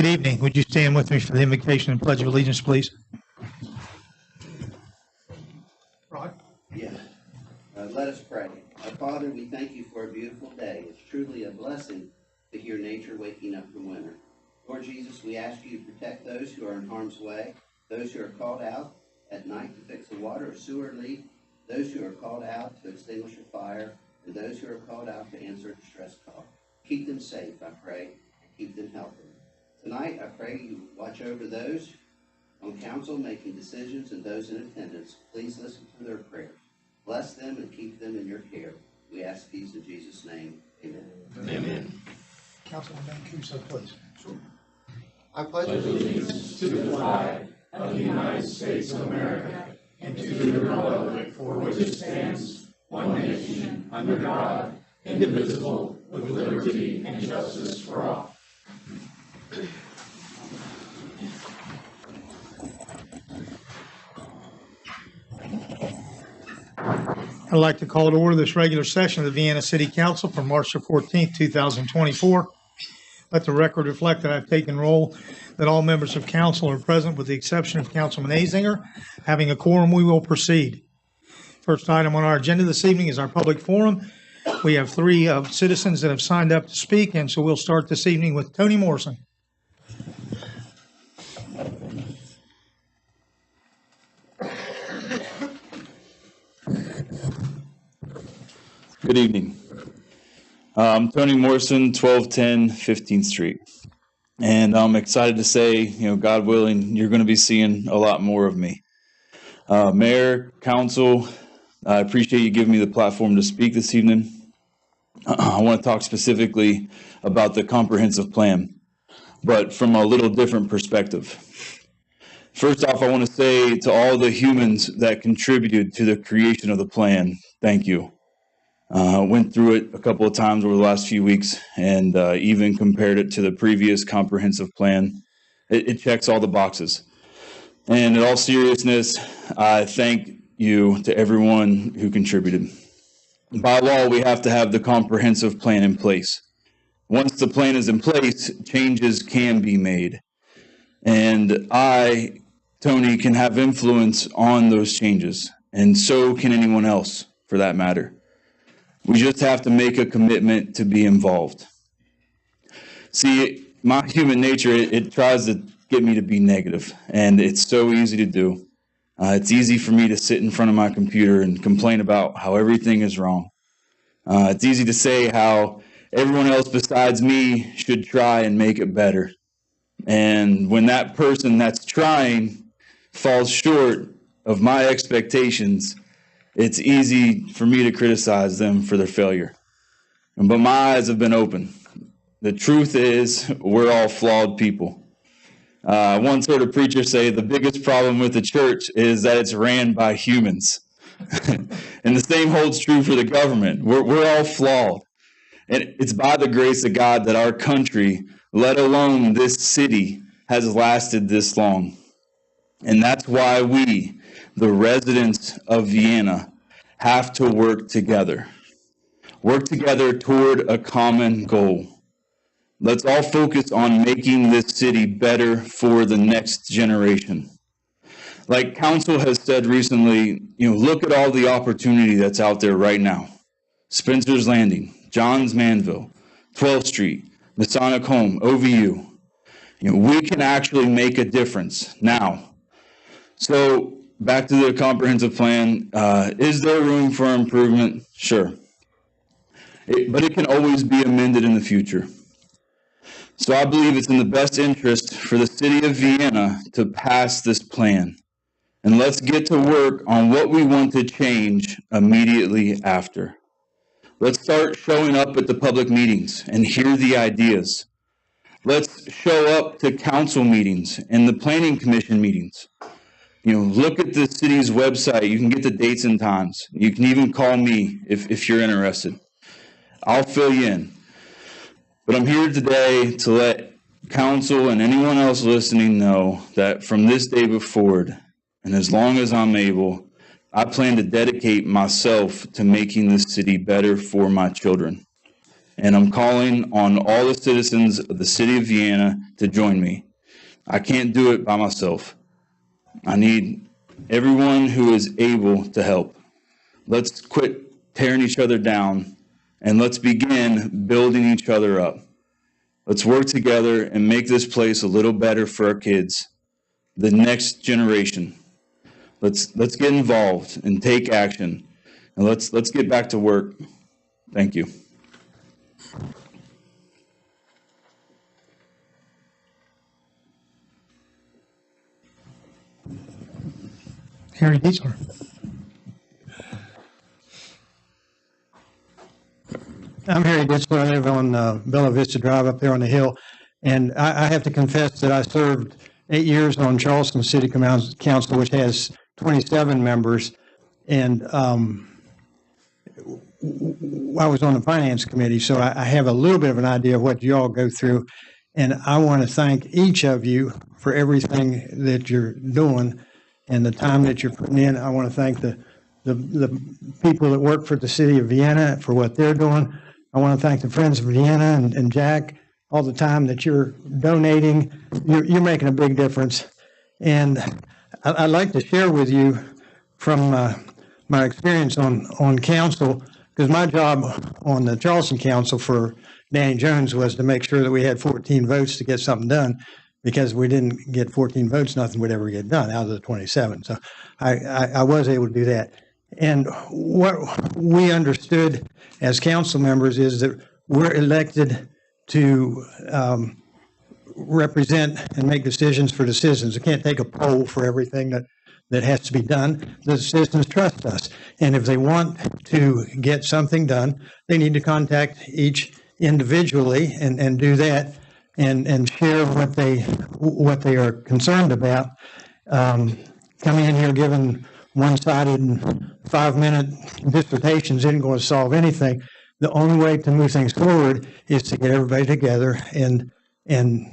Good evening. Would you stand with me for the invocation and pledge of allegiance, please? Rod? Yeah. Let us pray. Our Father, we thank you for a beautiful day. It's truly a blessing to hear nature waking up from winter. Lord Jesus, we ask you to protect those who are in harm's way, those who are called out at night to fix a water or sewer leak, those who are called out to extinguish a fire, and those who are called out to answer a distress call. Keep them safe, I pray, and keep them healthy. Tonight, I pray you watch over those on council making decisions and those in attendance. Please listen to their prayers. Bless them and keep them in your care. We ask these in Jesus' name. Amen. Amen. Councilman Mancuso, please. Sure. I pledge allegiance to the flag of the United States of America and to the republic for which it stands, one nation, under God, indivisible, with liberty and justice for all. I'd like to call to order this regular session of the Vienna City Council for March the 14th, 2024. Let the record reflect that I've taken roll that all members of council are present with the exception of Councilman Azinger. Having a quorum, we will proceed. First item on our agenda this evening is our public forum. We have three citizens that have signed up to speak, and so we'll start this evening with Tony Morrison. Good evening. I'm Tony Morrison, 1210 15th Street. And I'm excited to say, God willing, you're going to be seeing a lot more of me. Mayor, council, I appreciate you giving me the platform to speak this evening. I want to talk specifically about the comprehensive plan, but from a little different perspective. First off, I want to say to all the humans that contributed to the creation of the plan, thank you. Went through it a couple of times over the last few weeks and even compared it to the previous comprehensive plan. It checks all the boxes. And in all seriousness, I thank you to everyone who contributed. By law, we have to have the comprehensive plan in place. Once the plan is in place, changes can be made. And I, Tony, can have influence on those changes. And so can anyone else, for that matter. We just have to make a commitment to be involved. See, my human nature, it tries to get me to be negative, and it's so easy to do. It's easy for me to sit in front of my computer and complain about how everything is wrong. It's easy to say how everyone else besides me should try and make it better. And when that person that's trying falls short of my expectations, it's easy for me to criticize them for their failure. But my eyes have been open. The truth is, we're all flawed people. I once heard a preacher say the biggest problem with the church is that it's ran by humans. And the same holds true for the government. We're all flawed. And it's by the grace of God that our country, let alone this city, has lasted this long. And that's why we, the residents of Vienna, have to work together. Work together toward a common goal. Let's all focus on making this city better for the next generation. Like council has said recently, look at all the opportunity that's out there right now. Spencer's Landing, Johns Manville, 12th Street, Masonic Home, OVU. We can actually make a difference now. So back to the comprehensive plan. Is there room for improvement? Sure. But it can always be amended in the future. So I believe it's in the best interest for the city of Vienna to pass this plan. And let's get to work on what we want to change immediately after. Let's start showing up at the public meetings and hear the ideas. Let's show up to council meetings and the planning commission meetings. Look at the city's website. You can get the dates and times. You can even call me if you're interested. I'll fill you in. But I'm here today to let council and anyone else listening know that from this day forward, and as long as I'm able, I plan to dedicate myself to making this city better for my children. And I'm calling on all the citizens of the city of Vienna to join me. I can't do it by myself. I need everyone who is able to help. Let's quit tearing each other down and let's begin building each other up. Let's work together and make this place a little better for our kids, the next generation. Let's get involved and take action, and let's get back to work. Thank you. Harry Dietzler. I'm Harry Dietzler. I live on Bella Vista Drive up there on the hill. And I have to confess that I served 8 years on Charleston City Council, which has 27 members. And I was on the Finance Committee, so I have a little bit of an idea of what you all go through. And I want to thank each of you for everything that you're doing and the time that you're putting in. I want to thank the people that work for the city of Vienna for what they're doing. I want to thank the Friends of Vienna and Jack, all the time that you're donating. You're making a big difference. And I'd like to share with you from my experience on council, because my job on the Charleston Council for Danny Jones was to make sure that we had 14 votes to get something done. Because we didn't get 14 votes, nothing would ever get done out of the 27. So I was able to do that. And what we understood as council members is that we're elected to represent and make decisions for the citizens. We can't take a poll for everything that has to be done. The citizens trust us. And if they want to get something done, they need to contact each individually and do that. And share what they are concerned about. Coming in here giving one-sided 5-minute dissertations isn't going to solve anything. The only way to move things forward is to get everybody together and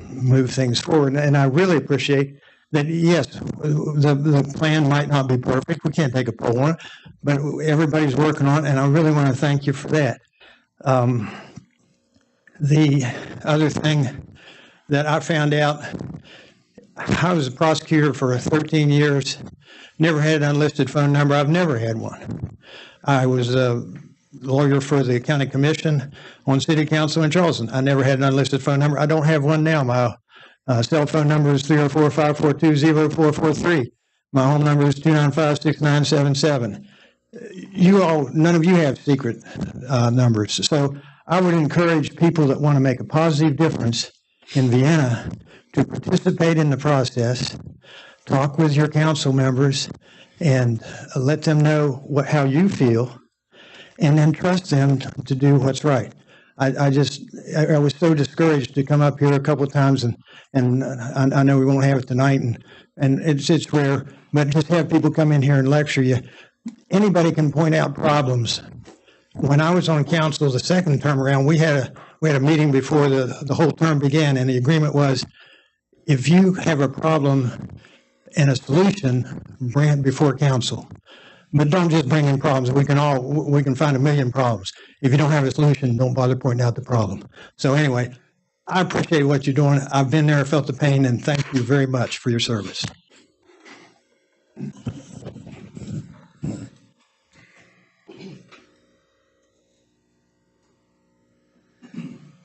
move things forward. And I really appreciate that. Yes, the plan might not be perfect. We can't take a poll on it, but everybody's working on it, and I really want to thank you for that. The other thing that I found out, I was a prosecutor for 13 years, never had an unlisted phone number. I've never had one. I was a lawyer for the county commission on city council in Charleston. I never had an unlisted phone number. I don't have one now. My cell phone number is 304-542-0443. My home number is 295-6977. You all, none of you have secret numbers. So I would encourage people that want to make a positive difference in Vienna to participate in the process, talk with your council members, and let them know how you feel, and then trust them to do what's right. I was so discouraged to come up here a couple of times, and I know we won't have it tonight, and it's rare, but just have people come in here and lecture you. Anybody can point out problems. When I was on council the second term around, we had a meeting before the whole term began, and the agreement was, if you have a problem and a solution, bring it before council. But don't just bring in problems. We can find a million problems. If you don't have a solution, don't bother pointing out the problem. So anyway, I appreciate what you're doing. I've been there, felt the pain, and thank you very much for your service.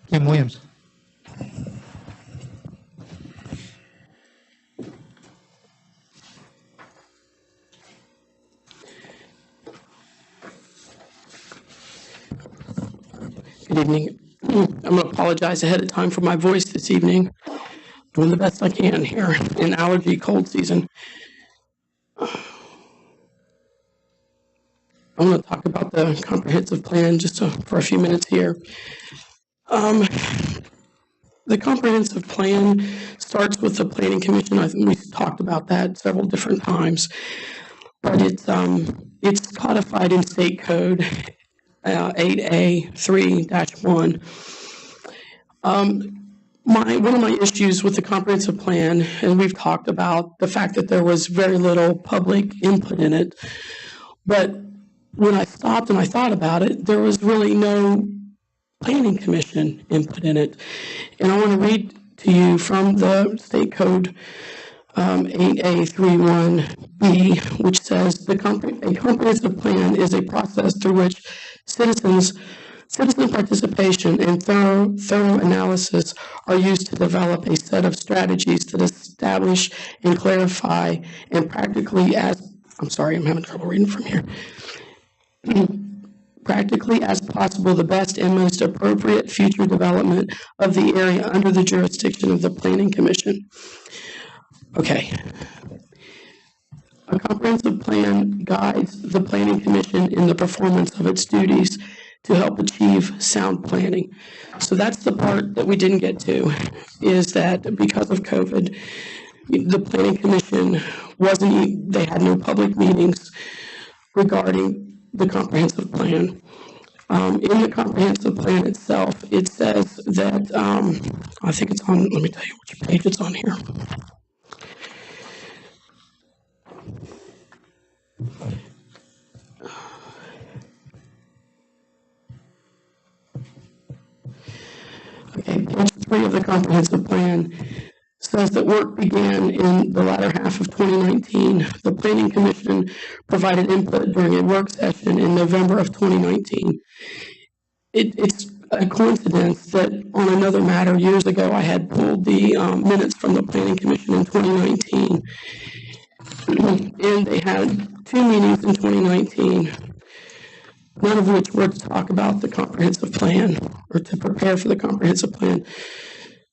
Kim Williams. Good evening. I'm going to apologize ahead of time for my voice this evening. Doing the best I can here in allergy cold season. I want to talk about the comprehensive plan just for a few minutes here. The comprehensive plan starts with the Planning Commission. I think we've talked about that several different times, but it's codified in state code 8A3-1. One of my issues with the comprehensive plan, and we've talked about the fact that there was very little public input in it, but when I stopped and I thought about it, there was really no Planning Commission input in it. And I want to read to you from the State Code 8A31B, which says a comprehensive plan is a process through which citizen participation and thorough analysis are used to develop a set of strategies that establish and clarify and practically I'm having trouble reading from here. Practically as possible, the best and most appropriate future development of the area under the jurisdiction of the Planning Commission. Okay. A comprehensive plan guides the Planning Commission in the performance of its duties to help achieve sound planning. So that's the part that we didn't get to, is that because of COVID, the Planning Commission they had no public meetings regarding the comprehensive plan. In the comprehensive plan itself, it says that, I think it's on, let me tell you which page it's on here. Okay, page 3 of the comprehensive plan says that work began in the latter half of 2019. The Planning Commission provided input during a work session in November of 2019. It's a coincidence that on another matter years ago, I had pulled the minutes from the Planning Commission in 2019. And they had 2 meetings in 2019, none of which were to talk about the comprehensive plan or to prepare for the comprehensive plan.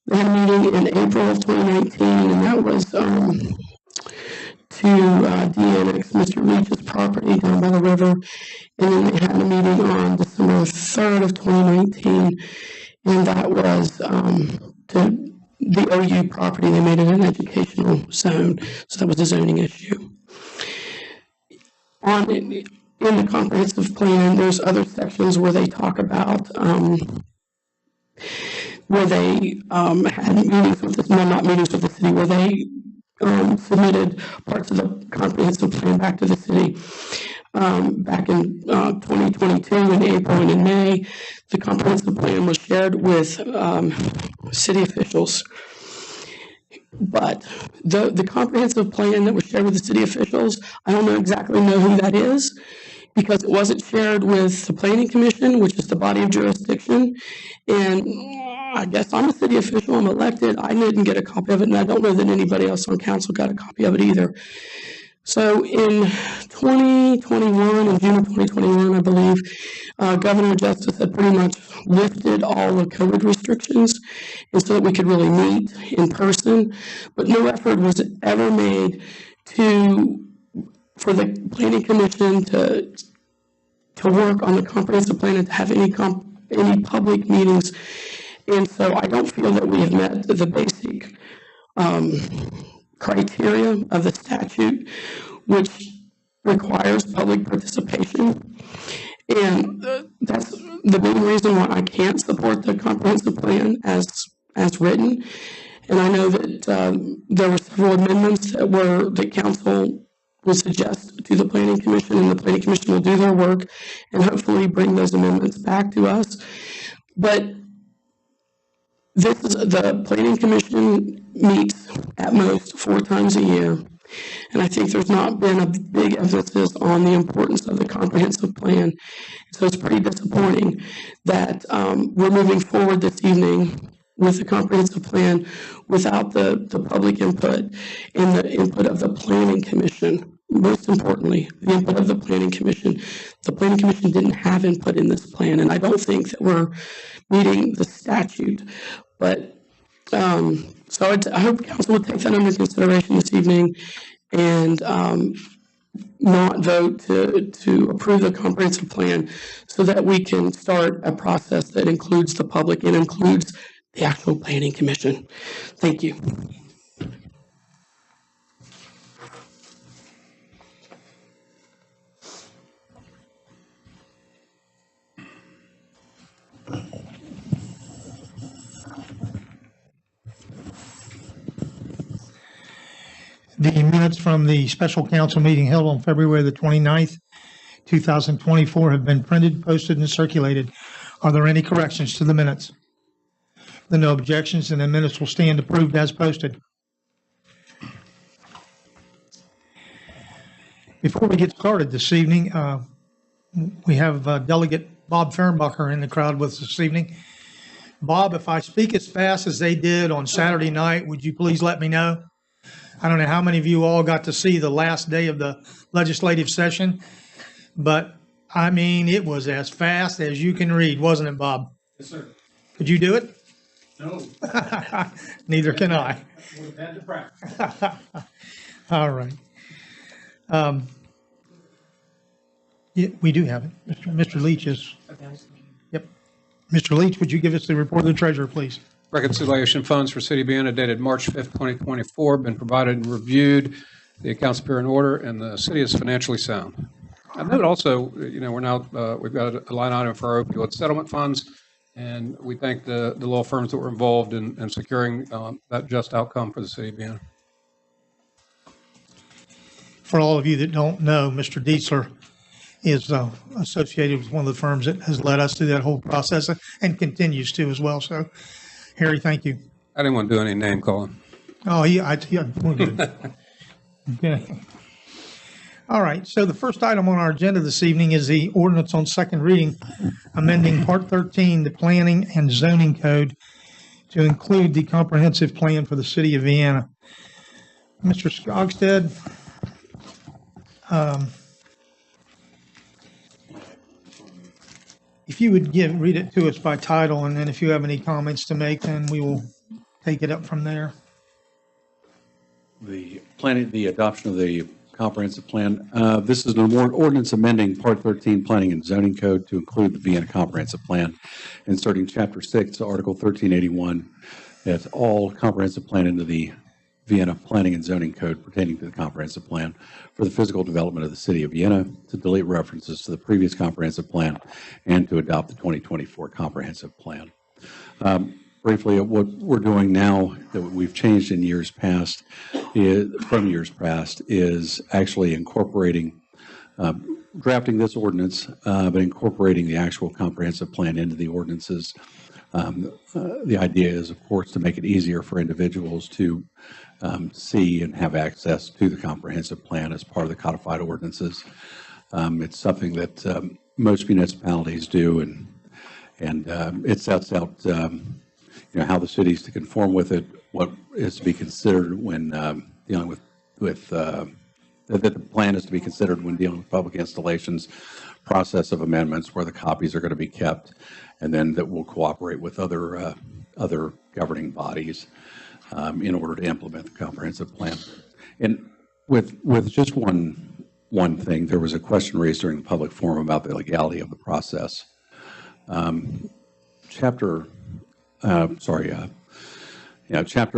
They had a meeting in April of 2019, and that was to de-annex Mr. Leach's property down by the river. And then they had a meeting on December 3rd of 2019, and that was to the OU property. They made it an educational zone, so that was a zoning issue. In the comprehensive plan, there's other sections where they talk about where they had meetings with not meetings with the city, where they submitted parts of the comprehensive plan back to the city. Back in 2022, in April and in May, the comprehensive plan was shared with city officials. But the comprehensive plan that was shared with the city officials, I don't exactly know who that is, because it wasn't shared with the Planning Commission, which is the body of jurisdiction. And I guess I'm a city official, I'm elected, I didn't get a copy of it, and I don't know that anybody else on council got a copy of it either. So in 2021, in June of 2021, I believe, Governor Justice had pretty much lifted all the COVID restrictions, and so that we could really meet in person. But no effort was ever made for the Planning Commission to work on the comprehensive plan and to have any public meetings. And so I don't feel that we have met the basic criteria of the statute, which requires public participation. And that's the main reason why I can't support the comprehensive plan as written. And I know that there were several amendments that council will suggest to the Planning Commission, and the Planning Commission will do their work and hopefully bring those amendments back to us. But the Planning Commission meets at most 4 times a year. And I think there's not been a big emphasis on the importance of the comprehensive plan. So it's pretty disappointing that we're moving forward this evening with the comprehensive plan without the public input and the input of the Planning Commission. Most importantly, the input of the Planning Commission. The Planning Commission didn't have input in this plan, and I don't think that we're meeting the statute. But so I hope council will take that under consideration this evening and not vote to approve the comprehensive plan, so that we can start a process that includes the public and includes the actual Planning Commission. Thank you. The minutes from the special council meeting held on February the 29th, 2024 have been printed, posted, and circulated. Are there any corrections to the minutes? There are no objections, and the minutes will stand approved as posted. Before we get started this evening, we have Delegate Bob Fernbacher in the crowd with us this evening. Bob, if I speak as fast as they did on Saturday night, would you please let me know? I don't know how many of you all got to see the last day of the legislative session, but I mean, it was as fast as you can read, wasn't it, Bob? Yes, sir. Could you do it? No. Neither can I. Would have had to practice. All right. Yeah, we do have it. Mr. Leach is, yep. Mr. Leach, would you give us the report of the treasurer, please? Reconciliation funds for City of Vienna dated March 5th, 2024, been provided and reviewed. The accounts appear in order, and the city is financially sound. I note also, we're now, we've got a line item for our opioid settlement funds, and we thank the law firms that were involved in securing that just outcome for the City of Vienna. For all of you that don't know, Mr. Dietzler is associated with one of the firms that has led us through that whole process and continues to as well. So, Harry, thank you. I didn't want to do any name calling. Oh, yeah, we're good. Okay. All right, so the first item on our agenda this evening is the ordinance on second reading, amending Part 13, the Planning and Zoning Code, to include the comprehensive plan for the city of Vienna. Mr. Skogstad, if you would read it to us by title, and then if you have any comments to make, then we will take it up from there. The adoption of the comprehensive plan. This is an ordinance amending Part 13 Planning and Zoning Code to include the Vienna Comprehensive Plan, inserting Chapter 6, Article 1381, as all comprehensive plan into the Vienna Planning and Zoning Code pertaining to the comprehensive plan for the physical development of the city of Vienna, to delete references to the previous comprehensive plan, and to adopt the 2024 comprehensive plan. Briefly, what we're doing now that we've changed in years past, is actually incorporating, drafting this ordinance, but incorporating the actual comprehensive plan into the ordinances. The idea is, of course, to make it easier for individuals to see and have access to the comprehensive plan as part of the codified ordinances. It's something that most municipalities do, and it sets out how the city is to conform with it, what is to be considered when dealing with that the plan is to be considered when dealing with public installations, process of amendments where the copies are going to be kept, and then that will cooperate with other governing bodies in order to implement the comprehensive plan. And with just one thing, there was a question raised during the public forum about the legality of the process. Chapter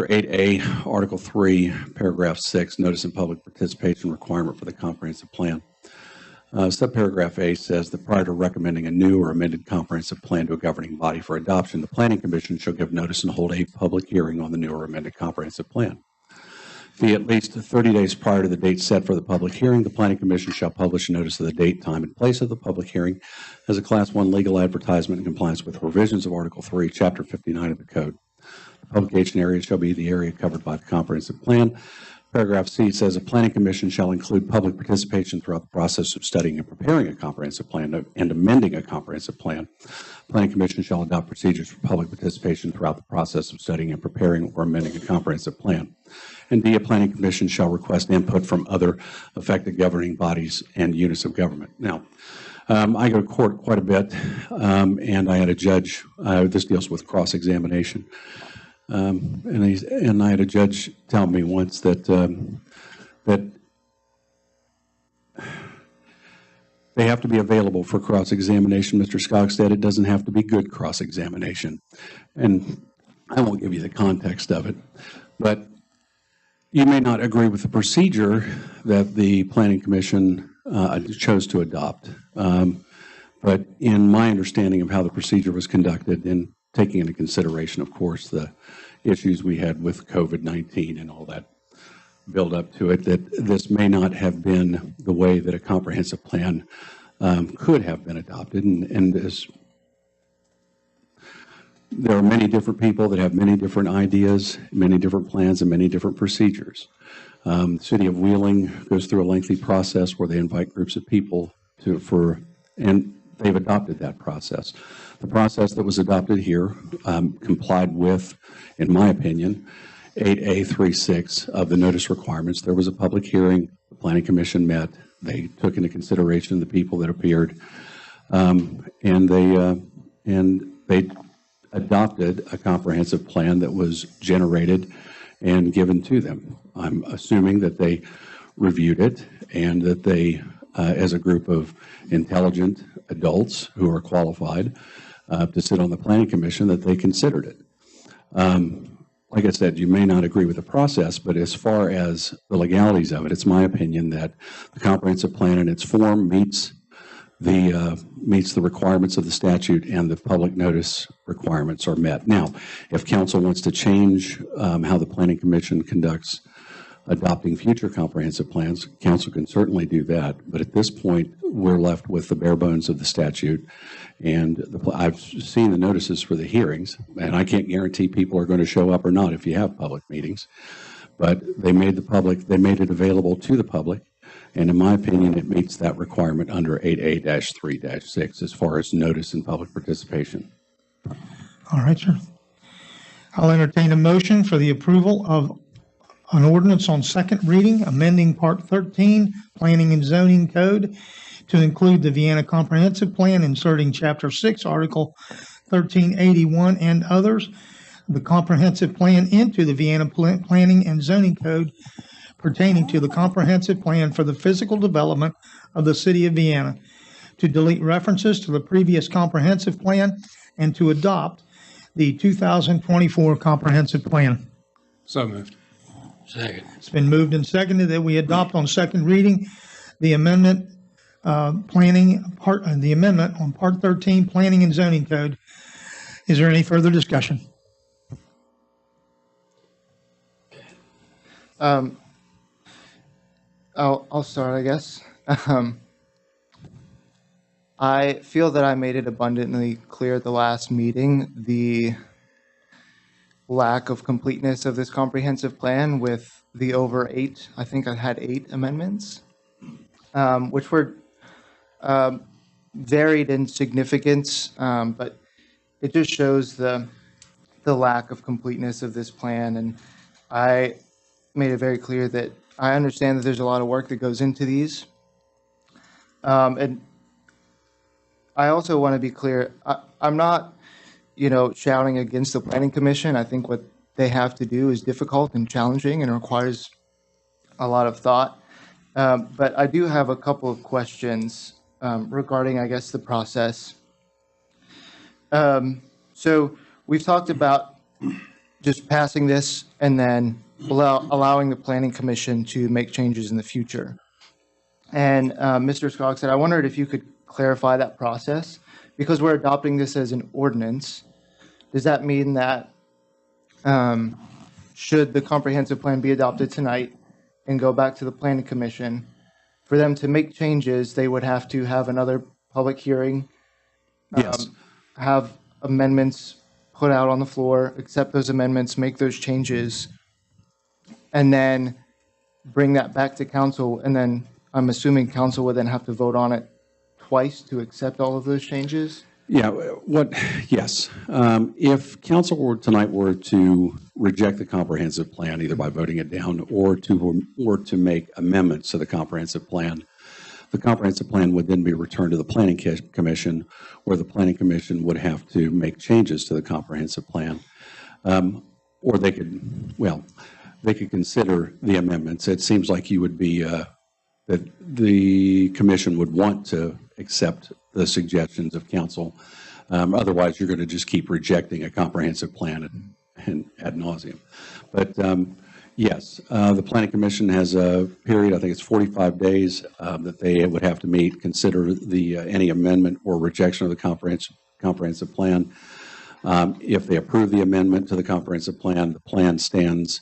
8A, Article 3, Paragraph 6, Notice and Public Participation Requirement for the Comprehensive Plan. Subparagraph A says that prior to recommending a new or amended comprehensive plan to a governing body for adoption, the Planning Commission shall give notice and hold a public hearing on the new or amended comprehensive plan. Be at least 30 days prior to the date set for the public hearing, the Planning Commission shall publish a notice of the date, time, and place of the public hearing as a Class 1 legal advertisement in compliance with provisions of Article 3, Chapter 59 of the Code. The publication area shall be the area covered by the comprehensive plan. Paragraph C says a Planning Commission shall include public participation throughout the process of studying and preparing a comprehensive plan and amending a comprehensive plan. Planning Commission shall adopt procedures for public participation throughout the process of studying and preparing or amending a comprehensive plan. And D, a Planning Commission shall request input from other affected governing bodies and units of government. Now, I go to court quite a bit, and I had a judge, this deals with cross-examination, and I had a judge tell me once that they have to be available for cross-examination, Mr. Skogstad. It doesn't have to be good cross-examination. And I won't give you the context of it, but you may not agree with the procedure that the Planning Commission chose to adopt. But in my understanding of how the procedure was conducted, and taking into consideration, of course, the issues we had with COVID-19 and all that build up to it, that this may not have been the way that a comprehensive plan could have been adopted. And as there are many different people that have many different ideas, many different plans, and many different procedures. The City of Wheeling goes through a lengthy process where they invite groups of people and they've adopted that process. The process that was adopted here complied with, in my opinion, 8A36 of the notice requirements. There was a public hearing. The Planning Commission met. They took into consideration the people that appeared, and they adopted a comprehensive plan that was generated and given to them. I'm assuming that they reviewed it and that they, as a group of intelligent adults who are qualified to sit on the Planning Commission, that they considered it. Like I said, you may not agree with the process, but as far as the legalities of it, it's my opinion that the comprehensive plan in its form meets the requirements of the statute, and the public notice requirements are met. Now, if council wants to change how the Planning Commission conducts adopting future comprehensive plans, council can certainly do that. But at this point, we're left with the bare bones of the statute. And I've seen the notices for the hearings, and I can't guarantee people are going to show up or not if you have public meetings. But they made it available to the public. And in my opinion, it meets that requirement under 8A-3-6 as far as notice and public participation. All right, sir. I'll entertain a motion for the approval of an ordinance on second reading, amending Part 13, Planning and Zoning Code to include the Vienna Comprehensive Plan, inserting Chapter 6, Article 1381 and others, the comprehensive plan into the Vienna Planning and Zoning Code pertaining to the comprehensive plan for the physical development of the city of Vienna, to delete references to the previous comprehensive plan, and to adopt the 2024 comprehensive plan. So moved. It's been moved and seconded that we adopt on second reading the amendment the amendment on Part 13 Planning and Zoning Code. Is there any further discussion? I'll start, I guess. I feel that I made it abundantly clear at the last meeting the lack of completeness of this comprehensive plan with the over 8, I think I had 8 amendments, which were varied in significance, but it just shows the lack of completeness of this plan. And I made it very clear that I understand that there's a lot of work that goes into these. And I also want to be clear, I'm not, shouting against the Planning Commission. I think what they have to do is difficult and challenging and requires a lot of thought. But I do have a couple of questions regarding, I guess, the process. So we've talked about just passing this and then allowing the Planning Commission to make changes in the future. And Mr. Skog said, I wondered if you could clarify that process, because we're adopting this as an ordinance. Does that mean that should the comprehensive plan be adopted tonight and go back to the Planning Commission, for them to make changes, they would have to have another public hearing, Yes. have amendments put out on the floor, accept those amendments, make those changes, and then bring that back to council, and then I'm assuming council would then have to vote on it twice to accept all of those changes? Yeah, yes. If council tonight were to reject the comprehensive plan, either by voting it down or to make amendments to the comprehensive plan would then be returned to the Planning Commission, where the Planning Commission would have to make changes to the comprehensive plan. Or they could consider the amendments. It seems like you would be, that the commission would want to accept the suggestions of council. Otherwise, you're going to just keep rejecting a comprehensive plan and ad nauseum. But yes, the Planning Commission has a period, I think it's 45 days, that they would have to meet, consider any amendment or rejection of the comprehensive plan. If they approve the amendment to the comprehensive plan, the plan stands.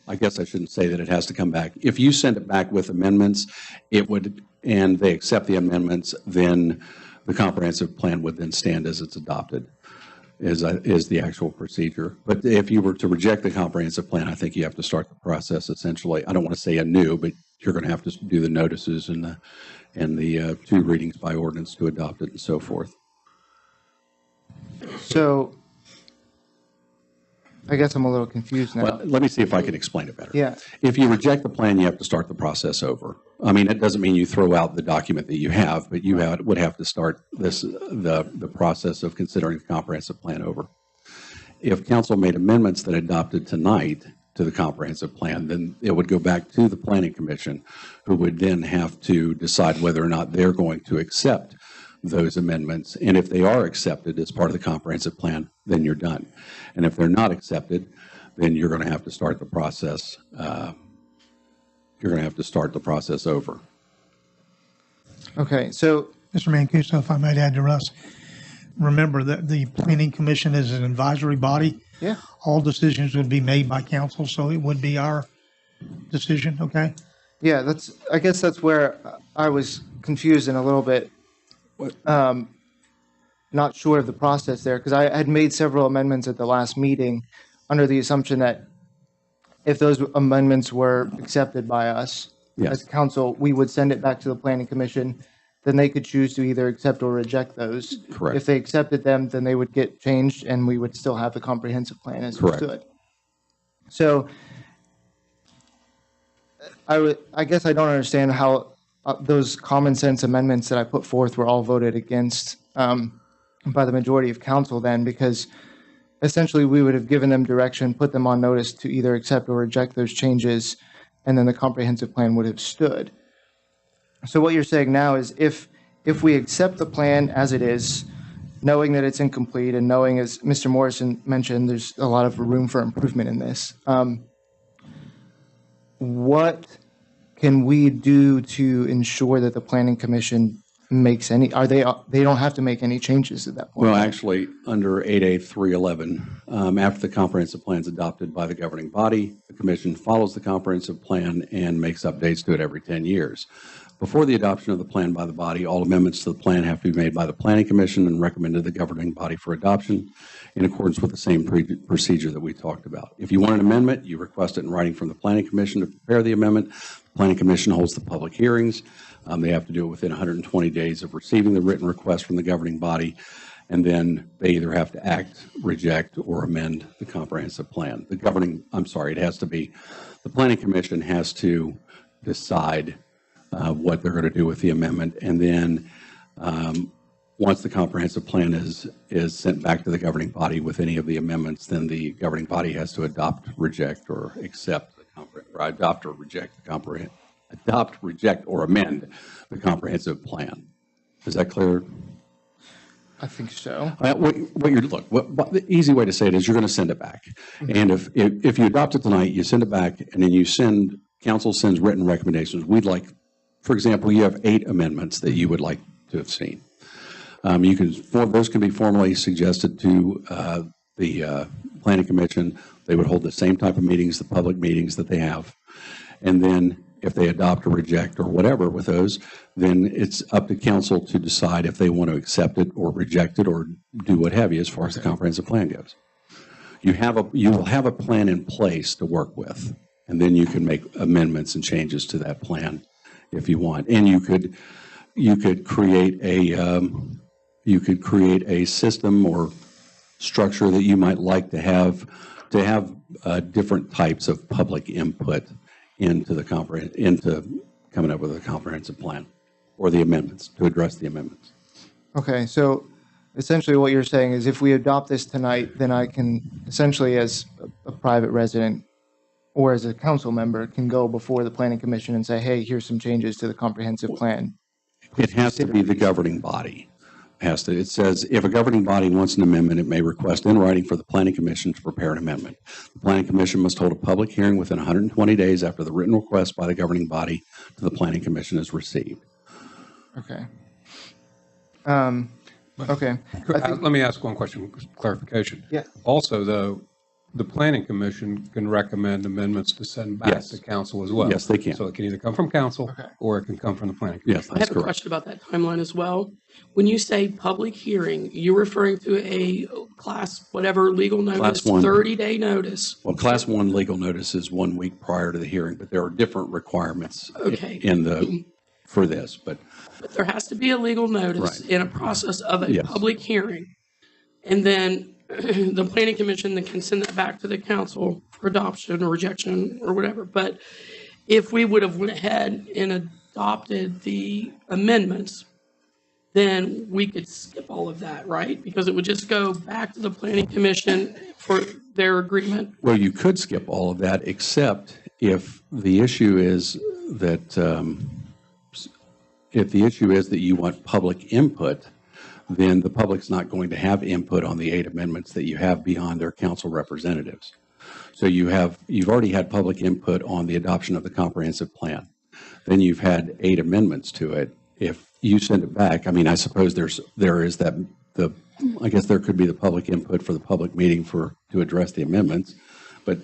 I guess I shouldn't say that it has to come back. If you send it back with amendments, and they accept the amendments, then the comprehensive plan would then stand as it's adopted. is the actual procedure. But if you were to reject the comprehensive plan, I think you have to start the process essentially. I don't want to say anew, but you're going to have to do the notices and the 2 readings by ordinance to adopt it and so forth. So I guess I'm a little confused now. Well, let me see if I can explain it better. Yeah. If you reject the plan, you have to start the process over. I mean, it doesn't mean you throw out the document that you have, but you would have to start the process of considering the comprehensive plan over. If council made amendments that adopted tonight to the comprehensive plan, then it would go back to the planning commission, who would then have to decide whether or not they're going to accept those amendments. And if they are accepted as part of the comprehensive plan, then you're done. And if they're not accepted, then you're going to have to start the process. You're going to have to start the process over. Okay, so Mr. Mancuso, if I might add to Russ, remember that the planning commission is an advisory body. yeah, All decisions would be made by council, so it would be our decision, okay? yeah, I guess that's where I was confused and a little bit not sure of the process there, because I had made several amendments at the last meeting under the assumption that if those amendments were accepted by us Yes. as council, we would send it back to the planning commission. Then they could choose to either accept or reject those. Correct. If they accepted them, then they would get changed and we would still have the comprehensive plan as it Correct. stood. So I guess I don't understand how those common sense amendments that I put forth were all voted against by the majority of council then, because essentially we would have given them direction, put them on notice to either accept or reject those changes, and then the comprehensive plan would have stood. So what you're saying now is if we accept the plan as it is, knowing that it's incomplete and knowing, as Mr. Morrison mentioned, there's a lot of room for improvement in this, what can we do to ensure that the planning commission makes any, they don't have to make any changes at that point? Well, actually, under 8A311, after the comprehensive plan is adopted by the governing body, the commission follows the comprehensive plan and makes updates to it every 10 years. Before the adoption of the plan by the body, all amendments to the plan have to be made by the planning commission and recommended to the governing body for adoption in accordance with the same procedure that we talked about. If you want an amendment, you request it in writing from the planning commission to prepare the amendment. The planning commission holds the public hearings. They have to do it within 120 days of receiving the written request from the governing body, and then they either have to act, reject, or amend the comprehensive plan. The planning commission has to decide what they're going to do with the amendment, and then once the comprehensive plan is sent back to the governing body with any of the amendments, then the governing body has to adopt, reject, or accept or adopt or reject or amend the comprehensive plan. Is that clear? I think so. The easy way to say it is you're going to send it back. And if you adopt it tonight, you send it back, and then council sends written recommendations. We'd like, for example, you have 8 amendments that you would like to have seen. Those can be formally suggested to the planning commission. They would hold the same type of meetings, the public meetings that they have. And then if they adopt or reject or whatever with those, then it's up to council to decide if they want to accept it or reject it or do what have you as far as the comprehensive plan goes. You will have a plan in place to work with, and then you can make amendments and changes to that plan if you want. And you could create a system or structure that you might like to have different types of public input into coming up with a comprehensive plan or the amendments to address the amendments. Okay, so essentially what you're saying is if we adopt this tonight, then I can essentially, as a private resident or as a council member, can go before the planning commission and say, hey, here's some changes to the comprehensive plan. It has to be the governing body. It says if a governing body wants an amendment, it may request in writing for the planning commission to prepare an amendment. The planning commission must hold a public hearing within 120 days after the written request by the governing body to the planning commission is received. Okay. Okay. Let me ask one question, clarification. Yeah. Also, though, the planning commission can recommend amendments to send back Yes. to council as well. Yes, they can. So it can either come from council or it can come from the planning commission. Yes, I that's have a correct. question about that timeline as well. When you say public hearing, you're referring to a class, whatever legal notice, Class 1. 30-day notice. Well, Class 1 legal notice is 1 week prior to the hearing, but there are different requirements Okay. for this, but But there has to be a legal notice Right. in a process of a Yes. public hearing. And then the planning commission then can send that back to the council for adoption or rejection or whatever. But if we would have went ahead and adopted the amendments, then we could skip all of that, right? Because it would just go back to the planning commission for their agreement. well, you could skip all of that, except if the issue is that, you want public input, then the public's not going to have input on the 8 amendments that you have beyond their council representatives. So you've already had public input on the adoption of the comprehensive plan. Then you've had 8 amendments to it. If you send it back, I mean, I suppose I guess there could be the public input for the public meeting to address the amendments. But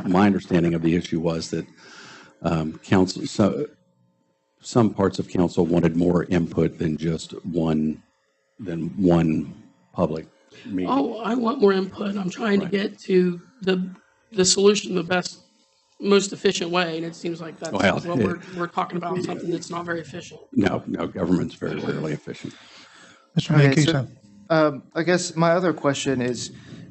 my understanding of the issue was that some parts of council wanted more input than just one public meeting. Oh, I want more input. I'm trying to get to the solution the best, most efficient way. And it seems like that's Well, what we're talking about, something that's not very efficient. No, government's very rarely efficient. Mr. Okay, so, Mancuso? I guess my other question is,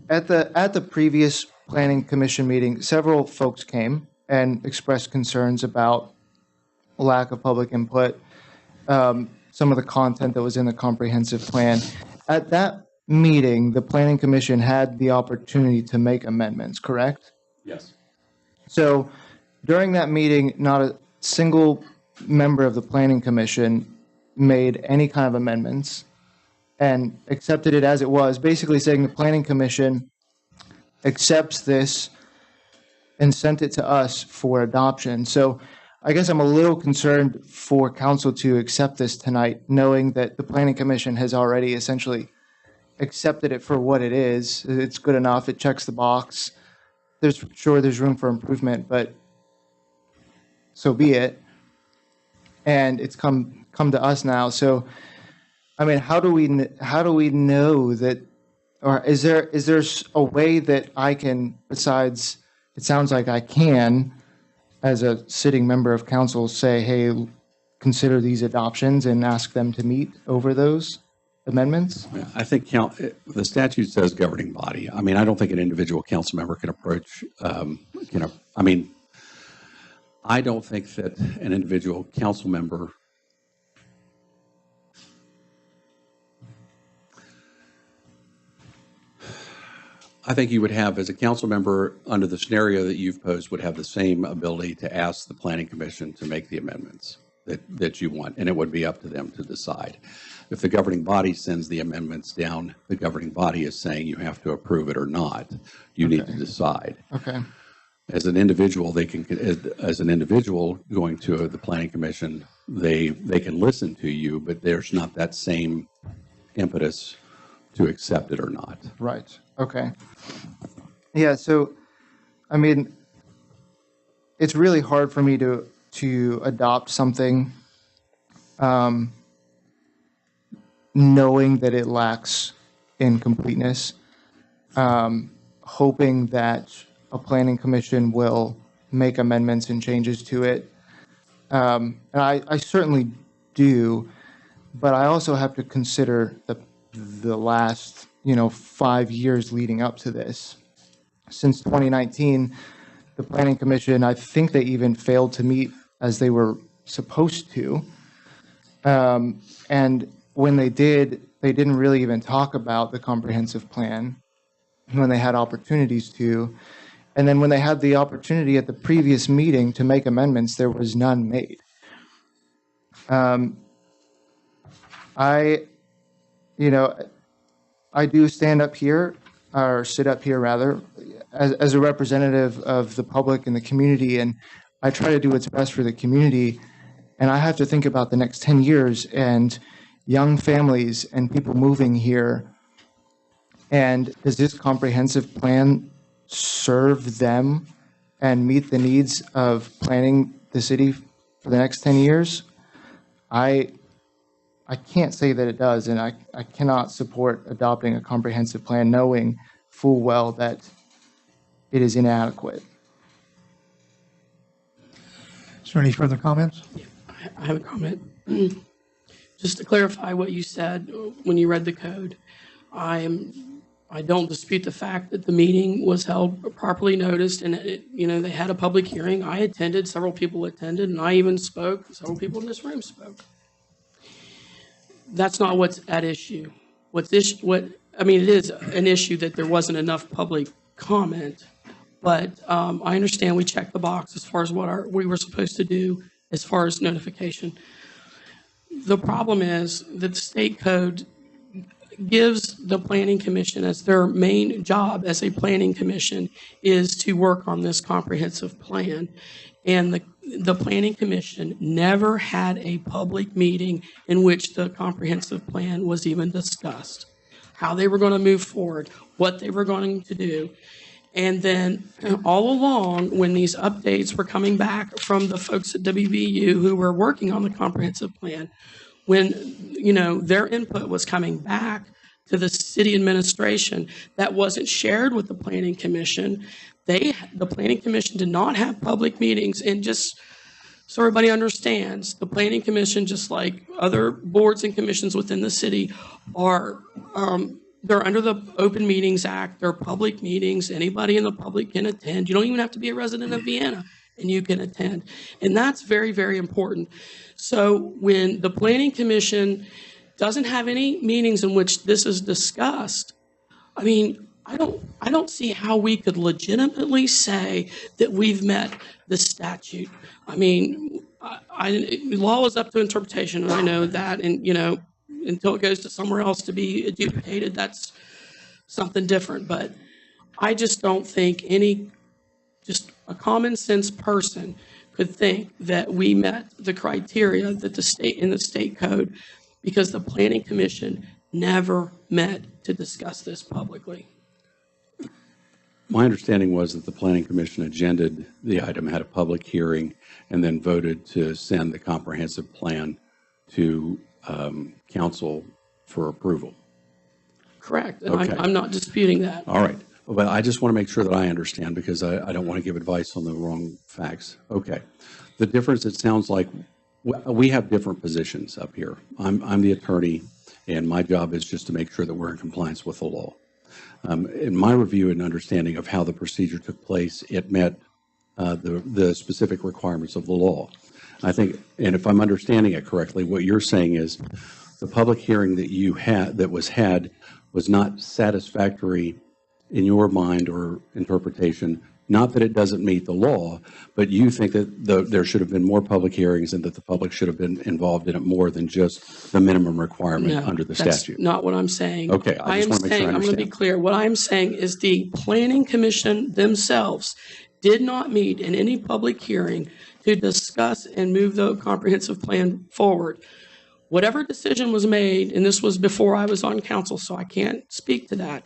at the previous planning commission meeting, several folks came and expressed concerns about lack of public input, some of the content that was in the comprehensive plan. At that meeting, the planning commission had the opportunity to make amendments, correct? Yes. So during that meeting, not a single member of the planning commission made any kind of amendments and accepted it as it was, basically saying the planning commission accepts this and sent it to us for adoption. So I guess I'm a little concerned for council to accept this tonight, knowing that the planning commission has already essentially accepted it for what it is. It's good enough. It checks the box. There's room for improvement, but so be it. And it's come to us now. So, I mean, how do we know that, or is there a way that I can, besides, it sounds like I can, as a sitting member of council, say, hey, consider these adoptions and ask them to meet over those amendments? I think the statute says governing body. I mean, I don't think an individual council member can approach, I mean, I don't think that an individual council member I think you would have, as a council member, under the scenario that you've posed, would have the same ability to ask the planning commission to make the amendments that you want, and it would be up to them to decide. If the governing body sends the amendments down, the governing body is saying you have to approve it or not. You need to decide. Okay. As an individual, going to the planning commission, they can listen to you, but there's not that same impetus to accept it or not. Right. Okay. Yeah. So, I mean, it's really hard for me to adopt something, knowing that it lacks in completeness, hoping that a planning commission will make amendments and changes to it. And I certainly do, but I also have to consider the last 5 years leading up to this. Since 2019, the Planning Commission, I think they even failed to meet as they were supposed to. And when they did, they didn't really even talk about the comprehensive plan when they had opportunities to. And then when they had the opportunity at the previous meeting to make amendments, there was none made. I do stand up here, or sit up here rather, as a representative of the public and the community, and I try to do what's best for the community. And I have to think about the next 10 years and young families and people moving here. And does this comprehensive plan serve them and meet the needs of planning the city for the next 10 years, I can't say that it does, and I cannot support adopting a comprehensive plan knowing full well that it is inadequate. Is there any further comments? I have a comment. Just to clarify what you said when you read the code, I don't dispute the fact that the meeting was held properly noticed and they had a public hearing. I attended, several people attended, and I even spoke. Several people in this room spoke. That's not what's at issue. It is an issue that there wasn't enough public comment, but I understand we checked the box as far as what we were supposed to do as far as notification. The problem is that the state code gives the planning commission as their main job as a planning commission is to work on this comprehensive plan. And the planning commission never had a public meeting in which the comprehensive plan was even discussed, how they were going to move forward, what they were going to do. And then all along, when these updates were coming back from the folks at WVU who were working on the comprehensive plan, when their input was coming back to the city administration, that wasn't shared with the planning commission. The planning commission did not have public meetings, and just so everybody understands, the planning commission, just like other boards and commissions within the city, are they're under the Open Meetings Act. They're public meetings. Anybody in the public can attend. You don't even have to be a resident of Vienna, and you can attend. And that's very, very important. So when the planning commission doesn't have any meetings in which this is discussed, I don't see how we could legitimately say that we've met the statute. Law is up to interpretation, and I know that, and until it goes to somewhere else to be adjudicated, that's something different. But I just don't think just a common sense person could think that we met the criteria that the state code, because the planning commission never met to discuss this publicly. My understanding was that the Planning Commission agended the item, had a public hearing, and then voted to send the comprehensive plan to council for approval. Correct, and Okay. I'm not disputing that. All right. Well, I just want to make sure that I understand, because I don't want to give advice on the wrong facts. Okay. The difference, it sounds like we have different positions up here. I'm the attorney, and my job is just to make sure that we're in compliance with the law. In my review and understanding of how the procedure took place, it met the specific requirements of the law. I think, and if I'm understanding it correctly, what you're saying is the public hearing that was had was not satisfactory in your mind or interpretation. Not that it doesn't meet the law, but you think that there should have been more public hearings and that the public should have been involved in it more than just the minimum requirement under the statute. That's not what I'm saying. Okay, I just want to make sure I I'm going to be understand. clear. What I'm saying is the planning commission themselves did not meet in any public hearing to discuss and move the comprehensive plan forward. Whatever decision was made, and this was before I was on council, so I can't speak to that.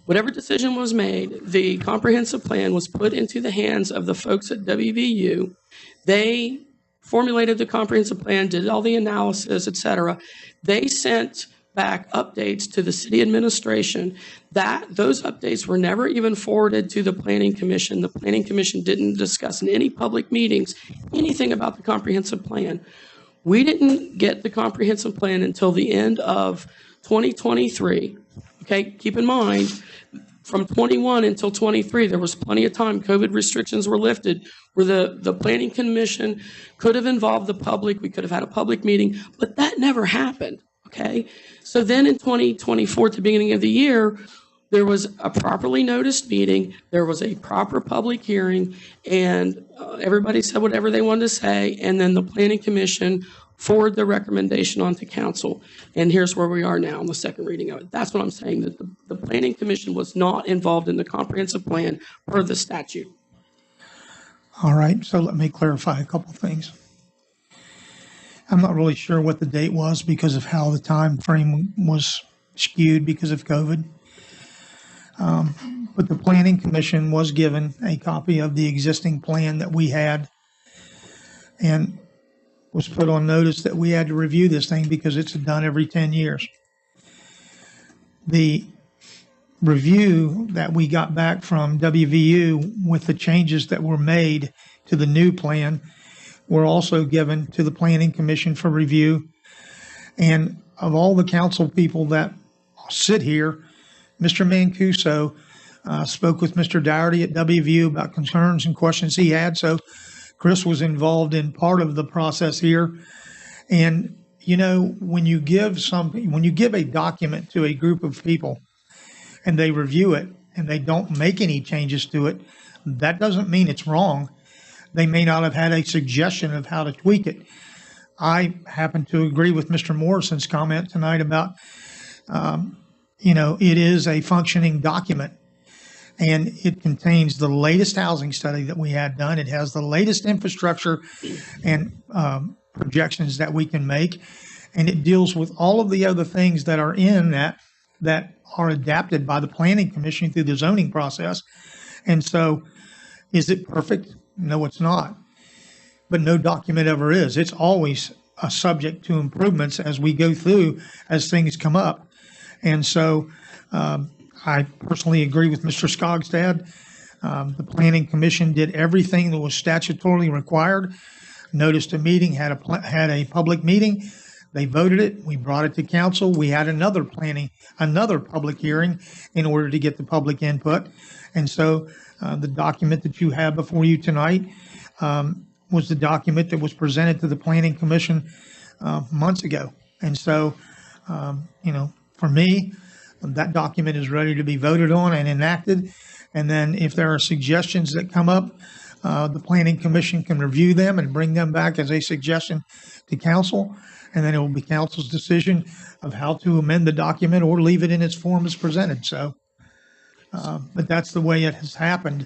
Whatever decision was made, the comprehensive plan was put into the hands of the folks at WVU. They formulated the comprehensive plan, did all the analysis, et cetera. They sent back updates to the city administration. Those updates were never even forwarded to the planning commission. The planning commission didn't discuss in any public meetings anything about the comprehensive plan. We didn't get the comprehensive plan until the end of 2023. Okay, keep in mind, from 21 until 23, there was plenty of time. COVID restrictions were lifted where the planning commission could have involved the public. We could have had a public meeting, but that never happened. Okay, so then in 2024, at the beginning of the year, there was a properly noticed meeting. There was a proper public hearing, and everybody said whatever they wanted to say. And then the planning commission forward the recommendation onto council. And here's where we are now on the second reading of it. That's what I'm saying, that the planning commission was not involved in the comprehensive plan per the statute. All right, so let me clarify a couple things. I'm not really sure what the date was because of how the time frame was skewed because of COVID. But the planning commission was given a copy of the existing plan that we had and was put on notice that we had to review this thing because it's done every 10 years. The review that we got back from WVU with the changes that were made to the new plan were also given to the planning commission for review. And of all the council people that sit here, Mr. Mancuso spoke with Mr. Dougherty at WVU about concerns and questions he had. So Chris was involved in part of the process here. And, you know, when you give a document to a group of people and they review it and they don't make any changes to it, that doesn't mean it's wrong. They may not have had a suggestion of how to tweak it. I happen to agree with Mr. Morrison's comment tonight about, it is a functioning document. And it contains the latest housing study that we had done. It has the latest infrastructure and projections that we can make. And it deals with all of the other things that are in that are adapted by the Planning Commission through the zoning process. And so, is it perfect? No, it's not. But no document ever is. It's always subject to improvements as we go through, as things come up. And so, I personally agree with Mr. Skogstad. The Planning Commission did everything that was statutorily required. Noticed a meeting, had a public meeting. They voted it. We brought it to council. We had another public hearing in order to get the public input. And so the document that you have before you tonight was the document that was presented to the Planning Commission months ago. And so, for me, that document is ready to be voted on and enacted. And then if there are suggestions that come up, the Planning Commission can review them and bring them back as a suggestion to council. And then it will be council's decision of how to amend the document or leave it in its form as presented. So, but that's the way it has happened.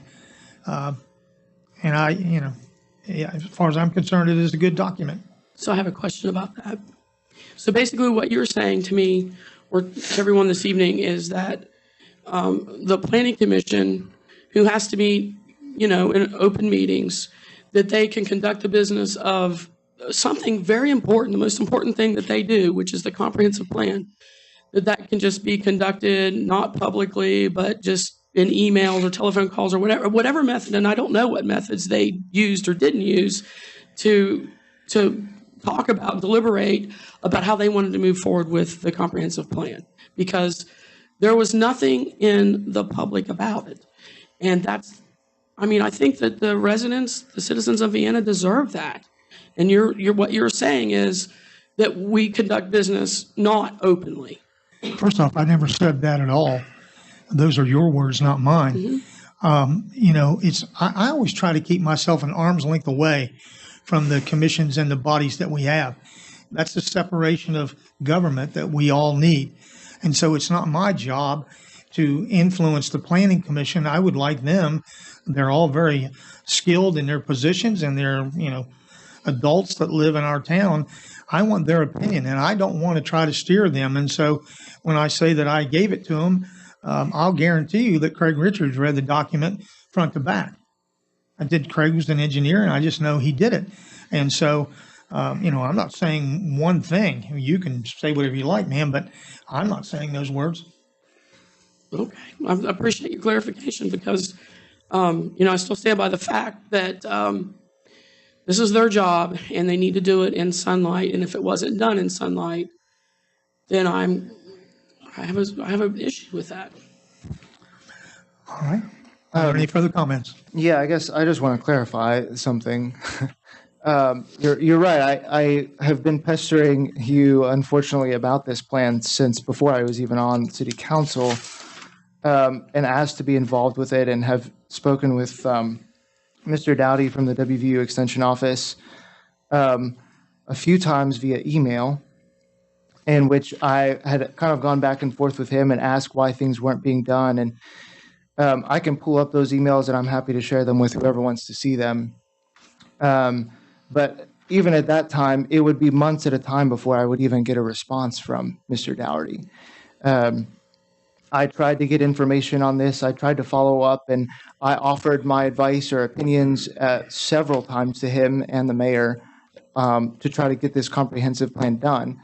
And as far as I'm concerned, it is a good document. So I have a question about that. So basically what you're saying to me or to everyone this evening is that the Planning Commission, who has to meet, in open meetings, that they can conduct the business of something very important, the most important thing that they do, which is the comprehensive plan, that can just be conducted not publicly, but just in emails or telephone calls or whatever method, and I don't know what methods they used or didn't use to talk about, deliberate about how they wanted to move forward with the comprehensive plan, because there was nothing in the public about it. And I think that the residents, the citizens of Vienna deserve that. And what you're saying is that we conduct business not openly. First off, I never said that at all. Those are your words, not mine. Mm-hmm. I always try to keep myself an arm's length away from the commissions and the bodies that we have. That's the separation of government that we all need. And so it's not my job to influence the Planning Commission. I would like them. They're all very skilled in their positions and they're, adults that live in our town. I want their opinion and I don't want to try to steer them. And so when I say that I gave it to them, I'll guarantee you that Craig Richards read the document front to back. Craig was an engineer and I just know he did it. And so, I'm not saying one thing. You can say whatever you like, man, but I'm not saying those words. Okay. I appreciate your clarification because, I still stand by the fact that this is their job and they need to do it in sunlight. And if it wasn't done in sunlight, then I have an issue with that. All right. Are there any further comments? Yeah, I guess I just want to clarify something. You're right. I have been pestering you, unfortunately, about this plan since before I was even on city council, and asked to be involved with it, and have spoken with Mr. Dowdy from the WVU Extension Office a few times via email, in which I had kind of gone back and forth with him and asked why things weren't being done. And I can pull up those emails and I'm happy to share them with whoever wants to see them. But even at that time, it would be months at a time before I would even get a response from Mr. Dougherty. I tried to get information on this. I tried to follow up, and I offered my advice or opinions several times to him and the mayor to try to get this comprehensive plan done.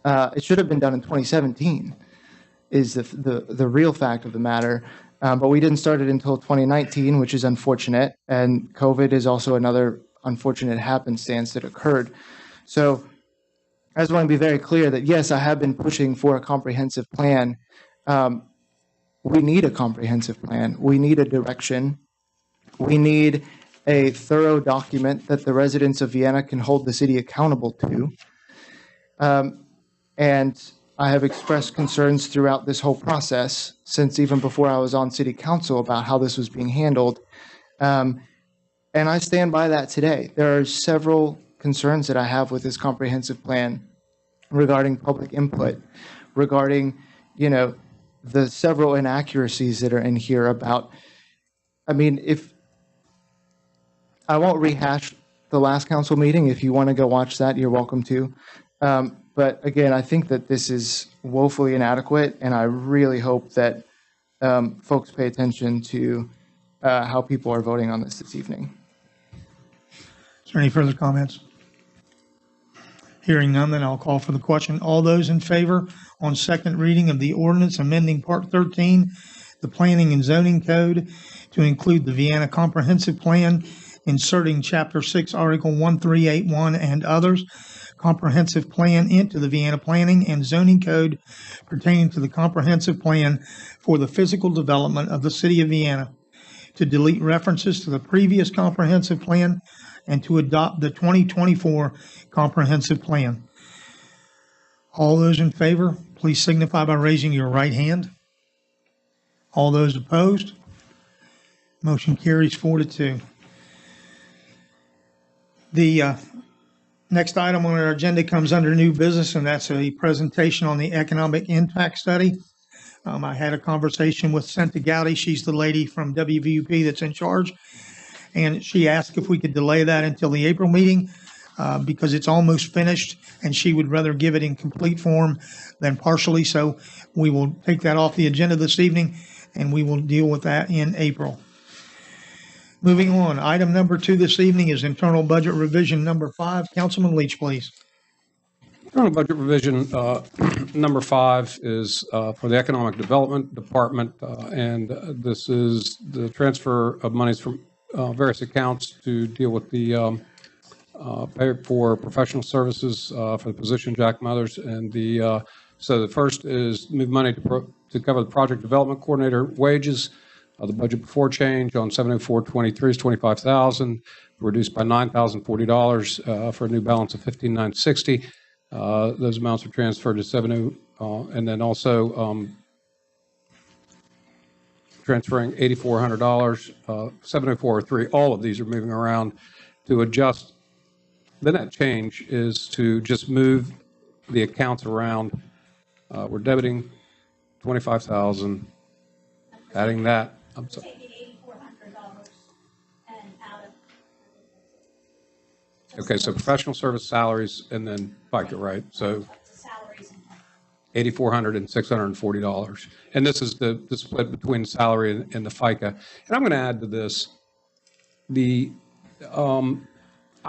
It should have been done in 2017 is the real fact of the matter. But we didn't start it until 2019, which is unfortunate. And COVID is also another unfortunate happenstance that occurred. So I just want to be very clear that, yes, I have been pushing for a comprehensive plan. We need a comprehensive plan. We need a direction. We need a thorough document that the residents of Vienna can hold the city accountable to. And I have expressed concerns throughout this whole process, since even before I was on city council, about how this was being handled. And I stand by that today. There are several concerns that I have with this comprehensive plan regarding public input, regarding, the several inaccuracies that are in here about, if I won't rehash the last council meeting. If you want to go watch that, you're welcome to. But again, I think that this is woefully inadequate, and I really hope that folks pay attention to how people are voting on this evening. Is there any further comments? Hearing none, then I'll call for the question. All those in favor on second reading of the ordinance amending Part 13, the Planning and Zoning Code, to include the Vienna Comprehensive Plan, inserting Chapter 6, Article 1381 and others, comprehensive plan into the Vienna Planning and Zoning Code pertaining to the comprehensive plan for the physical development of the city of Vienna, to delete references to the previous comprehensive plan, and to adopt the 2024 comprehensive plan. All those in favor, please signify by raising your right hand. All those opposed, motion carries 4-2. The next item on our agenda comes under new business, and that's a presentation on the economic impact study. I had a conversation with Senta Gowdy. She's the lady from WVUP that's in charge. And she asked if we could delay that until the April meeting because it's almost finished, and she would rather give it in complete form than partially. So we will take that off the agenda this evening, and we will deal with that in April. Moving on, item number 2 this evening is internal budget revision number 5. Councilman Leach, please. Internal budget revision number 5 is for the Economic Development Department, and this is the transfer of monies from various accounts to deal with the pay for professional services for the position Jack Mothers. And so the first is move money to cover the project development coordinator wages. The budget before change on 70423 is $25,000, reduced by $9,040 for a new balance of $15,960. Those amounts are transferred to 70, and then also transferring $8,400, 70403. All of these are moving around to adjust. The net change is to just move the accounts around. We're debiting $25,000, adding that. I'm sorry. Taking $8,400 and out of. Okay, so professional service salaries and then FICA, right? So Salaries and. $8,400 and $640. And this is the split between salary and the FICA. And I'm going to add to this, I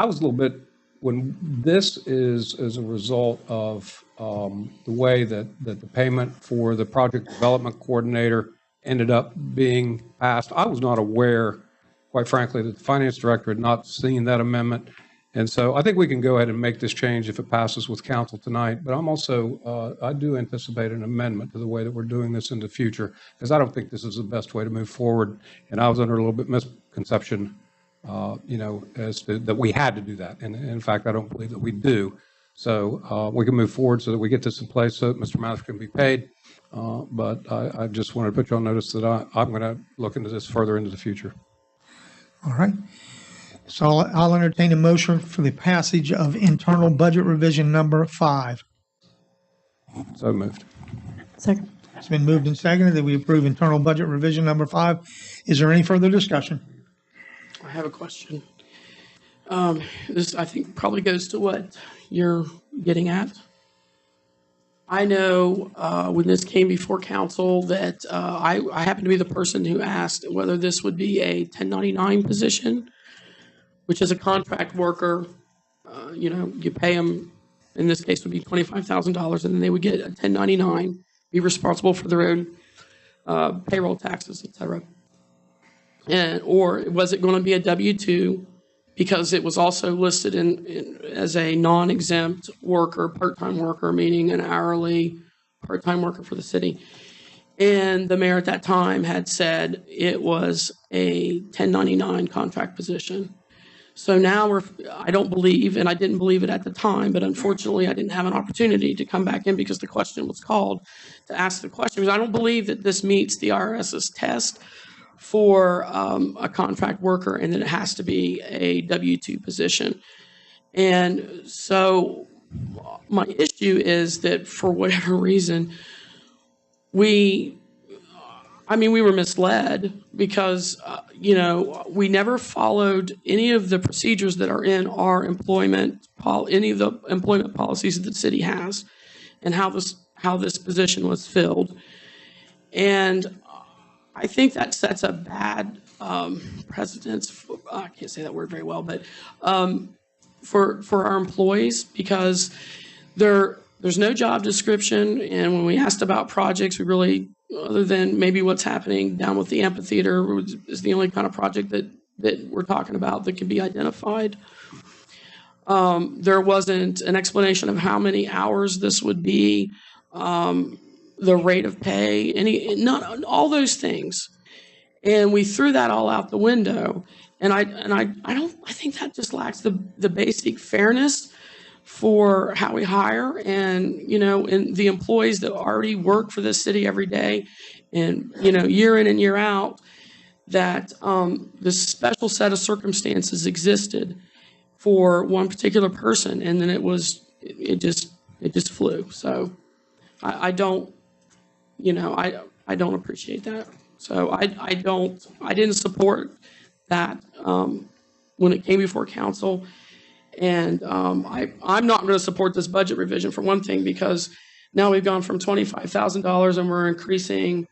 was a little bit, when this is as a result of the way that the payment for the project development coordinator ended up being passed, I was not aware, quite frankly, that the finance director had not seen that amendment. And so I think we can go ahead and make this change if it passes with council tonight. But I'm also, I do anticipate an amendment to the way that we're doing this in the future, because I don't think this is the best way to move forward. And I was under a little bit misconception, as to that we had to do that. And in fact, I don't believe that we do. So we can move forward so that we get this in place so that Mr. Mathers can be paid. But I just wanted to put you on notice that I'm going to look into this further into the future. All right. So I'll entertain a motion for the passage of internal budget revision number 5. So moved. Second. It's been moved and seconded that we approve internal budget revision number 5. Is there any further discussion? I have a question. This, I think, probably goes to what you're getting at. I know when this came before council that I happened to be the person who asked whether this would be a 1099 position, which is a contract worker. You pay them, in this case would be $25,000, and then they would get a 1099, be responsible for their own payroll taxes, et cetera. Or was it going to be a W-2 because it was also listed as a non-exempt worker, part-time worker, meaning an hourly part-time worker for the city. And the mayor at that time had said it was a 1099 contract position. So now I don't believe, and I didn't believe it at the time, but unfortunately I didn't have an opportunity to come back in because the question was called to ask the question. Because I don't believe that this meets the IRS's test for a contract worker, and that it has to be a W-2 position. And so my issue is that for whatever reason, we were misled because, we never followed any of the procedures that are in our any of the employment policies that the city has, and how this position was filled. And I think that sets a bad precedence. I can't say that word very well, but for our employees, because there's no job description. And when we asked about projects, we really, other than maybe what's happening down with the amphitheater, is the only kind of project that we're talking about that can be identified. There wasn't an explanation of how many hours this would be, the rate of pay, none, all those things. And we threw that all out the window. And I think that just lacks the basic fairness for how we hire, and and the employees that already work for this city every day, and year in and year out, that this special set of circumstances existed for one particular person, and then it just flew. So I don't appreciate that. So I didn't support that when it came before council. And I'm not going to support this budget revision, for one thing, because now we've gone from $25,000 and we're increasing,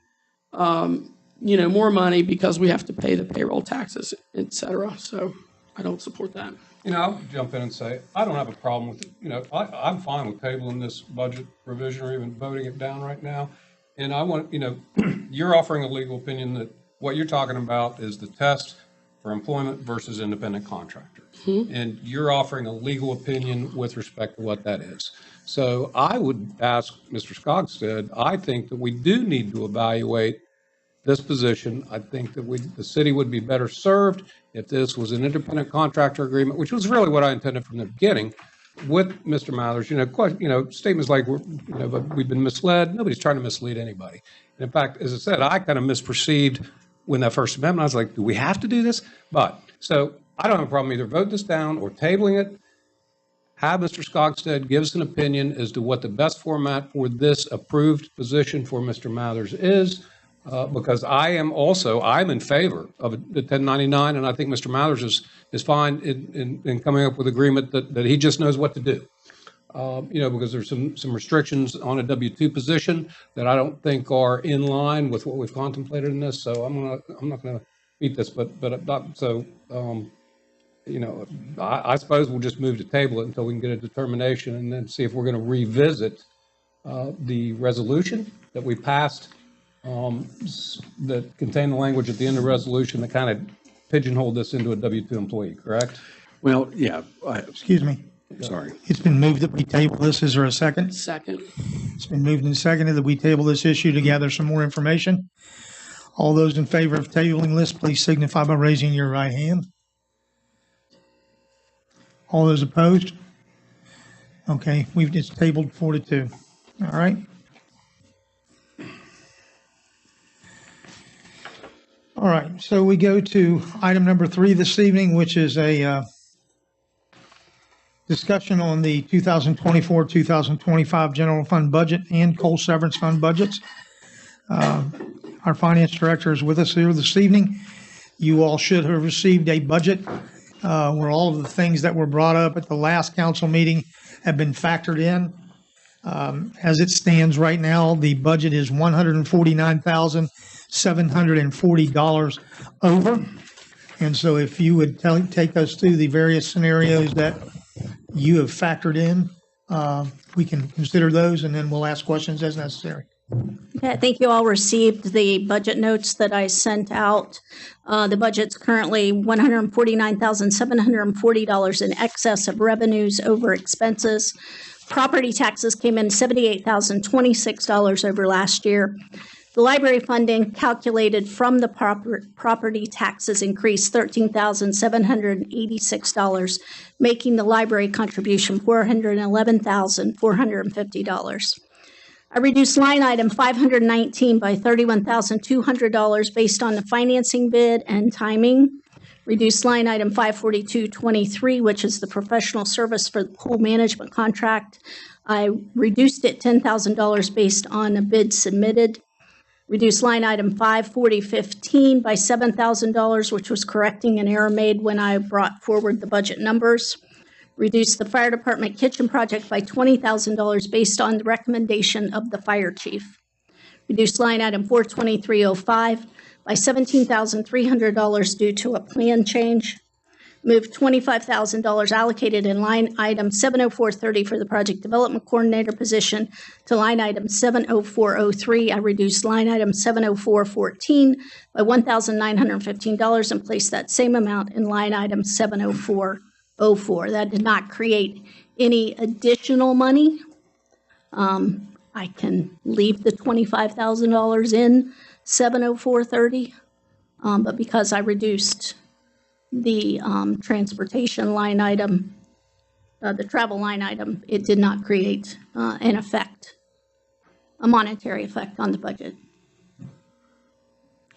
more money because we have to pay the payroll taxes, et cetera. So I don't support that. I'll jump in and say, I don't have a problem with it. I'm fine with tabling this budget revision or even voting it down right now. And I want, you're offering a legal opinion that what you're talking about is the test for employment versus independent contractor. Mm-hmm. And you're offering a legal opinion with respect to what that is. So I would ask Mr. Skogstad, I think that we do need to evaluate this position. I think that the city would be better served if this was an independent contractor agreement, which was really what I intended from the beginning with Mr. Mathers. Statements like, we've been misled. Nobody's trying to mislead anybody. And in fact, as I said, I kind of misperceived when that First Amendment. I was like, do we have to do this? But so I don't have a problem either vote this down or tabling it. Have Mr. Skogstad give us an opinion as to what the best format for this approved position for Mr. Mathers is, because I'm in favor of the 1099, and I think Mr. Mathers is fine in coming up with agreement that he just knows what to do. Because there's some restrictions on a W-2 position that I don't think are in line with what we've contemplated in this. So I'm not going to beat this, I suppose we'll just move to table it until we can get a determination, and then see if we're going to revisit the resolution that we passed that contained the language at the end of the resolution that kind of pigeonholed this into a W-2 employee, correct? Well, yeah. Excuse me. Sorry. It's been moved that we table this. Is there a second? Second. It's been moved and seconded that we table this issue to gather some more information. All those in favor of tabling this, please signify by raising your right hand. All those opposed? Okay, we've just tabled 4-2. All right. All right, so we go to item number 3 this evening, which is a discussion on the 2024-2025 general fund budget and coal severance fund budgets. Our finance director is with us here this evening. You all should have received a budget where all of the things that were brought up at the last council meeting have been factored in. As it stands right now, the budget is $149,740 over. And so if you would take us through the various scenarios that you have factored in, we can consider those, and then we'll ask questions as necessary. Okay, I think you all received the budget notes that I sent out. The budget's currently $149,740 in excess of revenues over expenses. Property taxes came in $78,026 over last year. The library funding calculated from the property taxes increased $13,786, making the library contribution $411,450. I reduced line item 519 by $31,200 based on the financing bid and timing. Reduced line item 54223, which is the professional service for the pool management contract. I reduced it $10,000 based on a bid submitted. Reduced line item 54015 by $7,000, which was correcting an error made when I brought forward the budget numbers. Reduced the fire department kitchen project by $20,000 based on the recommendation of the fire chief. Reduced line item 42305 by $17,300 due to a plan change. Moved $25,000 allocated in line item 70430 for the project development coordinator position to line item 70403. I reduced line item 70414 by $1,915 and placed that same amount in line item 70404. That did not create any additional money. I can leave the $25,000 in 70430, but because I reduced the transportation line item, the travel line item, it did not create an effect, a monetary effect on the budget.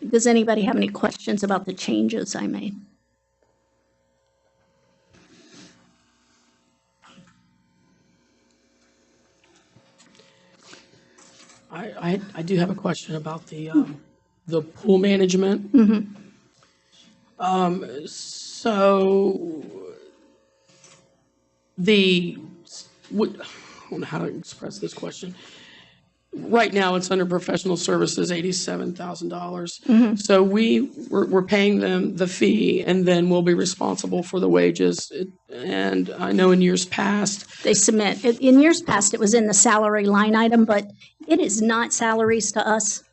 Does anybody have any questions about the changes I made? I do have a question about the pool management. So I don't know how to express this question. Right now, it's under professional services, $87,000. So we're paying them the fee, and then we'll be responsible for the wages. And I know in years past, They submit, in years past, it was in the salary line item, but it is not salaries to us.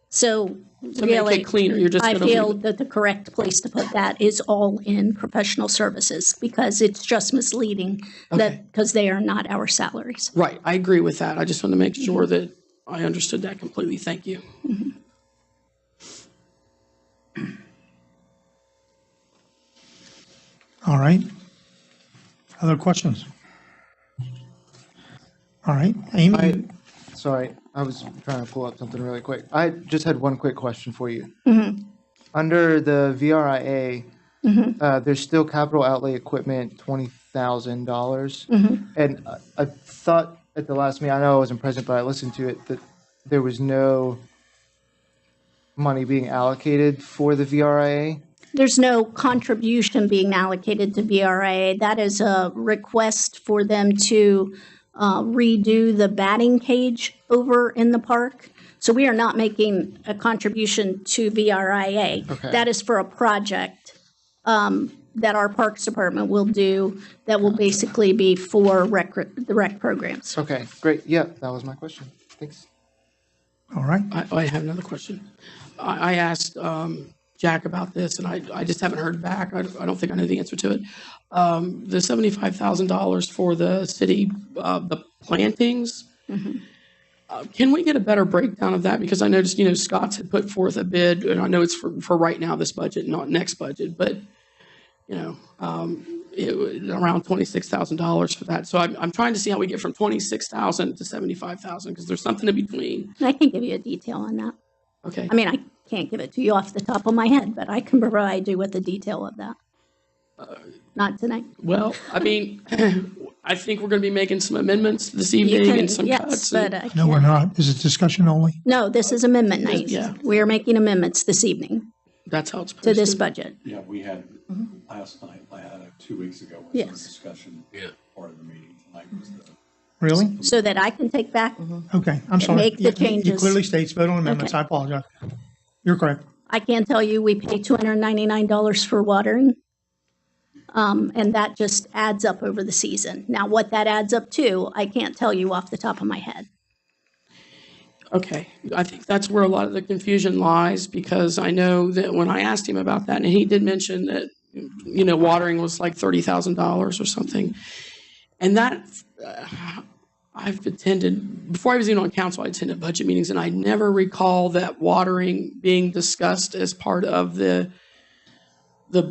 So to make really, it cleaner, you're just I going to feel that the correct place to put that is all in professional services, because it's just misleading that, because they are not our salaries. Right, I agree with that. I just want to make sure that I understood that completely. Thank you. All right. Other questions? All right, Amy? Sorry, I was trying to pull up something really quick. I just had one quick question for you. Under the VRIA, there's still capital outlay equipment, $20,000. And I thought at the last meeting, I know I wasn't present, but I listened to it, that there was no money being allocated for the VRIA. There's no contribution being allocated to VRIA. That is a request for them to redo the batting cage over in the park. So we are not making a contribution to VRIA. Okay. That is for a project that our Parks Department will do that will basically be for the rec programs. Okay, great. Yeah, that was my question. Thanks. All right. I have another question. I asked Jack about this, and I just haven't heard back. I don't think I know the answer to it. The $75,000 for the city, the plantings, can we get a better breakdown of that? Because I noticed, Scott's had put forth a bid, and I know it's for right now, this budget, not next budget, but, it was around $26,000 for that. So I'm trying to see how we get from $26,000 to $75,000, because there's something in between. I can give you a detail on that. Okay. I mean, I can't give it to you off the top of my head, but I can provide you with the detail of that. Not tonight. Well, I mean, I think we're going to be making some amendments this evening and some Yes, cuts. but and- No, we're not. Is it discussion only? no, this is amendment night. Yeah. We are making amendments this evening That's how it's supposed to this budget. Yeah, we had last night, 2 weeks ago, was Yes. our discussion part of the meeting. Tonight was the Really? so that I can take back, Okay, I'm sorry. Make the You changes. clearly states vote on amendments. Okay. I apologize. You're correct. I can tell you we pay $299 for watering. And that just adds up over the season. Now, what that adds up to, I can't tell you off the top of my head. Okay, I think that's where a lot of the confusion lies, because I know that when I asked him about that, and he did mention that, watering was like $30,000 or something. And that, I've attended, before I was even on council, I attended budget meetings, and I never recall that watering being discussed as part of the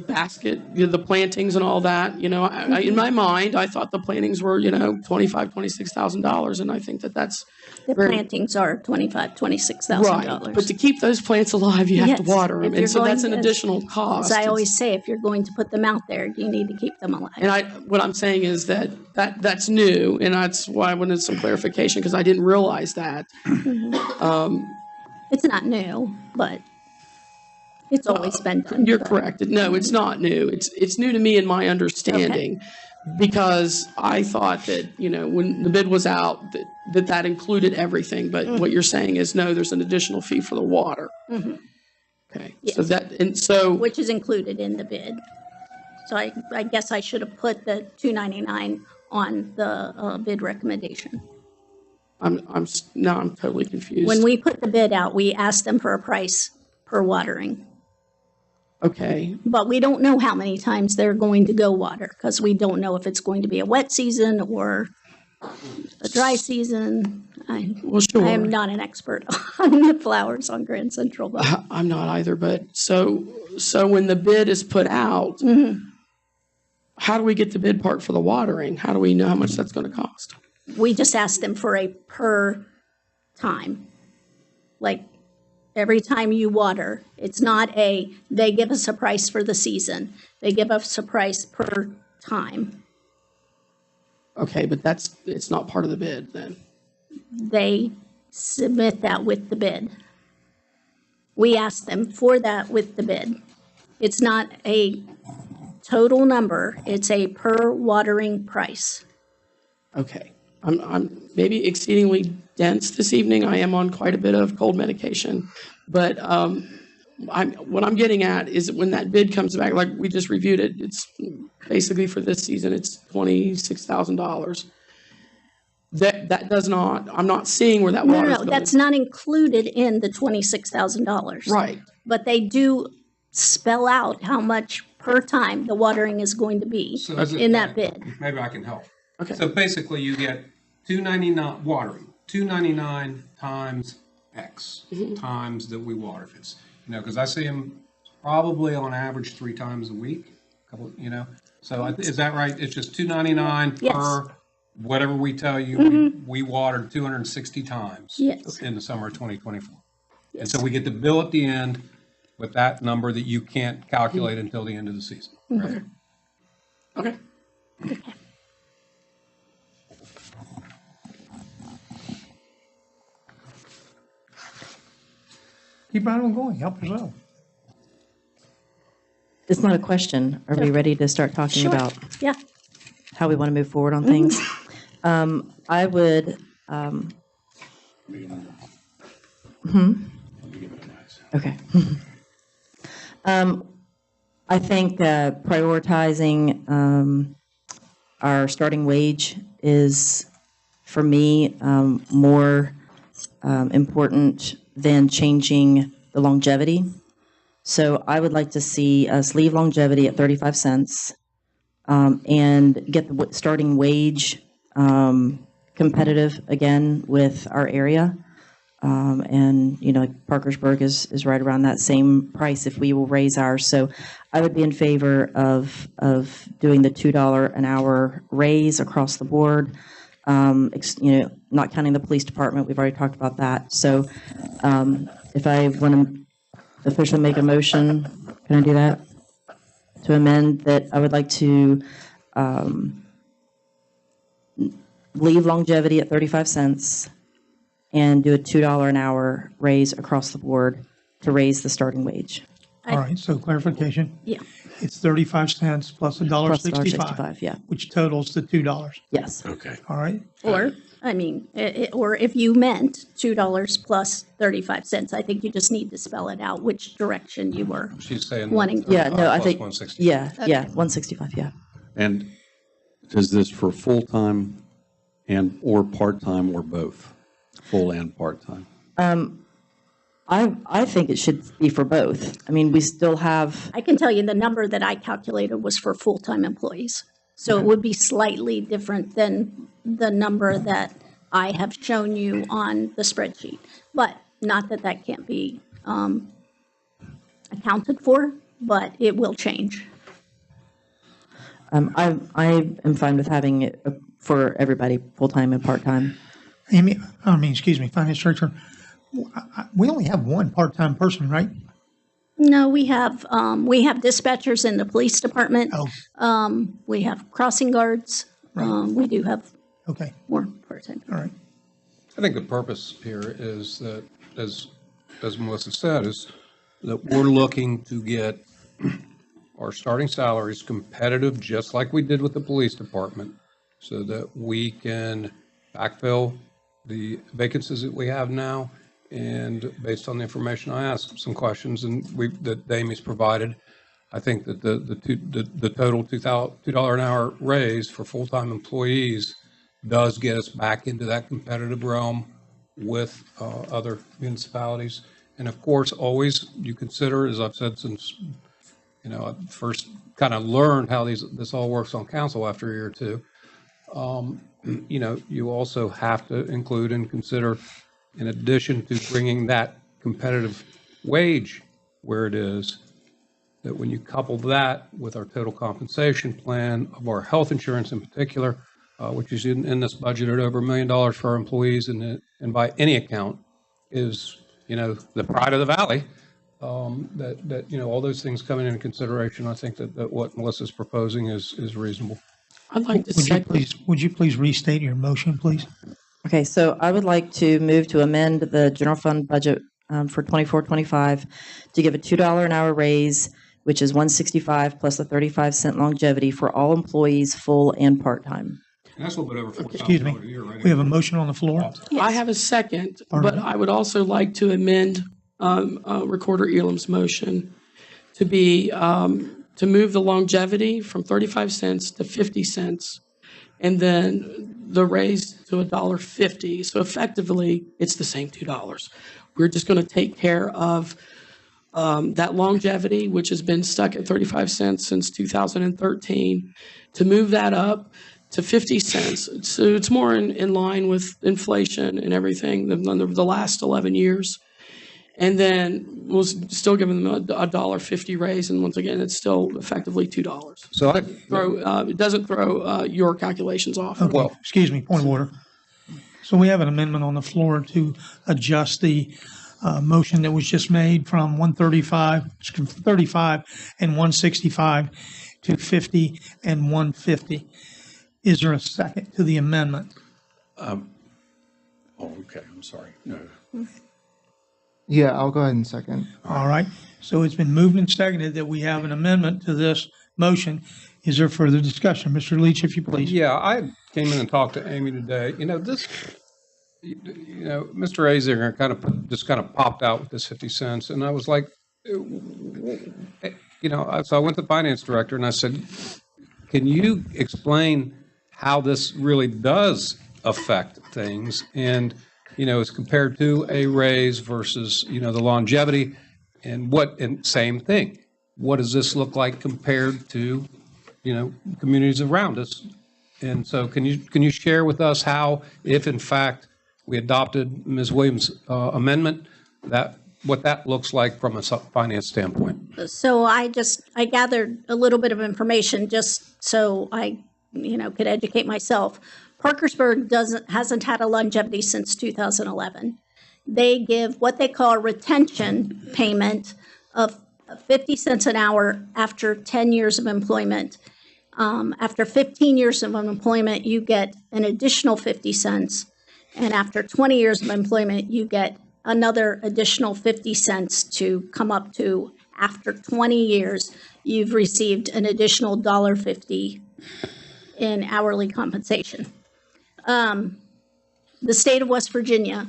basket, the plantings and all that. In my mind, I thought the plantings were, $26,000, and I think that's The very plantings are $26,000. right. But to keep those plants alive, you have to Yes, water if them, you're and so that's an going- additional As cost. I always say, if you're going to put them out there, you need to keep them alive. And what I'm saying is that's new, and that's why I wanted some clarification, because I didn't realize that. It's not new, but it's always been done. You're but- correct. No, it's not new. It's new to me in my understanding, because I thought that, when the bid was out, that included everything. But what you're saying is, no, there's an additional fee for the water. Okay. So Yes. Which is included in the bid. So I guess I should have put the $299 on the bid recommendation. Now I'm totally confused. When we put the bid out, we asked them for a price per watering. Okay. But we don't know how many times they're going to go water, because we don't know if it's going to be a wet season or a dry season. Well, sure. I am not an expert on the flowers on Grand Central. But I'm not either, but so when the bid is put out, how do we get the bid part for the watering? How do we know how much that's going to cost? we just asked them for a per time. Like, every time you water, it's not they give us a price for the season. They give us a price per time. Okay, but it's not part of the bid then. They submit that with the bid. We ask them for that with the bid. It's not a total number, it's a per watering price. Okay. I'm maybe exceedingly dense this evening. I am on quite a bit of cold medication. But what I'm getting at is when that bid comes back, like we just reviewed it, it's basically for this season, it's $26,000. That does not, I'm not seeing where that water is No, going. that's not included in the $26,000. Right. But they do spell out how much per time the watering is going to be So is it- in that bid. Maybe I can help. Okay. So basically, you get $2.99 watering, $2.99 times X times that we water. If it's, because I see them probably on average 3 times a week. So is that right? It's just $2.99 Yes. per whatever we tell you. We watered 260 times Yes. in the summer of 2024, and so we get the bill at the end with that number that you can't calculate until the end of the season. Right? Okay. Keep right on going. Help yourself. It's not a question. Are we ready to start talking Sure. about Yeah. how we want to move forward on things? I would, okay. I think prioritizing our starting wage is, for me, more important than changing the longevity. So I would like to see us leave longevity at 35 cents and get the starting wage competitive again with our area. And, Parkersburg is right around that same price if we will raise ours. So I would be in favor of doing the $2 an hour raise across the board. Not counting the police department, we've already talked about that. So if I want to officially make a motion, can I do that? To amend that, I would like to leave longevity at 35 cents and do a $2 an hour raise across the board to raise the starting wage. All right, so clarification. Yeah. It's 35 cents plus $1.65, $1.65, yeah. which totals to $2. Yes. Okay. All right? Or, I mean, or if you meant $2 plus 35 cents, I think you just need to spell it out, which direction you were She's saying. wanting. Yeah, no, I plus think, 160. yeah, 165, yeah. And is this for full-time and or part-time or both? Full and part-time? I think it should be for both. I mean, we still have, I can tell you the number that I calculated was for full-time employees. So it would be slightly different than the number that I have shown you on the spreadsheet. But not that that can't be accounted for, but it will change. I am fine with having it for everybody, full-time and part-time. Amy, excuse me, Finance Director, we only have one part-time person, right? No, we have dispatchers in the police department. Oh, We have crossing guards. We do have okay, more part-time. all right. I think the purpose here is that, as Melissa said, is that we're looking to get our starting salaries competitive, just like we did with the police department, so that we can backfill the vacancies that we have now. And based on the information I asked, some questions that Amy's provided, I think that the total $2 an hour raise for full-time employees does get us back into that competitive realm with other municipalities. And of course, always you consider, as I've said since, I first kind of learned how this all works on council after a year or two, you also have to include and consider, in addition to bringing that competitive wage where it is, that when you couple that with our total compensation plan of our health insurance in particular, which is in this budget at over $1 million for our employees, and by any account is, the pride of the valley, that all those things coming into consideration, I think that what Melissa's proposing is reasonable. I'd like to Would you please restate your motion, please? Okay, so I would like to move to amend the general fund budget for 24-25 to give a $2 an hour raise, which is 165 plus a 35-cent longevity for all employees, full and part-time. And that's a little bit over Excuse me, $4,000 a year, right? we have a motion on the floor. I have a second, Pardon but me? I would also like to amend Recorder Elam's motion to be, to move the longevity from 35 cents to 50 cents, and then the raise to $1.50. So effectively, it's the same $2. We're just going to take care of that longevity, which has been stuck at 35 cents since 2013, to move that up to 50 cents. So it's more in line with inflation and everything than the last 11 years. And then we'll still give them a $1.50 raise, and once again, it's still effectively $2. So It doesn't throw your calculations off. Okay, excuse me, point of order. So we have an amendment on the floor to adjust the motion that was just made from 35 and 165 to 50 and 150. Is there a second to the amendment? Oh, okay, I'm sorry. No. Yeah, I'll go ahead and second. All right, so it's been moved and seconded that we have an amendment to this motion. Is there further discussion? Mr. Leach, if you please. Yeah, I came in and talked to Amy today. Mr. Azinger just kind of popped out with this 50 cents, and I was like, so I went to the finance director and I said, can you explain how this really does affect things? And, as compared to a raise versus, the longevity, and same thing. What does this look like compared to, communities around us? And so can you share with us how, if in fact we adopted Ms. Williams' amendment, what that looks like from a finance standpoint? So I gathered a little bit of information just so I, could educate myself. Parkersburg hasn't had a longevity since 2011. They give what they call a retention payment of 50 cents an hour after 10 years of employment. After 15 years of employment, you get an additional 50 cents. And after 20 years of employment, you get another additional 50 cents to come up to, after 20 years, you've received an additional $1.50 in hourly compensation. The state of West Virginia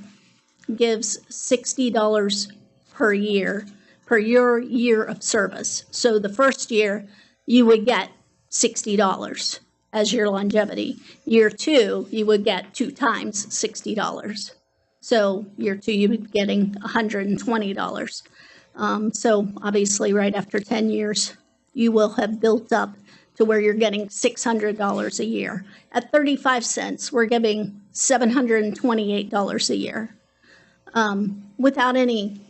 gives $60 per year per your year of service. So the first year, you would get $60 as your longevity. Year 2, you would get 2 times $60. So year 2, you would be getting $120. So obviously, right after 10 years, you will have built up to where you're getting $600 a year. At 35 cents, we're giving $728 a year without any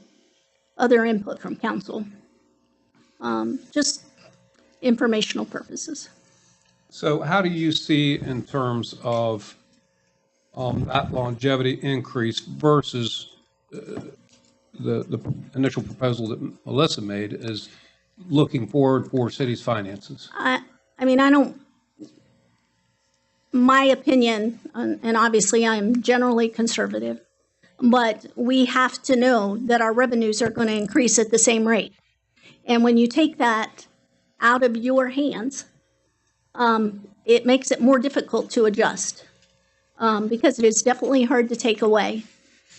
other input from council. Just informational purposes. So how do you see in terms of that longevity increase versus the initial proposal that Melissa made is looking forward for city's finances? I mean, I don't, my opinion, and obviously I'm generally conservative, but we have to know that our revenues are going to increase at the same rate. And when you take that out of your hands, it makes it more difficult to adjust because it is definitely hard to take away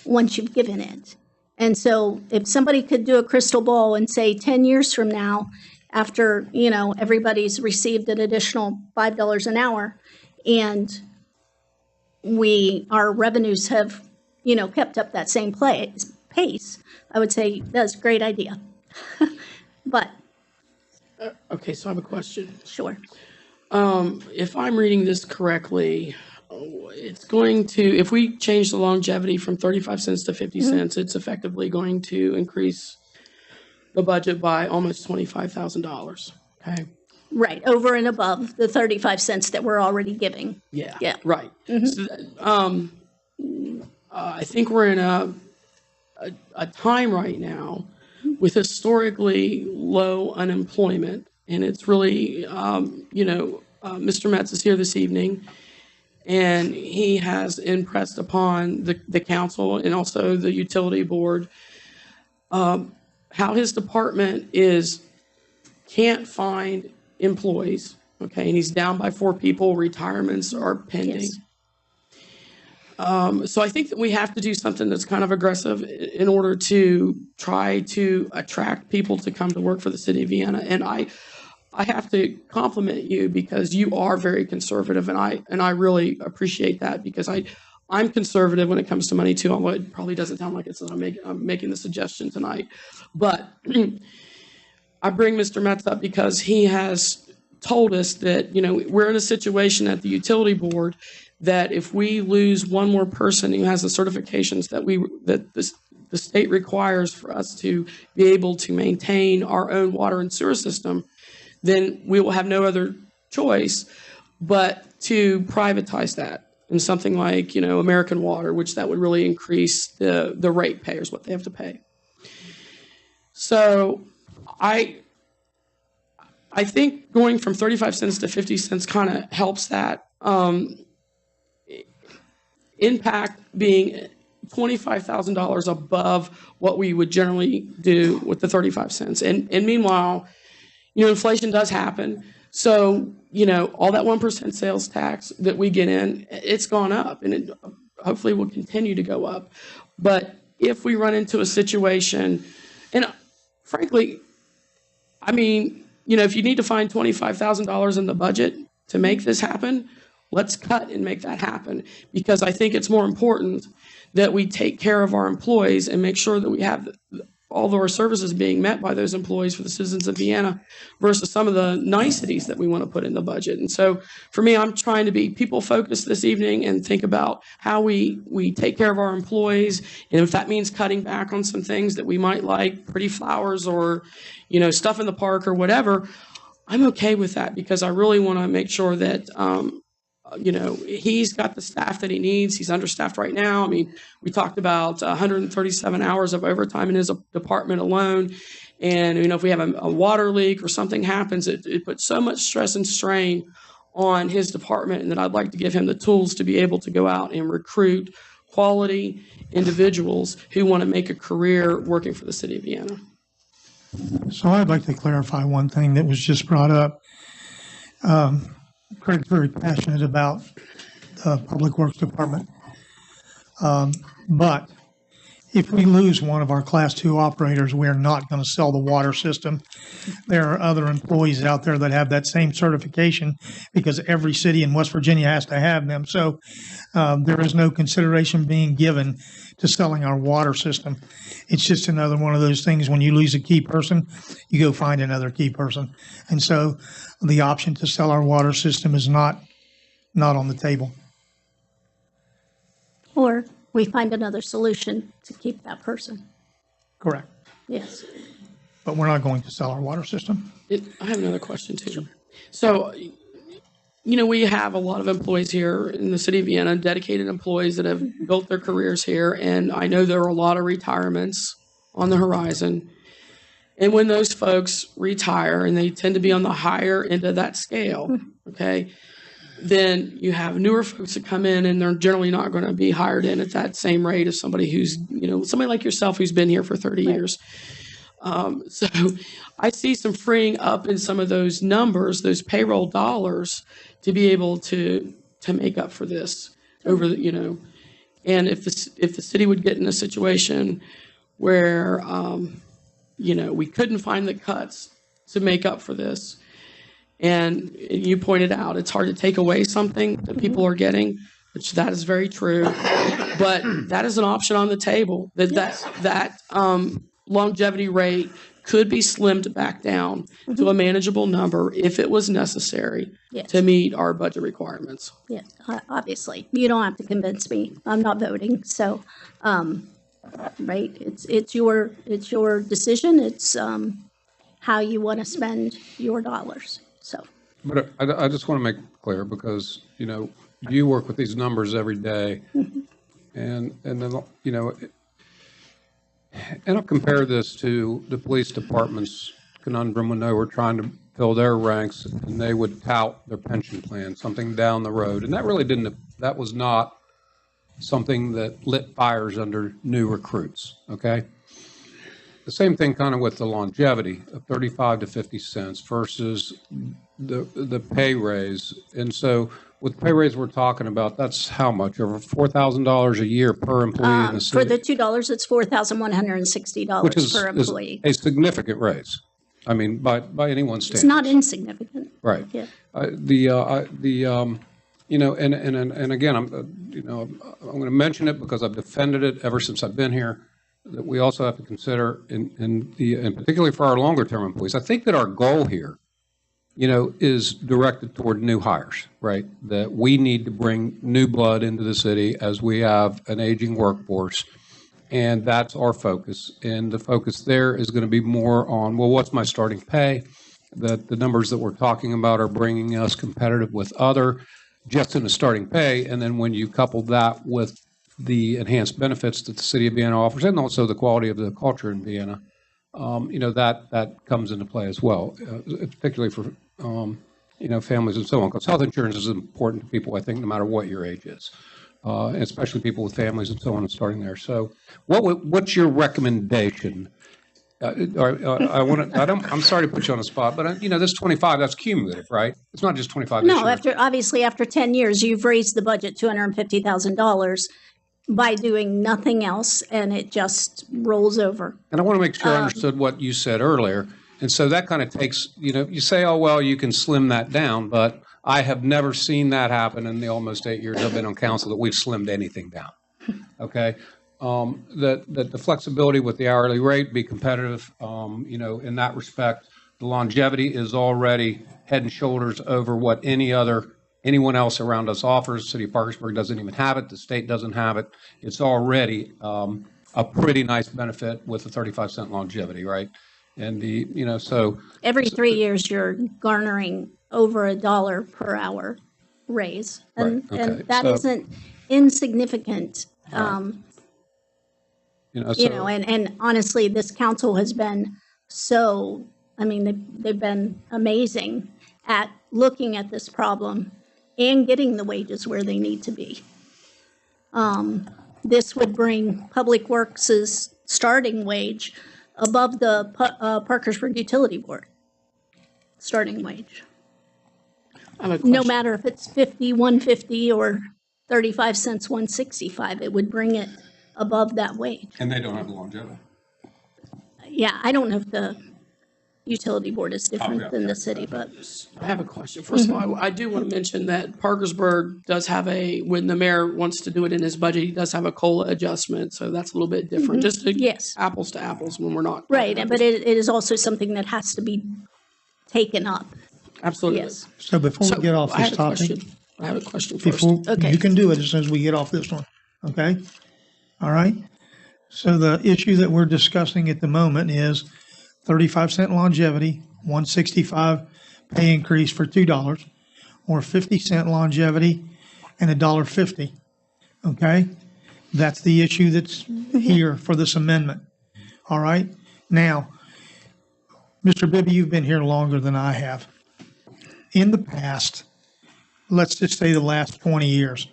once you've given it. And so if somebody could do a crystal ball and say 10 years from now, after, you know, everybody's received an additional $5 an hour and our revenues have, you know, kept up that same pace, I would say that's a great idea. But Okay, so I have a question. sure. If I'm reading this correctly, it's going to, if we change the longevity from 35 cents to 50 cents, it's effectively going to increase the budget by almost $25,000. Okay. Right, over and above the 35 cents that we're already giving. Yeah. Yeah. Right. So, I think we're in a time right now with historically low unemployment, and it's really, Mr. Metz is here this evening, and he has impressed upon the council and also the utility board how his department can't find employees, okay, and he's down by 4 people, retirements are pending. Yes. So I think that we have to do something that's kind of aggressive in order to try to attract people to come to work for the city of Vienna. And I have to compliment you because you are very conservative, and I really appreciate that because I'm conservative when it comes to money too, although it probably doesn't sound like it's that I'm making the suggestion tonight. But I bring Mr. Metz up because he has told us that, you know, we're in a situation at the utility board that if we lose one more person who has the certifications that the state requires for us to be able to maintain our own water and sewer system, then we will have no other choice but to privatize that in something like, you know, American Water, which that would really increase the rate payers, what they have to pay. So I think going from 35 cents to 50 cents kind of helps that. Impact being $25,000 above what we would generally do with the 35 cents. And meanwhile, you know, inflation does happen. So, you know, all that 1% sales tax that we get in, it's gone up, and it hopefully will continue to go up. But if we run into a situation, and frankly, I mean, you know, if you need to find $25,000 in the budget to make this happen, let's cut and make that happen, because I think it's more important that we take care of our employees and make sure that we have all of our services being met by those employees for the citizens of Vienna versus some of the niceties that we want to put in the budget. And so for me, I'm trying to be people focused this evening and think about how we take care of our employees. And if that means cutting back on some things that we might like, pretty flowers or, you know, stuff in the park or whatever, I'm okay with that because I really want to make sure that, you know, he's got the staff that he needs. He's understaffed right now. I mean, we talked about 137 hours of overtime in his department alone. And, you know, if we have a water leak or something happens, it puts so much stress and strain on his department. And that I'd like to give him the tools to be able to go out and recruit quality individuals who want to make a career working for the city of Vienna. So I'd like to clarify one thing that was just brought up. Craig's very passionate about the Public Works Department. But if we lose one of our Class 2 operators, we're not going to sell the water system. There are other employees out there that have that same certification because every city in West Virginia has to have them. So there is no consideration being given to selling our water system. It's just another one of those things. When you lose a key person, you go find another key person. And so the option to sell our water system is not on the table. Or we find another solution to keep that person. Correct. Yes. But we're not going to sell our water system. I have another question too. So, we have a lot of employees here in the city of Vienna, dedicated employees that have built their careers here, and I know there are a lot of retirements on the horizon. And when those folks retire, and they tend to be on the higher end of that scale, okay, then you have newer folks that come in, and they're generally not going to be hired in at that same rate as somebody who's, somebody like yourself who's been here for 30 years. So I see some freeing up in some of those numbers, those payroll dollars, to be able to make up for this over and if the city would get in a situation where, we couldn't find the cuts to make up for this. And you pointed out, it's hard to take away something that people are getting, which that is very true. But that is an option on the table, that longevity rate could be slimmed back down to a manageable number if it was necessary to meet our budget requirements. Yes, obviously. You don't have to convince me. I'm not voting. So, right, it's your decision. It's how you want to spend your dollars. So, But I just want to make it clear, because, you work with these numbers every day, and then, and I'll compare this to the police department's conundrum when they were trying to fill their ranks, and they would tout their pension plan, something down the road. And that was not something that lit fires under new recruits, okay? The same thing kind of with the longevity of 35 to 50 cents versus the pay raise. And so with pay raise we're talking about, that's how much? Over $4,000 a year per employee in the city? For the $2, it's $4,160 Which is per employee. a significant raise. I mean, by anyone's standards. It's not insignificant. Right. Yeah. And again, I'm going to mention it because I've defended it ever since I've been here, that we also have to consider, and particularly for our longer term employees, I think that our goal here, is directed toward new hires, right? That we need to bring new blood into the city as we have an aging workforce. And that's our focus. And the focus there is going to be more on, well, what's my starting pay? That the numbers that we're talking about are bringing us competitive with other, just in the starting pay. And then when you couple that with the enhanced benefits that the city of Vienna offers, and also the quality of the culture in Vienna, that comes into play as well, particularly for families and so on. Because health insurance is important to people, I think, no matter what your age is. Especially people with families and so on, and starting there. So, what's your recommendation? I'm sorry to put you on the spot, but this 25, that's cumulative, right? It's not just 25. No, after 10 years, you've raised the budget $250,000 by doing nothing else, and it just rolls over. And I want to make sure I understood what you said earlier. And so that kind of takes, you say, oh well, you can slim that down, but I have never seen that happen in the almost 8 years I've been on council, that we've slimmed anything down. Okay, that the flexibility with the hourly rate be competitive. In that respect, the longevity is already head and shoulders over what anyone else around us offers. The city of Parkersburg doesn't even have it. The state doesn't have it. It's already a pretty nice benefit with the 35-cent longevity, right? And so every 3 years, you're garnering over $1 per hour raise, and right. Okay. and that isn't insignificant. Right. And honestly, this council has been they've been amazing at looking at this problem and getting the wages where they need to be. This would bring Public Works' starting wage above the Parkersburg Utility Board starting wage. I have a No question. matter if it's 50, 150, or 35 cents, 165, it would bring it above that wage. And they don't have the longevity. Yeah, I don't know if the utility board is yeah, different than yeah, the city, but I have a question. First of all, I do want to mention that Parkersburg does have when the mayor wants to do it in his budget, he does have a COLA adjustment, so that's a little bit different, just to yes. apples to apples when we're not. Right, talking but apples. it is also something that has to be taken up. Absolutely. Yes. So before we get off I this have a topic, question. I have a question first. before, Okay. you can do it as soon as we get off this one, okay? All right? So the issue that we're discussing at the moment is 35-cent longevity, 165 pay increase for $2, or 50-cent longevity and $1.50, okay? That's the issue that's here for this amendment, all right? Now, Mr. Bibby, you've been here longer than I have. In the past, let's just say the last 20 years,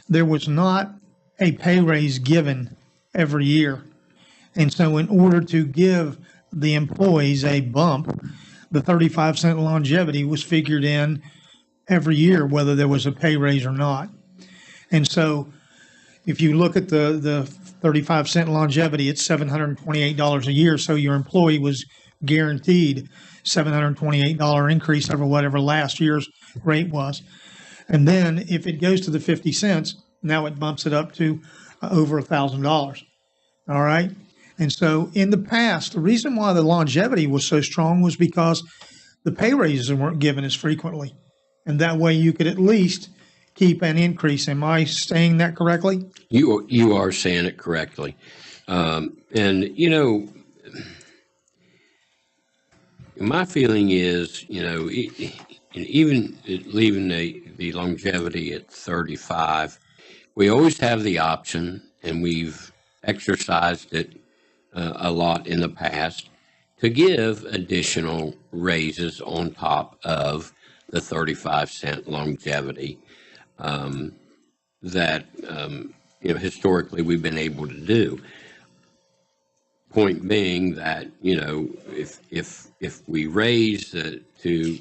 there was not a pay raise given every year. And so in order to give the employees a bump, the 35-cent longevity was figured in every year, whether there was a pay raise or not. And so if you look at the 35-cent longevity, it's $728 a year. So your employee was guaranteed $728 increase over whatever last year's rate was. And then if it goes to the 50 cents, now it bumps it up to over $1,000. All right. And so in the past, the reason why the longevity was so strong was because the pay raises weren't given as frequently. And that way you could at least keep an increase. Am I saying that correctly? You are saying it correctly. And, you know, my feeling is, you know, even leaving the longevity at 35, we always have the option, and we've exercised it a lot in the past, to give additional raises on top of the 35-cent longevity that, you know, historically we've been able to do. Point being that, you know, if we raise to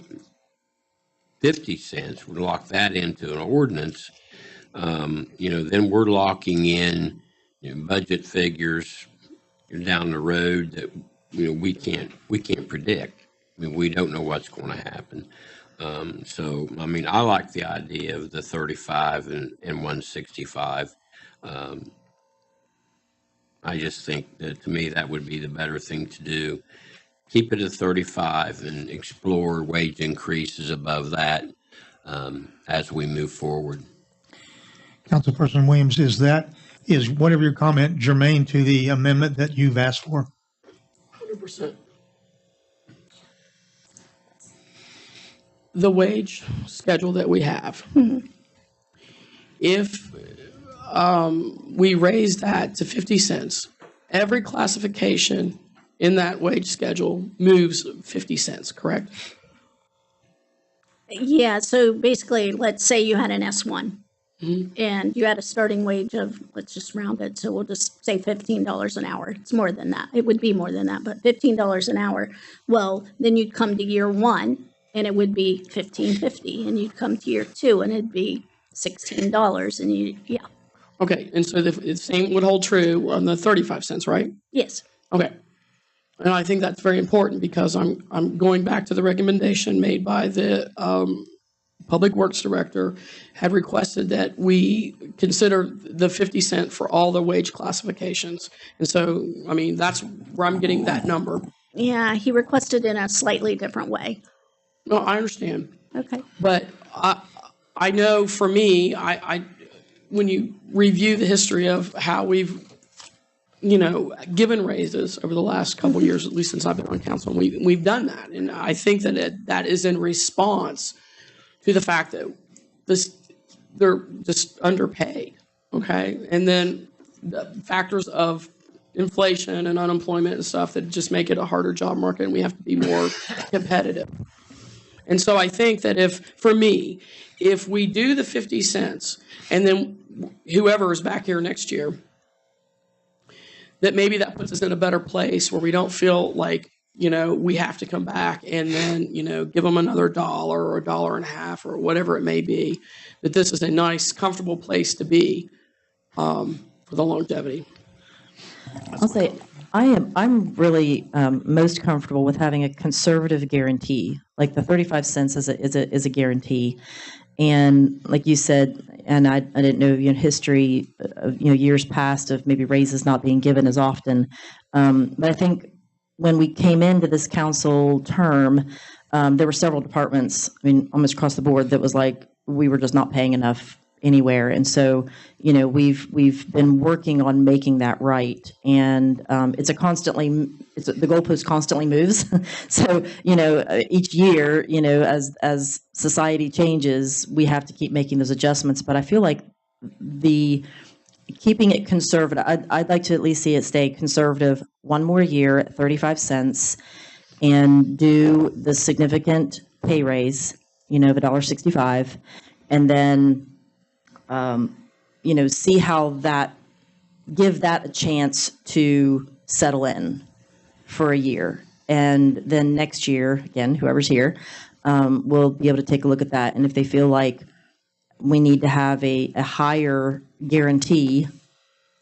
50 cents, we lock that into an ordinance, you know, then we're locking in, you know, budget figures down the road that, you know, we can't predict. I mean, we don't know what's going to happen. So, I mean, I like the idea of the 35 and 165. I just think that, to me, that would be the better thing to do. Keep it at 35 and explore wage increases above that as we move forward. Councilperson Williams, is whatever your comment germane to the amendment that you've asked for? 100%. The wage schedule that we have, if we raise that to 50 cents, every classification in that wage schedule moves 50 cents, correct? Yeah, so basically, let's say you had an S1 and you had a starting wage of, let's just round it, so we'll just say $15 an hour. It's more than that. It would be more than that, but $15 an hour. Well, then you'd come to year one and it would be $15.50, and you'd come to year two and it'd be $16, and yeah. Okay, and so the same would hold true on the 35 cents, right? Yes. Okay. And I think that's very important because I'm going back to the recommendation made by the Public Works Director had requested that we consider the 50 cent for all the wage classifications. And so, I mean, that's where I'm getting that number. Yeah, he requested in a slightly different way. No, I understand. Okay. But I know for me, I when you review the history of how we've, you know, given raises over the last couple of years, at least since I've been on council, we've done that. And I think that that is in response to the fact that they're just underpaid, okay? And then the factors of inflation and unemployment and stuff that just make it a harder job market, and we have to be more competitive. And so I think that if we do the 50 cents, and then whoever is back here next year, that maybe that puts us in a better place where we don't feel like, we have to come back and then, give them another dollar or $1.50 or whatever it may be, that this is a nice, comfortable place to be for the longevity. I'll say, I'm really most comfortable with having a conservative guarantee, like the 35 cents is a guarantee. And like you said, and I didn't know, history of, years past of maybe raises not being given as often. But I think when we came into this council term, there were several departments, almost across the board, that was like, we were just not paying enough anywhere. And so, we've been working on making that right. And the goalpost constantly moves. So, each year, as society changes, we have to keep making those adjustments. But I feel like keeping it conservative, I'd like to at least see it stay conservative one more year at 35 cents and do the significant pay raise, of $1.65, and then see how give that a chance to settle in for a year. And then next year, again, whoever's here, will be able to take a look at that. And if they feel like we need to have a higher guarantee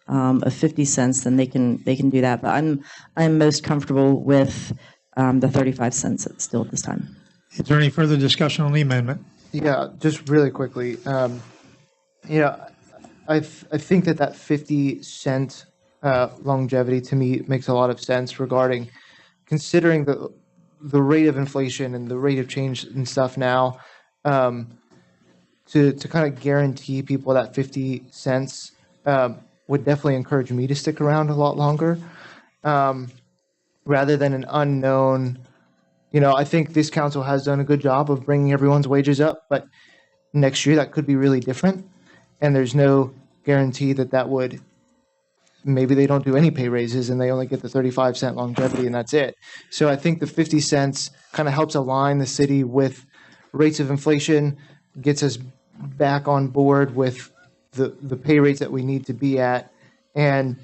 of 50 cents, then they can do that. But I'm most comfortable with the 35 cents still at this time. Is there any further discussion on the amendment? Yeah, just really quickly. I think that 50-cent longevity to me makes a lot of sense regarding considering the rate of inflation and the rate of change and stuff now. To kind of guarantee people that 50 cents would definitely encourage me to stick around a lot longer, rather than an unknown. I think this council has done a good job of bringing everyone's wages up, but next year that could be really different, and there's no guarantee that would. Maybe they don't do any pay raises and they only get the 35-cent longevity and that's it. So I think the 50 cents kind of helps align the city with rates of inflation, gets us back on board with the pay rates that we need to be at, and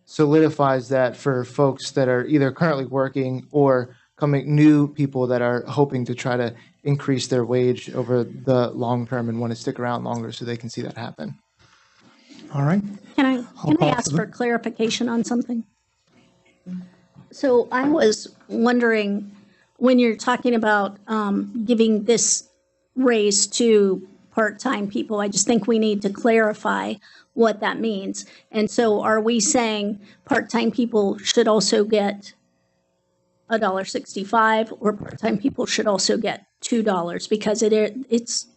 solidifies that for folks that are either currently working or new people that are hoping to try to increase their wage over the long term and want to stick around longer so they can see that happen. All right. Can I ask for clarification on something? So I was wondering, when you're talking about giving this raise to part-time people, I just think we need to clarify what that means. And so are we saying part-time people should also get $1.65, or part-time people should also get $2? Because it's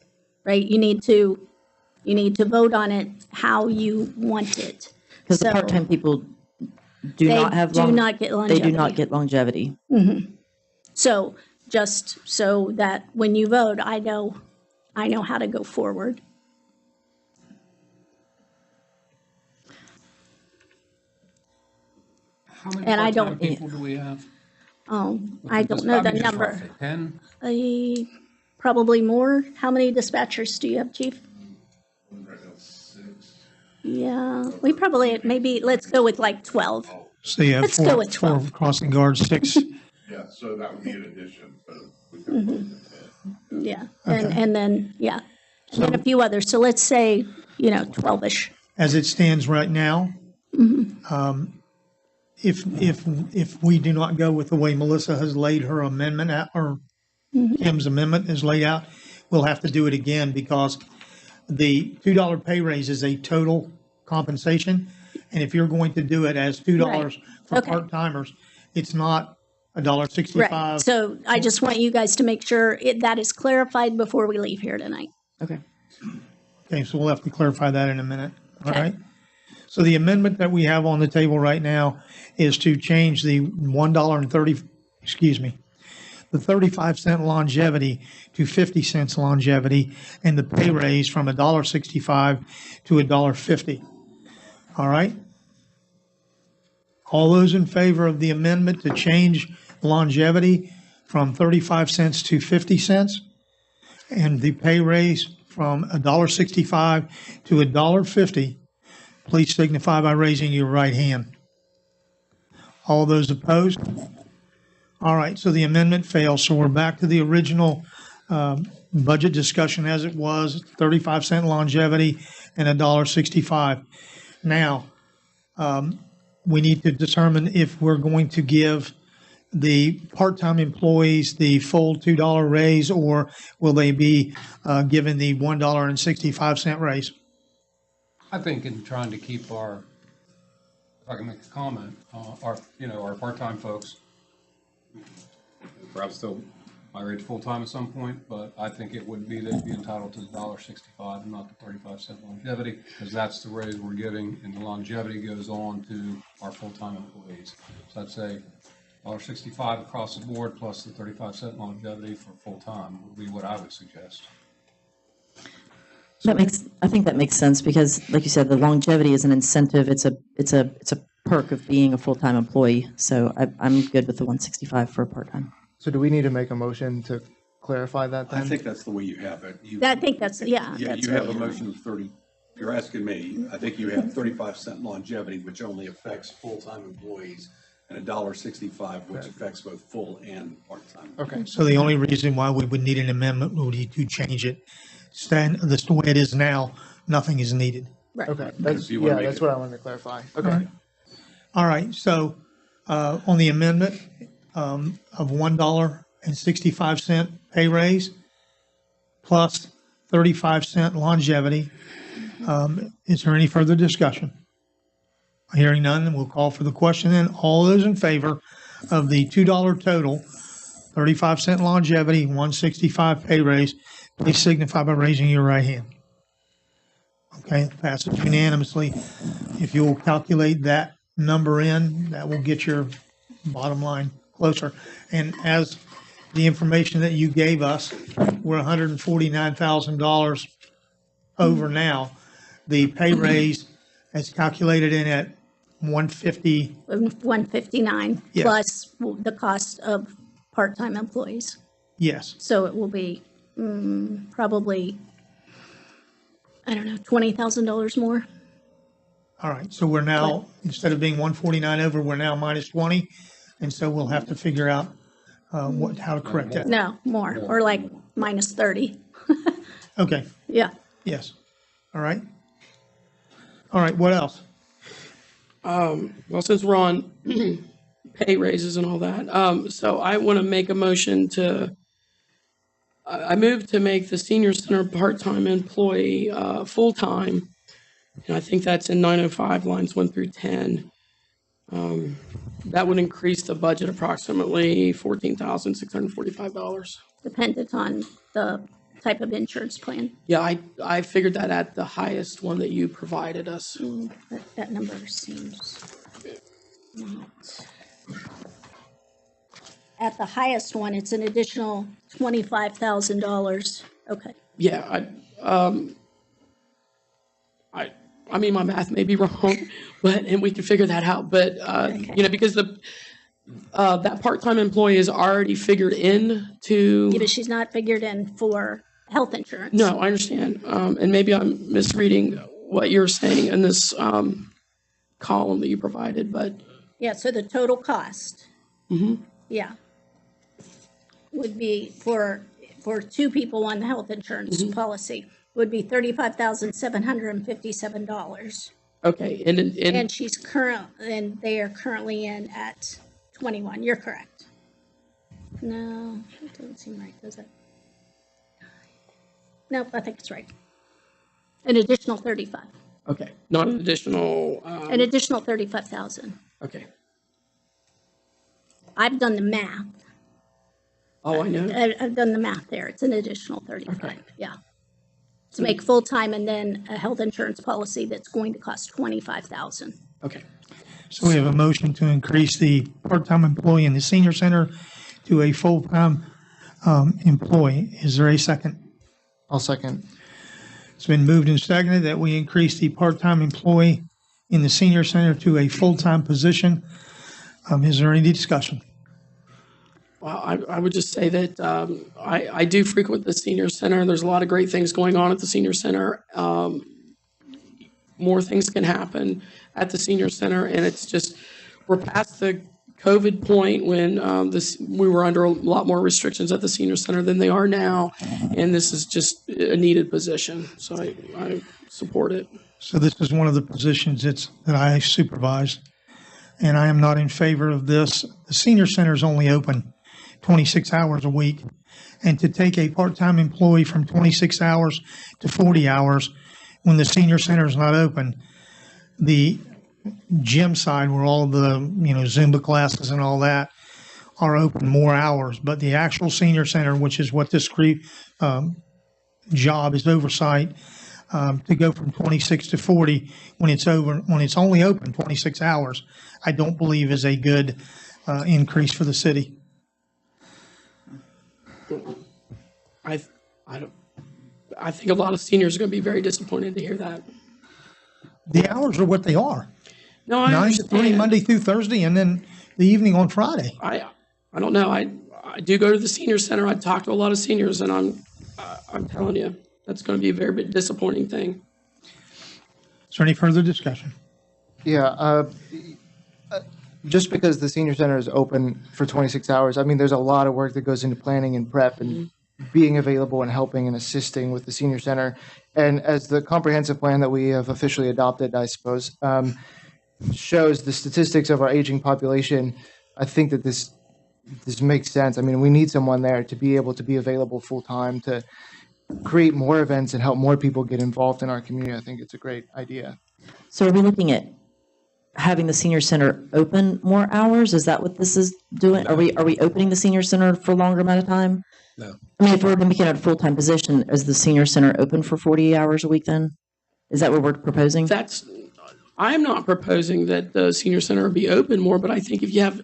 right, you need to vote on it how you want it. Because the part-time people do not get longevity. They do not get longevity. Mm-hmm. So just so that when you vote, I know how to go forward. How many And I part-time don't- people do we have? I don't know the number. 10? Probably more. How many dispatchers do you have, Chief? Yeah, we probably, maybe, let's go with like 12. So you have Let's go with 12. 4 crossing guards, 6. Yeah, so that would be an addition, but we Mm-hmm. Yeah, Okay. and then, yeah, and then a few others. So let's say, 12-ish. As it stands right now, if we do not go with the way Melissa has laid her amendment out, or Kim's amendment is laid out, we'll have to do it again, because the $2 pay raise is a total compensation. And if you're going to do it as $2 Right. for Okay. part-timers, it's not $1.65. Right, so I just want you guys to make sure that is clarified before we leave here tonight. Okay. Okay, so we'll have to clarify that in a minute. All Okay. right. So the amendment that we have on the table right now is to change the the 35-cent longevity to 50 cents longevity, and the pay raise from $1.65 to $1.50. All right? All those in favor of the amendment to change longevity from 35 cents to 50 cents, and the pay raise from $1.65 to $1.50, please signify by raising your right hand. All those opposed? All right, so the amendment fails. So we're back to the original budget discussion as it was, 35-cent longevity and $1.65. Now, we need to determine if we're going to give the part-time employees the full $2 raise, or will they be given the $1.65 raise? I think in trying to keep our, if I can make a comment, our part-time folks, perhaps still migrate to full-time at some point, but I think it would be they'd be entitled to the $1.65 and not the 35-cent longevity, because that's the raise we're giving, and the longevity goes on to our full-time employees. So I'd say $1.65 across the board plus the 35-cent longevity for full-time would be what I would suggest. I think that makes sense because, like you said, the longevity is an incentive. It's a perk of being a full-time employee. So I'm good with the 165 for a part-time. So do we need to make a motion to clarify that then? I think that's the way you have it. I think that's, yeah. Yeah, that's you have a really- motion of 30, if you're asking me, I think you have 35-cent longevity, which only affects full-time employees, and $1.65, which affects both full and part-time. Okay. So the only reason why we would need an amendment would be to change it. This the way it is now, nothing is needed. Right. Okay, that's, you wanna yeah, make that's it- what I wanted to clarify. Okay. All right. All right, so on the amendment of $1.65 pay raise plus 35-cent longevity, is there any further discussion? Hearing none, then we'll call for the question. Then all those in favor of the $2 total, 35-cent longevity, 165 pay raise, please signify by raising your right hand. Okay, passes unanimously. If you'll calculate that number in, that will get your bottom line closer. And as the information that you gave us, we're $149,000 over now. The pay raise is calculated in at 150. 159 Yes. plus the cost of part-time employees. Yes. So it will be probably, I don't know, $20,000 more. All right. So we're now, instead of being 149 over, we're now minus 20. And so we'll have to figure out how to correct that. No, more, or like minus 30. Okay. Yeah. Yes. All right. All right. What else? Well, since we're on pay raises and all that, so I want to make a motion I move to make the senior center part-time employee full-time. And I think that's in 905 lines 1 through 10. That would increase the budget approximately $14,645. Dependent on the type of insurance plan. Yeah, I figured that at the highest one that you provided us. That number seems not. At the highest one, it's an additional $25,000. Okay. Yeah, I mean, my math may be wrong, and we can figure that out, but, because that part-time employee is already figured into. Yeah, but she's not figured in for health insurance. No, I understand, and maybe I'm misreading what you're saying in this, column that you provided, but. Yeah, so the total cost. Yeah. Would be for two people on the health insurance policy, would be $35,757. Okay, And and they are currently in at 21. You're correct. No, it doesn't seem right, does it? Nope, I think it's right. An additional 35. okay, not an additional, An additional 35,000. okay. I've done the math. Oh, I know, I've done the math there. It's an additional 35. Okay. Yeah. To make full-time and then a health insurance policy that's going to cost 25,000. okay. So we have a motion to increase the part-time employee in the senior center to a full-time employee. Is there a second? I'll second. It's been moved and seconded that we increase the part-time employee in the senior center to a full-time position. Is there any discussion? Well, I would just say that I do frequent the senior center. There's a lot of great things going on at the senior center. more things can happen at the senior center. And it's just, we're past the COVID point when we were under a lot more restrictions at the senior center than they are now. And this is just a needed position. So I support it. So this is one of the positions that I supervise, and I am not in favor of this. The senior center is only open 26 hours a week. And to take a part-time employee from 26 hours to 40 hours when the senior center is not open, the gym side where all the, Zumba classes and all that are open more hours, but the actual senior center, which is what this job is oversight, to go from 26 to 40 when it's only open 26 hours, I don't believe is a good increase for the city. I think a lot of seniors are going to be very disappointed to hear that. The hours are what they are. No, I 9 to 3 understand. Monday through Thursday, and then the evening on Friday. I don't know. I do go to the senior center. I talk to a lot of seniors, and I'm telling you, that's going to be a very bit disappointing thing. Is there any further discussion? Yeah, just because the senior center is open for 26 hours, I mean, there's a lot of work that goes into planning and prep and being available and helping and assisting with the senior center. And as the comprehensive plan that we have officially adopted, I suppose, shows the statistics of our aging population, I think that this makes sense. I mean, we need someone there to be able to be available full time to create more events and help more people get involved in our community. I think it's a great idea. So are we looking at having the senior center open more hours? Is that what this is doing? Are we opening the senior center for a longer amount of time? No. I mean, if we're making it a full-time position, is the senior center open for 40 hours a week then? Is that what we're proposing? I'm not proposing that the senior center be open more, but I think if you have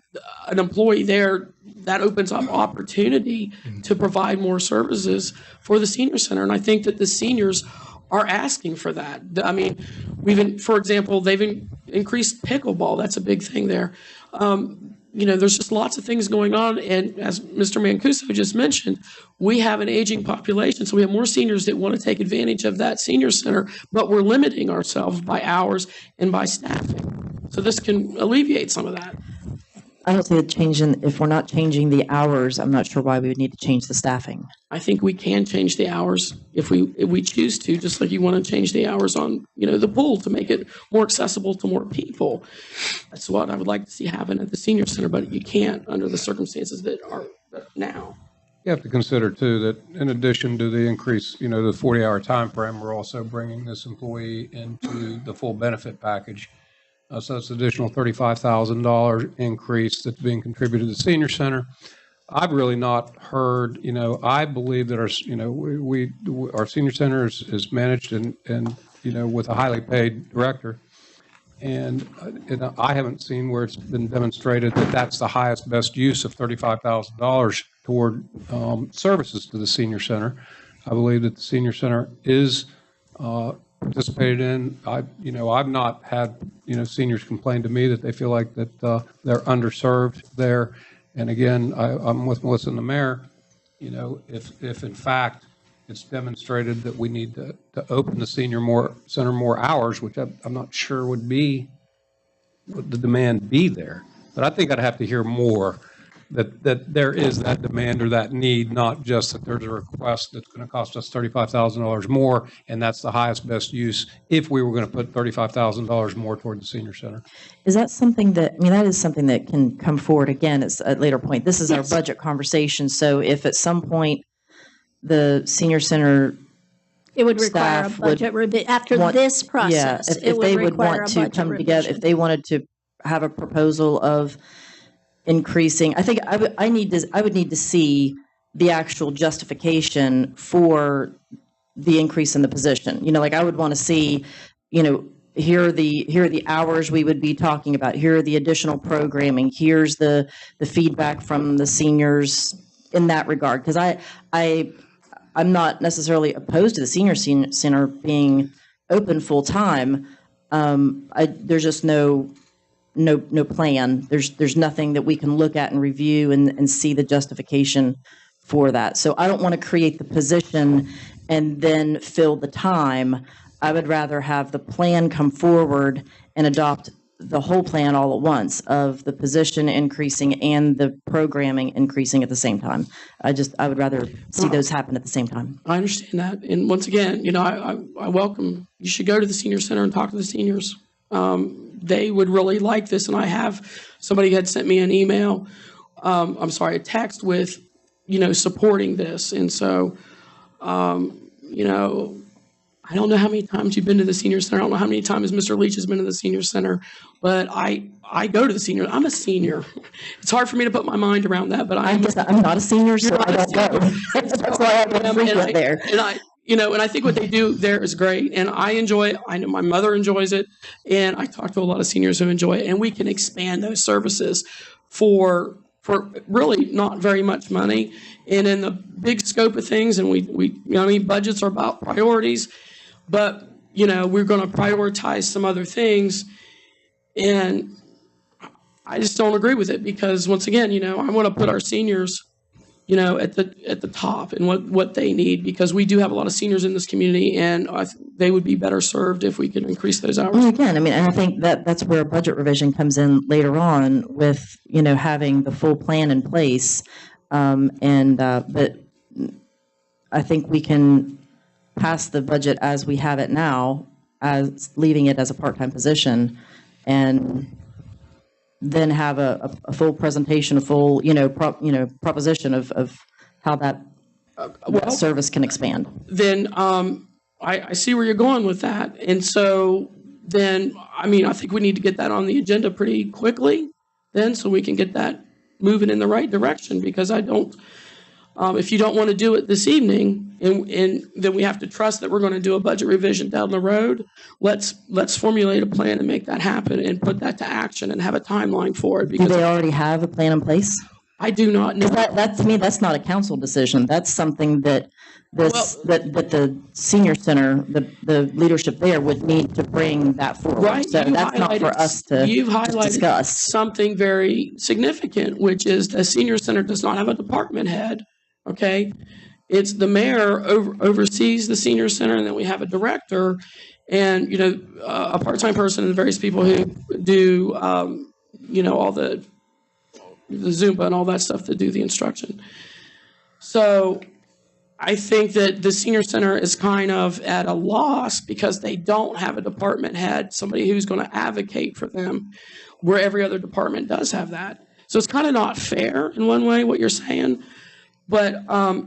an employee there, that opens up opportunity to provide more services for the senior center. And I think that the seniors are asking for that. I mean, for example, they've increased pickleball. That's a big thing there. There's just lots of things going on. And as Mr. Mancuso just mentioned, we have an aging population. So we have more seniors that want to take advantage of that senior center, but we're limiting ourselves by hours and by staffing. So this can alleviate some of that. I don't see a change if we're not changing the hours, I'm not sure why we would need to change the staffing. I think we can change the hours if we choose to, just like you want to change the hours on, the pool to make it more accessible to more people. That's what I would like to see happen at the senior center, but you can't under the circumstances that are now. You have to consider, too, that in addition to the increase, the 40-hour time frame, we're also bringing this employee into the full benefit package. So it's an additional $35,000 increase that's being contributed to the senior center. I've really not heard, I believe that our senior center is managed and with a highly paid director. And I haven't seen where it's been demonstrated that that's the highest best use of $35,000 toward services to the senior center. I believe that the senior center is participated in. I've not had, seniors complain to me that they feel like that they're underserved there. And again, I'm with Melissa and the mayor. If in fact it's demonstrated that we need to open the senior center more hours, which I'm not sure would the demand be there. But I think I'd have to hear more that there is that demand or that need, not just that there's a request that's going to cost us $35,000 more, and that's the highest best use if we were going to put $35,000 more toward the senior center. Is that something that is something that can come forward again at a later point? This is our budget conversation, so if at some point the senior center It would require a staff budget review after this process. Yeah, if they would want to come together, if they wanted to have a proposal of increasing, I think I would need to see the actual justification for the increase in the position. I would want to see, here are the hours we would be talking about. Here are the additional programming. Here's the feedback from the seniors in that regard. Because I'm not necessarily opposed to the senior center being open full time. There's just no plan. There's nothing that we can look at and review and see the justification for that. So I don't want to create the position and then fill the time. I would rather have the plan come forward and adopt the whole plan all at once of the position increasing and the programming increasing at the same time. I would rather see those happen at the same time. I understand that. And once again, I welcome, you should go to the senior center and talk to the seniors. They would really like this. And somebody had sent me an email, a text with, supporting this. And so, I don't know how many times you've been to the senior center. I don't know how many times Mr. Leach has been to the senior center, but I go to the senior. I'm a senior. It's hard for me to put my mind around that, but I'm not a senior, so I don't go. That's why I don't frequent there. And I think what they do there is great, and I enjoy it. I know my mother enjoys it, and I talk to a lot of seniors who enjoy it, and we can expand those services for really not very much money. And in the big scope of things, and budgets are about priorities, but, we're going to prioritize some other things. And I just don't agree with it because, once again, I want to put our seniors, at the top and what they need, because we do have a lot of seniors in this community, and they would be better served if we could increase those hours. Well, again, and I think that's where a budget revision comes in later on with, having the full plan in place. But I think we can pass the budget as we have it now, as leaving it as a part-time position, and then have a full presentation, a full, proposition of how that service can expand. Then I see where you're going with that. And so then, I think we need to get that on the agenda pretty quickly then, so we can get that moving in the right direction, because I don't, if you don't want to do it this evening, and then we have to trust that we're going to do a budget revision down the road, let's formulate a plan and make that happen and put that to action and have a timeline for it. Do they already have a plan in place? I do not know. That to me, that's not a council decision. That's something that that the senior center, the leadership there would need to bring that forward. Right. So that's not for us to You've highlighted discuss. Something very significant, which is the senior center does not have a department head. Okay, it's the mayor oversees the senior center, and then we have a director, and a part-time person and various people who do all the Zumba and all that stuff to do the instruction. So I think that the senior center is kind of at a loss because they don't have a department head, somebody who's going to advocate for them, where every other department does have that. So it's kind of not fair in one way, what you're saying. But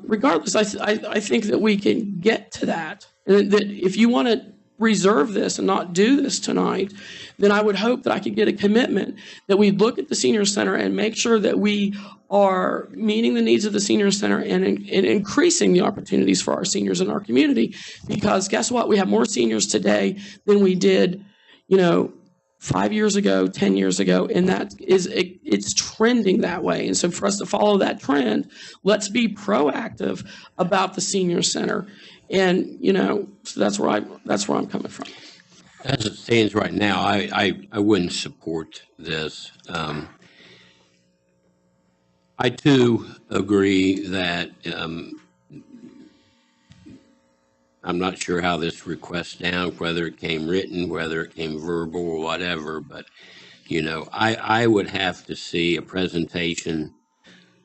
regardless, I think that we can get to that. And that if you want to reserve this and not do this tonight, then I would hope that I could get a commitment that we look at the senior center and make sure that we are meeting the needs of the senior center and increasing the opportunities for our seniors in our community. Because guess what? We have more seniors today than we did, 5 years ago, 10 years ago, and it's trending that way. And so for us to follow that trend, let's be proactive about the senior center. And, so that's where I'm coming from. As it stands right now, I wouldn't support this. I too agree that I'm not sure how this request down, whether it came written, whether it came verbal or whatever, but I would have to see a presentation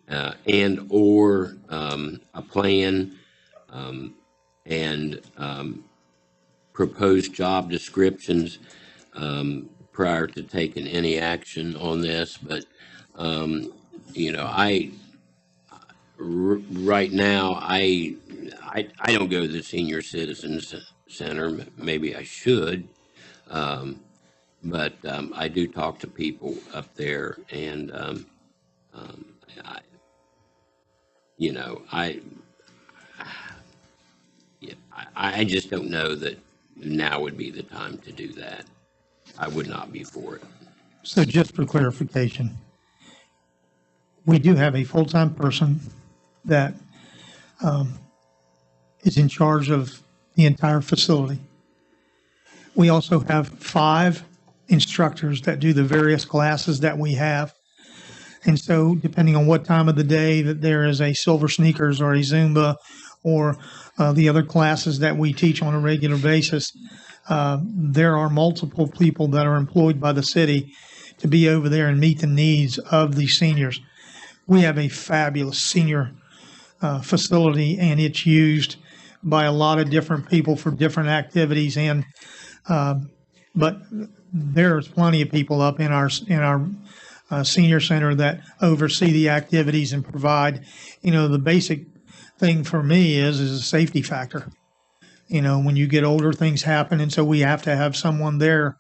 and or a plan and proposed job descriptions prior to taking any action on this. But right now I don't go to the Senior Citizens Center. Maybe I should, but I do talk to people up there, and I just don't know that now would be the time to do that. I would not be for it. So just for clarification, we do have a full-time person that is in charge of the entire facility. We also have 5 instructors that do the various classes that we have. And so depending on what time of the day that there is a Silver Sneakers or a Zumba or the other classes that we teach on a regular basis, there are multiple people that are employed by the city to be over there and meet the needs of the seniors. We have a fabulous senior facility, and it's used by a lot of different people for different activities. And but there's plenty of people up in our senior center that oversee the activities and provide. The basic thing for me is a safety factor. When you get older, things happen, and so we have to have someone there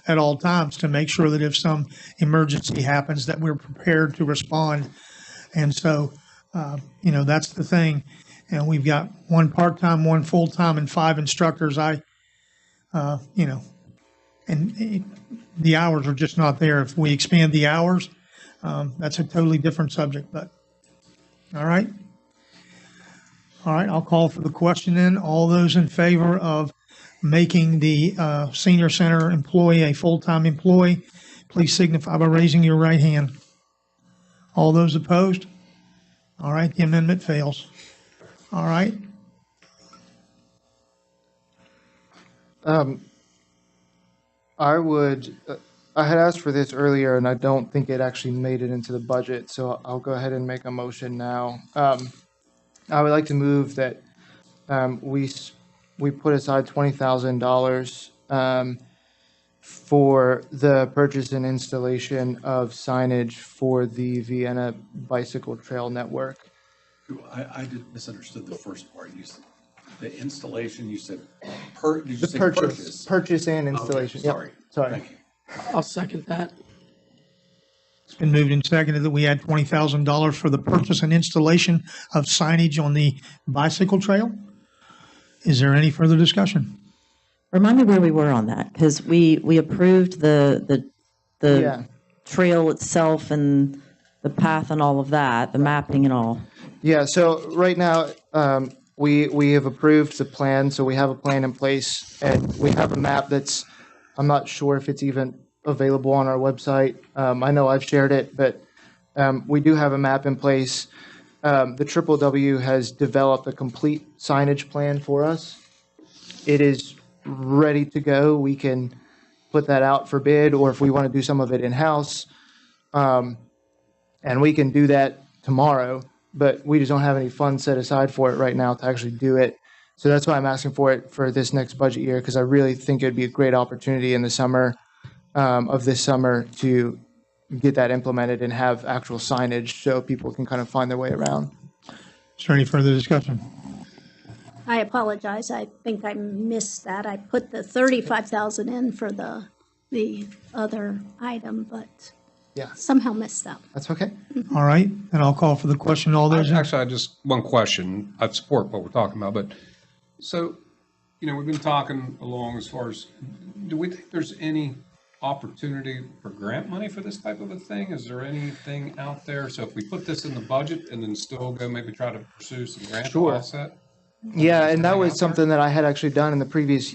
at all times to make sure that if some emergency happens, that we're prepared to respond. And so, that's the thing. And we've got one part-time, one full-time, and 5 instructors. The hours are just not there. If we expand the hours, that's a totally different subject. But all right. I'll call for the question then. All those in favor of making the senior center employee a full-time employee, please signify by raising your right hand. All those opposed? All right, the amendment fails. All right. I had asked for this earlier, and I don't think it actually made it into the budget, so I'll go ahead and make a motion now. I would like to move that we put aside $20,000 for the purchase and installation of signage for the Vienna Bicycle Trail Network. I misunderstood the first part. You said the installation, you said did you The say purchase. Purchase and installation. Okay, Yep. sorry. Sorry. Thank you. I'll second that. It's been moved and seconded that we add $20,000 for the purchase and installation of signage on the bicycle trail. Is there any further discussion? Remind me where we were on that, because we approved the Yeah. trail itself and the path and all of that, the mapping and all. Yeah, so right now, we have approved the plan, so we have a plan in place, and we have a map that's, I'm not sure if it's even available on our website. I know I've shared it, but we do have a map in place. The Triple W has developed a complete signage plan for us. It is ready to go. We can put that out for bid, or if we want to do some of it in-house, and we can do that tomorrow, but we just don't have any funds set aside for it right now to actually do it. So that's why I'm asking for it for this next budget year, because I really think it'd be a great opportunity in the summer of this summer to get that implemented and have actual signage so people can kind of find their way around. Is there any further discussion? I apologize. I think I missed that. I put the 35,000 in for the other item, but Yeah, somehow missed that. that's okay. All right, and I'll call for the question. All those in Actually, I just, one question. I support what we're talking about, but, so, we've been talking along as far as, do we think there's any opportunity for grant money for this type of a thing? Is there anything out there? So if we put this in the budget and then still go maybe try to pursue some grant Sure. offset? Yeah, and that Anything was out something that I had actually done in the previous,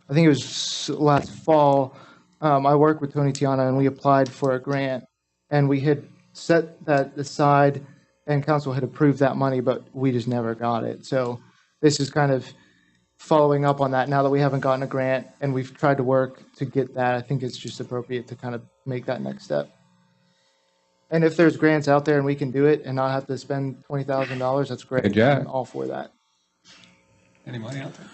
I think it was last fall. I worked with Tony Tiana and we applied for a grant, and we had set that aside and council had approved that money, but we just never got it. So this is kind of following up on that now that we haven't gotten a grant and we've tried to work to get that. I think it's just appropriate to kind of make that next step. And if there's grants out there and we can do it and not have to spend $20,000, that's great. Good job. I'm all for that. Any money out there?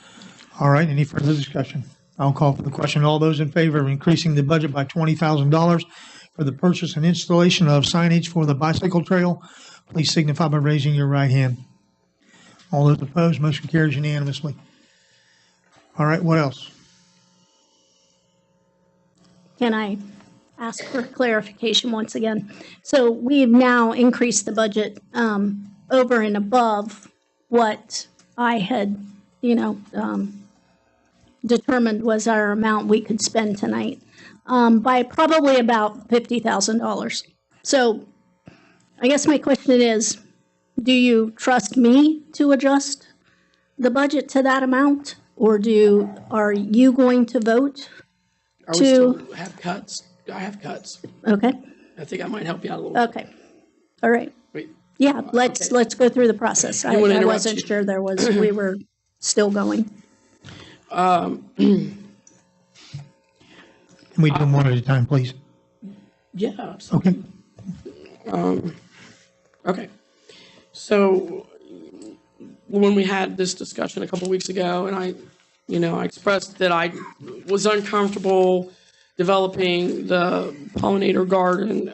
All right, any further discussion? I'll call for the question. All those in favor of increasing the budget by $20,000 for the purchase and installation of signage for the bicycle trail, please signify by raising your right hand. All those opposed, motion carries unanimously. All right, what else? Can I ask for clarification once again? So we've now increased the budget over and above what I had, determined was our amount we could spend tonight by probably about $50,000. So I guess my question is, do you trust me to adjust the budget to that amount? Or are you going to vote Are we still have cuts? I have cuts. Okay, I think I might help you out a little. okay, all right. Wait, Yeah, let's go through the process. I wanna interrupt wasn't you? sure we were still going. Can we do them one at a time, please? Yeah. Okay. Okay. So when we had this discussion a couple weeks ago, and I expressed that I was uncomfortable developing the pollinator garden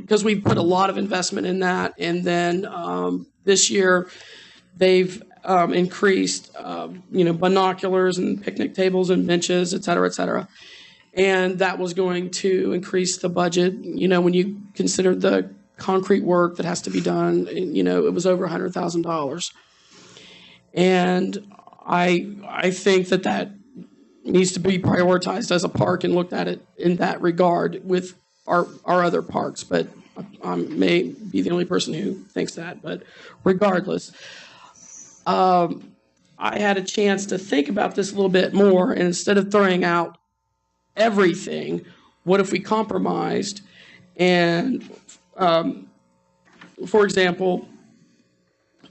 because we put a lot of investment in that. And then this year, they've increased, binoculars and picnic tables and benches, et cetera, et cetera. And that was going to increase the budget. When you consider the concrete work that has to be done, it was over $100,000. And I think that needs to be prioritized as a park and looked at it in that regard with our other parks. But I may be the only person who thinks that. But regardless, I had a chance to think about this a little bit more. And instead of throwing out everything, what if we compromised and, for example,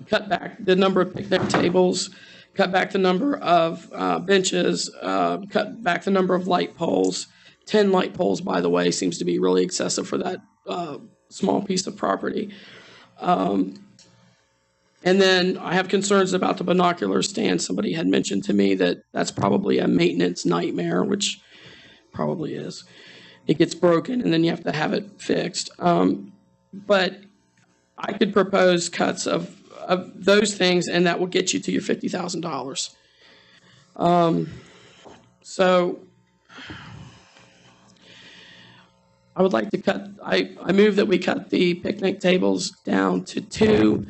cut back the number of picnic tables, cut back the number of benches, cut back the number of light poles. 10 light poles, by the way, seems to be really excessive for that small piece of property. And then I have concerns about the binocular stand. Somebody had mentioned to me that that's probably a maintenance nightmare, which probably is. It gets broken and then you have to have it fixed. But I could propose cuts of those things, and that will get you to your $50,000. So I would like to cut, I move that we cut the picnic tables down to 2,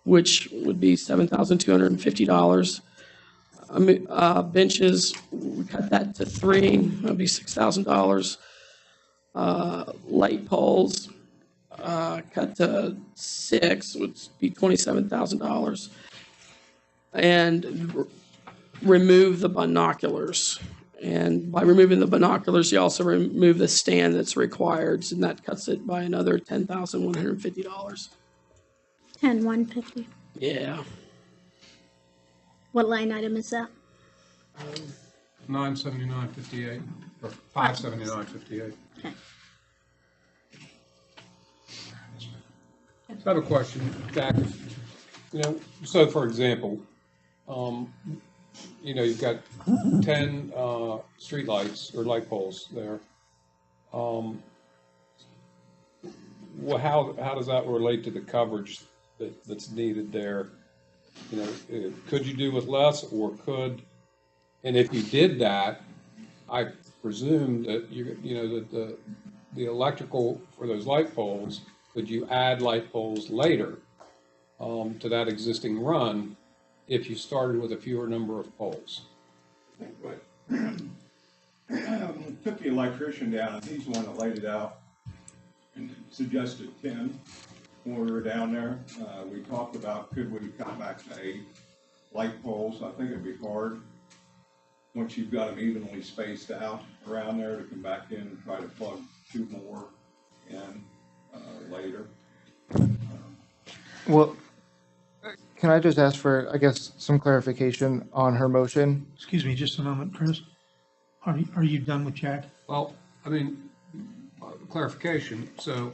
which would be $7,250. Benches, we cut that to 3, that would be $6,000. Light poles, cut to 6, which would be $27,000. And remove the binoculars. And by removing the binoculars, you also remove the stand that's required, and that cuts it by another $10,150. 10,150. Yeah. What line item is that? 979.58 or 579.58. Okay. So I have a question, Jack. So for example, you've got 10 street lights or light poles there. Well, how does that relate to the coverage that's needed there? Could you do with less, or and if you did that, I presume that that the electrical for those light poles, could you add light poles later to that existing run if you started with a fewer number of poles? I think what took the electrician down, and he's the one that laid it out and suggested 10 when we were down there. We talked about, could we come back to 8 light poles? I think it'd be hard once you've got them evenly spaced out around there to come back in and try to plug 2 more in later. Well, can I just ask for, I guess, some clarification on her motion? Excuse me just a moment, Chris. Are you done with Jack? Well, I mean, clarification. So,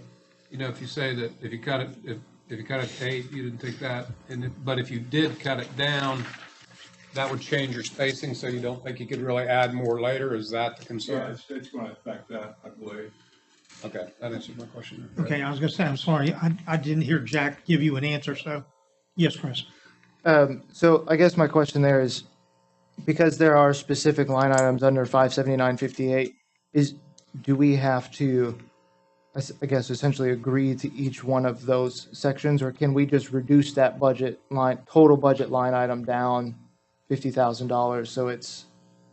if you say that if you cut it to 8, you didn't think that, but if you did cut it down, that would change your spacing, so you don't think you could really add more later? Is that the concern? Yeah, it's going to affect that, I believe. Okay, that answers my question. Okay, I was going to say, I'm sorry, I didn't hear Jack give you an answer, so, yes, Chris. So I guess my question there is, because there are specific line items under 579.58, do we have to, I guess, essentially agree to each one of those sections, or can we just reduce that total budget line item down $50,000, so it's,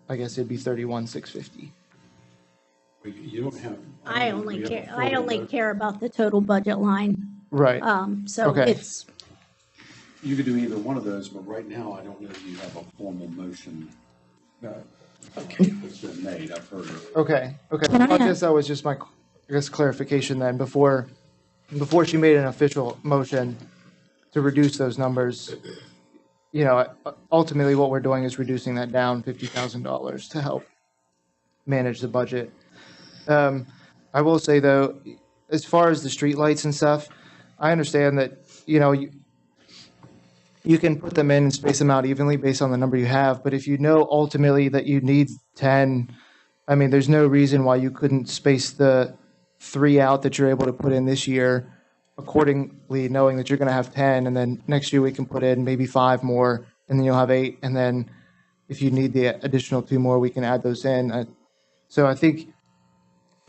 I guess it'd be $31,650? You don't have. I only care about the total budget line. Right. So Okay. it's, You could do either one of those, but right now, I don't know if you have a formal motion that's been made. I've heard it. Okay. Can I I guess that was just my, clarification then, before before she made an official motion to reduce those numbers, you know, ultimately what we're doing is reducing that down $50,000 to help manage the budget. I will say though, as far as the streetlights and stuff, I understand that, you know, you can put them in and space them out evenly based on the number you have, but if you know ultimately that you need 10, I mean, there's no reason why you couldn't space the 3 out that you're able to put in this year accordingly, knowing that you're going to have 10, and then next year we can put in maybe 5 more, and then you'll have 8, and then if you need the additional 2 more, we can add those in. So I think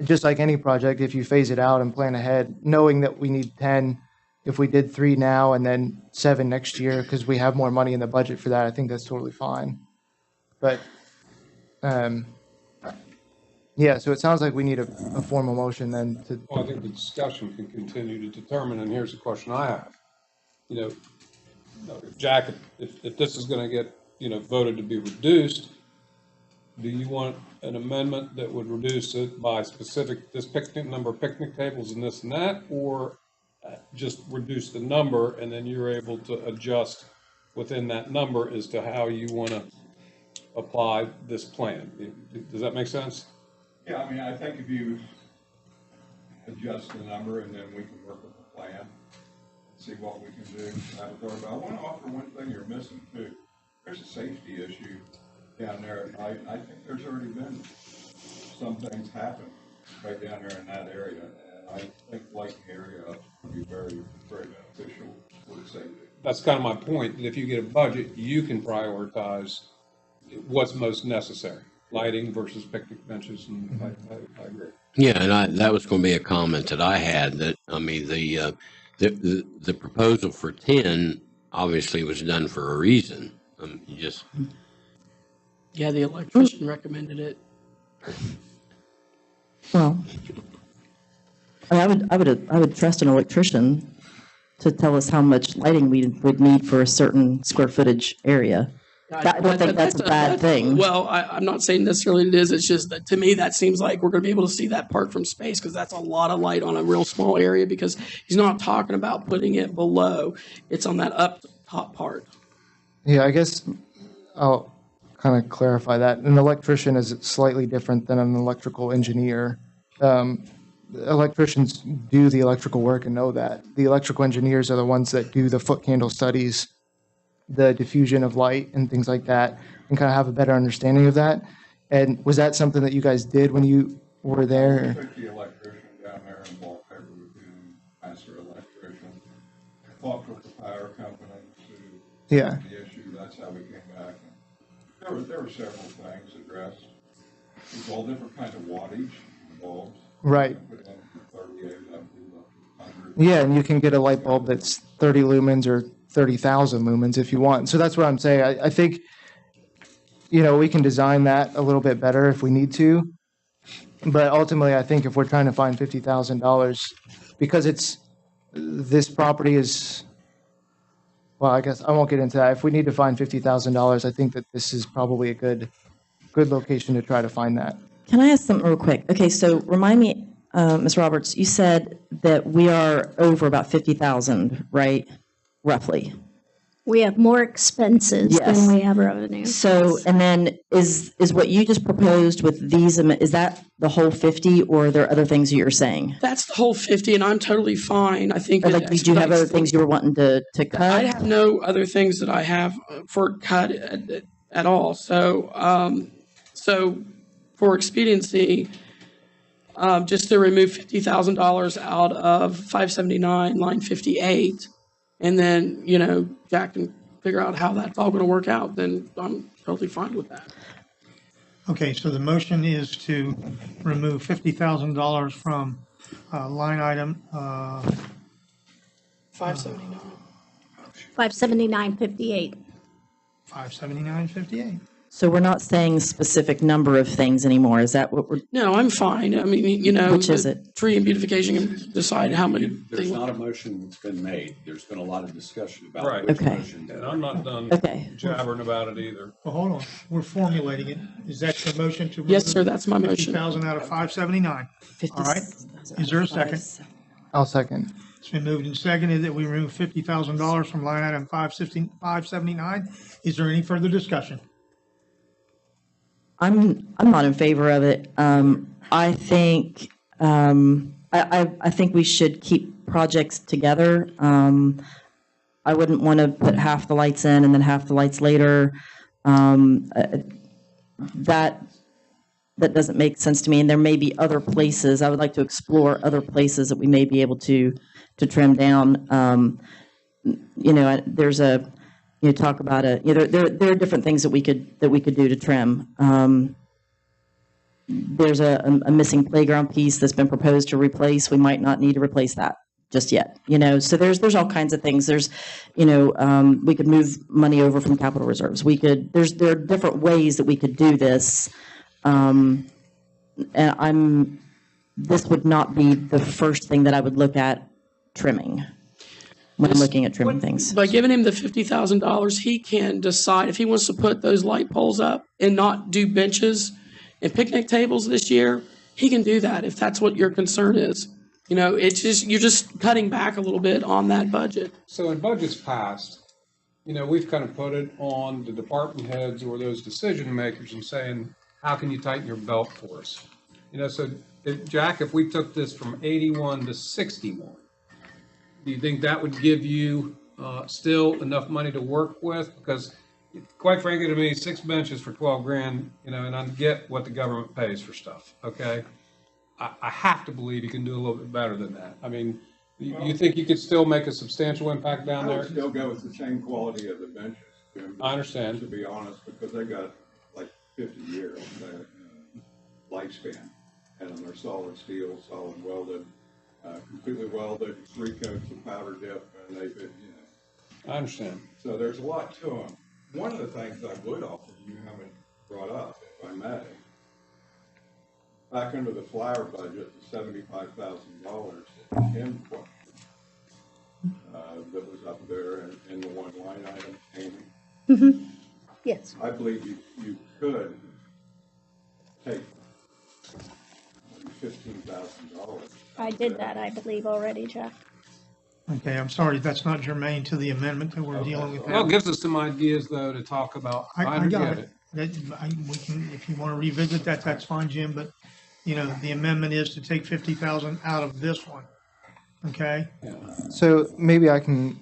just like any project, if you phase it out and plan ahead, knowing that we need 10, if we did 3 now and then 7 next year, because we have more money in the budget for that, I think that's totally fine. But, yeah, so it sounds like we need a formal motion then to. Well, I think the discussion can continue to determine, and here's the question I have. You know, if Jack, if this is going to get, you know, voted to be reduced, do you want an amendment that would reduce it by specific, this number of picnic tables and this and that, or just reduce the number and then you're able to adjust within that number as to how you want to apply this plan? Does that make sense? Yeah, I mean, I think if you adjust the number and then we can work with the plan, see what we can do. But I want to offer one thing you're missing too. There's a safety issue down there at night. I think there's already been some things happen right down there in that area. And I think lighting the area up would be very, very beneficial for the safety. That's kind of my point. If you get a budget, you can prioritize what's most necessary. Lighting versus picnic benches, and I agree. Yeah, and that was going to be a comment that I had, that, I mean, the proposal for 10 obviously was done for a reason. You just, Yeah, the electrician recommended it. Well, I would trust an electrician to tell us how much lighting we would need for a certain square footage area. I don't think that's a bad thing. Well, I'm not saying necessarily it is. It's just that to me, that seems like we're going to be able to see that part from space, because that's a lot of light on a real small area, because he's not talking about putting it below. It's on that up top part. Yeah, I guess I'll kind of clarify that. An electrician is slightly different than an electrical engineer. Electricians do the electrical work and know that. The electrical engineers are the ones that do the foot candle studies, the diffusion of light and things like that, and kind of have a better understanding of that. And was that something that you guys did when you were there? I took the electrician down there and walked over with him, master electrician, talked with the power company to Yeah. the issue. That's how we came back. And there were several things addressed. There's all different kinds of wattage bulbs. Right. Put in from 38 up to 100. Yeah, and you can get a light bulb that's 30 lumens or 30,000 lumens if you want. So that's what I'm saying. I think, you know, we can design that a little bit better if we need to. But ultimately, I think if we're trying to find $50,000, because this property is, well, I guess I won't get into that. If we need to find $50,000, I think that this is probably a good location to try to find that. Can I ask something real quick? Okay, so remind me, Ms. Roberts, you said that we are over about 50,000, right? Roughly. We have more expenses Yes. than we have revenue. So, and then is what you just proposed with these, is that the whole 50, or are there other things that you're saying? That's the whole 50, and I'm totally fine. I think. Or like, did you have other things you were wanting to cut? I have no other things that I have for cut at all. So, so for expediency, just to remove $50,000 out of 579, line 58, and then, you know, Jack can figure out how that's all going to work out, then I'm totally fine with that. Okay, so the motion is to remove $50,000 from line item 579. 579.58. 579.58. So we're not saying a specific number of things anymore. Is that what we're? No, I'm fine. I mean, you know, Which is it? Tree and beautification can decide how many. There's not a motion that's been made. There's been a lot of discussion about Right. which Okay. motion. And I'm not done Okay. jabbering about it either. Well, hold on. We're formulating it. Is that the motion to remove? Yes, sir, that's my motion. 50,000 out of 579. All right. Is there a second? I'll second. It's been moved and seconded that we remove $50,000 from line item 579. Is there any further discussion? I'm not in favor of it. I think, I think we should keep projects together. I wouldn't want to put half the lights in and then half the lights later. That doesn't make sense to me, and there may be other places. I would like to explore other places that we may be able to trim down. You know, there's a, you talk about a, you know, there are different things that we could do to trim. There's a missing playground piece that's been proposed to replace. We might not need to replace that just yet, you know. So there's all kinds of things. There's, you know, we could move money over from capital reserves. We could, there are different ways that we could do this. And this would not be the first thing that I would look at trimming when I'm looking at trimming things. By giving him the $50,000, he can decide if he wants to put those light poles up and not do benches and picnic tables this year. He can do that if that's what your concern is. You know, it's just, you're just cutting back a little bit on that budget. So in budgets passed, you know, we've kind of put it on the department heads or those decision makers and saying, how can you tighten your belt for us? You know, so Jack, if we took this from 81 to 61, do you think that would give you still enough money to work with? Because quite frankly to me, 6 benches for 12 grand, you know, and I get what the government pays for stuff, okay? I have to believe you can do a little bit better than that. I mean, you think you could still make a substantial impact down there? I would still go with the same quality of the benches, Jim. I understand. To be honest, because they got like 50 years lifespan, and they're solid steel, solid welded, completely welded, 3 coats of powder dip, and they've been, you know. I understand. So there's a lot to them. One of the things I would offer you haven't brought up, if I may, back under the flower budget, the $75,000 that Tim questioned, that was up there in the one line item, Amy. Yes. I believe you could take $15,000. I did that, I believe, already, Jack. Okay, I'm sorry, that's not germane to the amendment that we're dealing with Well, it now. gives us some ideas though to talk about. I got get it. We can, if you want to revisit that, that's fine, Jim, but, you know, the amendment is to take 50,000 out of this one, okay? So maybe I can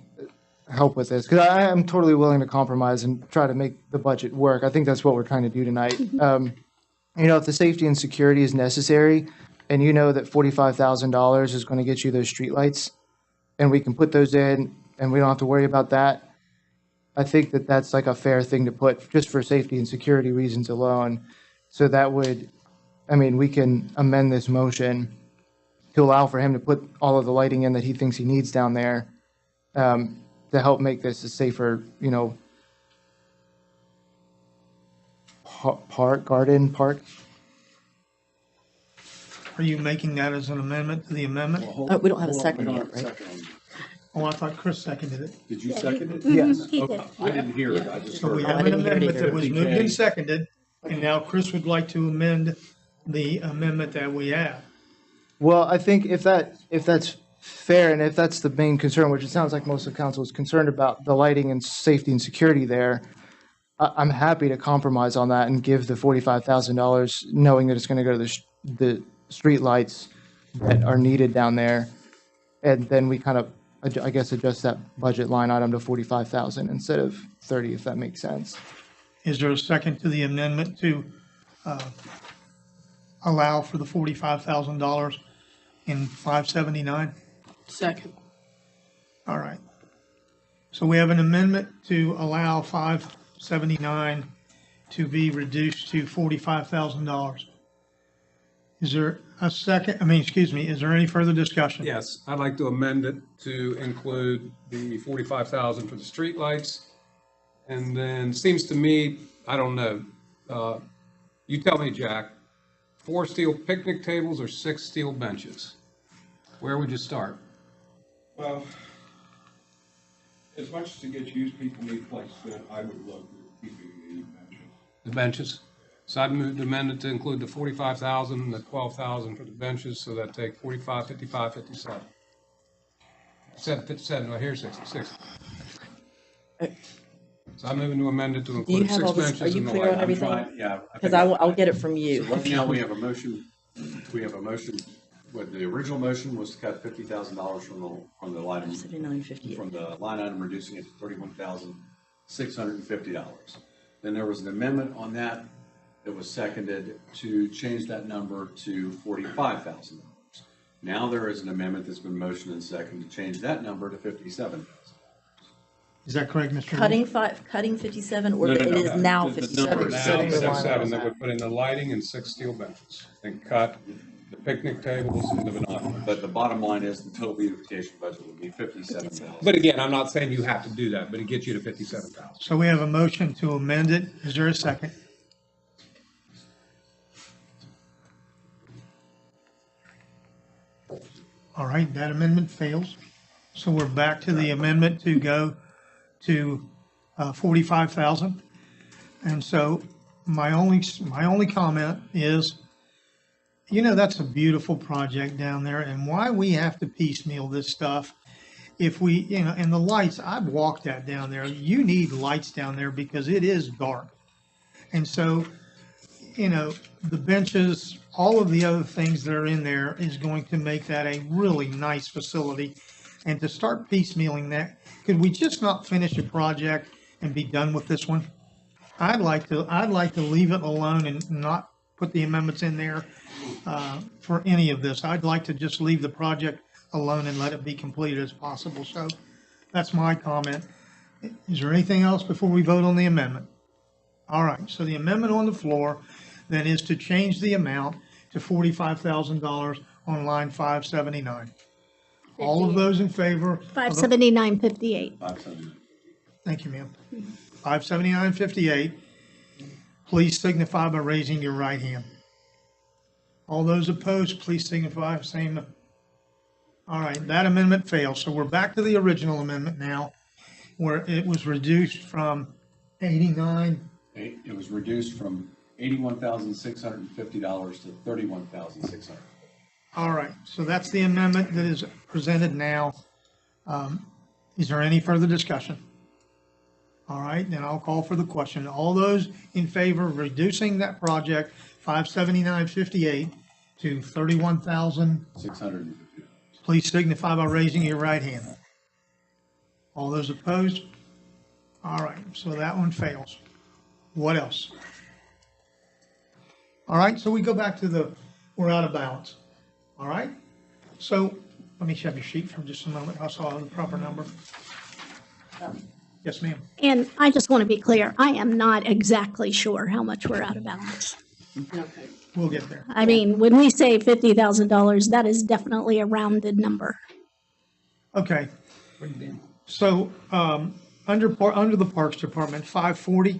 help with this, because I am totally willing to compromise and try to make the budget work. I think that's what we're trying to do tonight. You know, if the safety and security is necessary, and you know that $45,000 is going to get you those streetlights, and we can put those in, and we don't have to worry about that, I think that that's like a fair thing to put just for safety and security reasons alone. So that would, I mean, we can amend this motion to allow for him to put all of the lighting in that he thinks he needs down there, to help make this a safer, you know, garden park. Are you making that as an amendment to the amendment? We don't have a second yet, right? Oh, I thought Chris seconded it. Did you second it? Yes. He did. I didn't hear it. I just So we heard. have I an didn't hear it amendment either. that was moved and seconded, and now Chris would like to amend the amendment that we have. Well, I think if that's fair, and if that's the main concern, which it sounds like most of council is concerned about the lighting and safety and security there, I'm happy to compromise on that and give the $45,000, knowing that it's going to go to the street lights that are needed down there. And then we kind of, I guess, adjust that budget line item to 45,000 instead of 30, if that makes sense. Is there a second to the amendment to allow for the $45,000 in 579? Second. All right. So we have an amendment to allow 579 to be reduced to $45,000. Is there a second, is there any further discussion? Yes, I'd like to amend it to include the 45,000 for the streetlights. And then seems to me, I don't know, you tell me, Jack, 4 steel picnic tables or 6 steel benches? Where would you start? Well, as much as to get used, people need places that I would love to keep the benches. The benches? So I'd move the amendment to include the 45,000 and the 12,000 for the benches, so that'd take 45, 55, 57. Said 57, well, here's 66. So I'm moving to amend it to Do you include have all six this, are benches you in the clear on light. everything? Yeah. Because I'll get it from you. So right now, we have a motion, what the original motion was to cut $50,000 from the line item. 79.58. From the line item, reducing it to $31,650. Then there was an amendment on that was seconded to change that number to $45,000. Now there is an amendment that's been motioned and seconded to change that number to $57,000. Is that correct, Mr. Cutting 57, or No, it no, is no. now The 57? number Now, Setting the line 67, items that at. would put in the lighting and 6 steel benches, and cut the picnic tables and the binoculars. But the bottom line is the total beautification budget would be $57,000. But again, I'm not saying you have to do that, but it gets you to 57,000. So we have a motion to amend it. Is there a second? All right, that amendment fails. So we're back to the amendment to go to 45,000. And so my only comment is, that's a beautiful project down there, and why we have to piecemeal this stuff. If we, and the lights, I've walked that down there. You need lights down there because it is dark. And so, the benches, all of the other things that are in there is going to make that a really nice facility. And to start piecemealing that, could we just not finish a project and be done with this one? I'd like to leave it alone and not put the amendments in there for any of this. I'd like to just leave the project alone and let it be completed as possible. So that's my comment. Is there anything else before we vote on the amendment? All right, so the amendment on the floor then is to change the amount to $45,000 on line 579. All of those in favor? 579.58. 579. Thank you, ma'am. 579.58, please signify by raising your right hand. All those opposed, please signify same. All right, that amendment fails. So we're back to the original amendment now, where it was reduced from 89. It was reduced from $81,650 to $31,600. All right, so that's the amendment that is presented now. Is there any further discussion? All right, then I'll call for the question. All those in favor of reducing that project, 579.58 to 31,000, $650. please signify by raising your right hand. All those opposed? All right, so that one fails. What else? All right, so we go back to we're out of balance. All right, so let me have your sheet for just a moment. I saw the proper number. Yes, ma'am. And I just want to be clear, I am not exactly sure how much we're out of balance. We'll get there. I mean, when we say $50,000, that is definitely a rounded number. Okay. So, under the Parks Department, 540,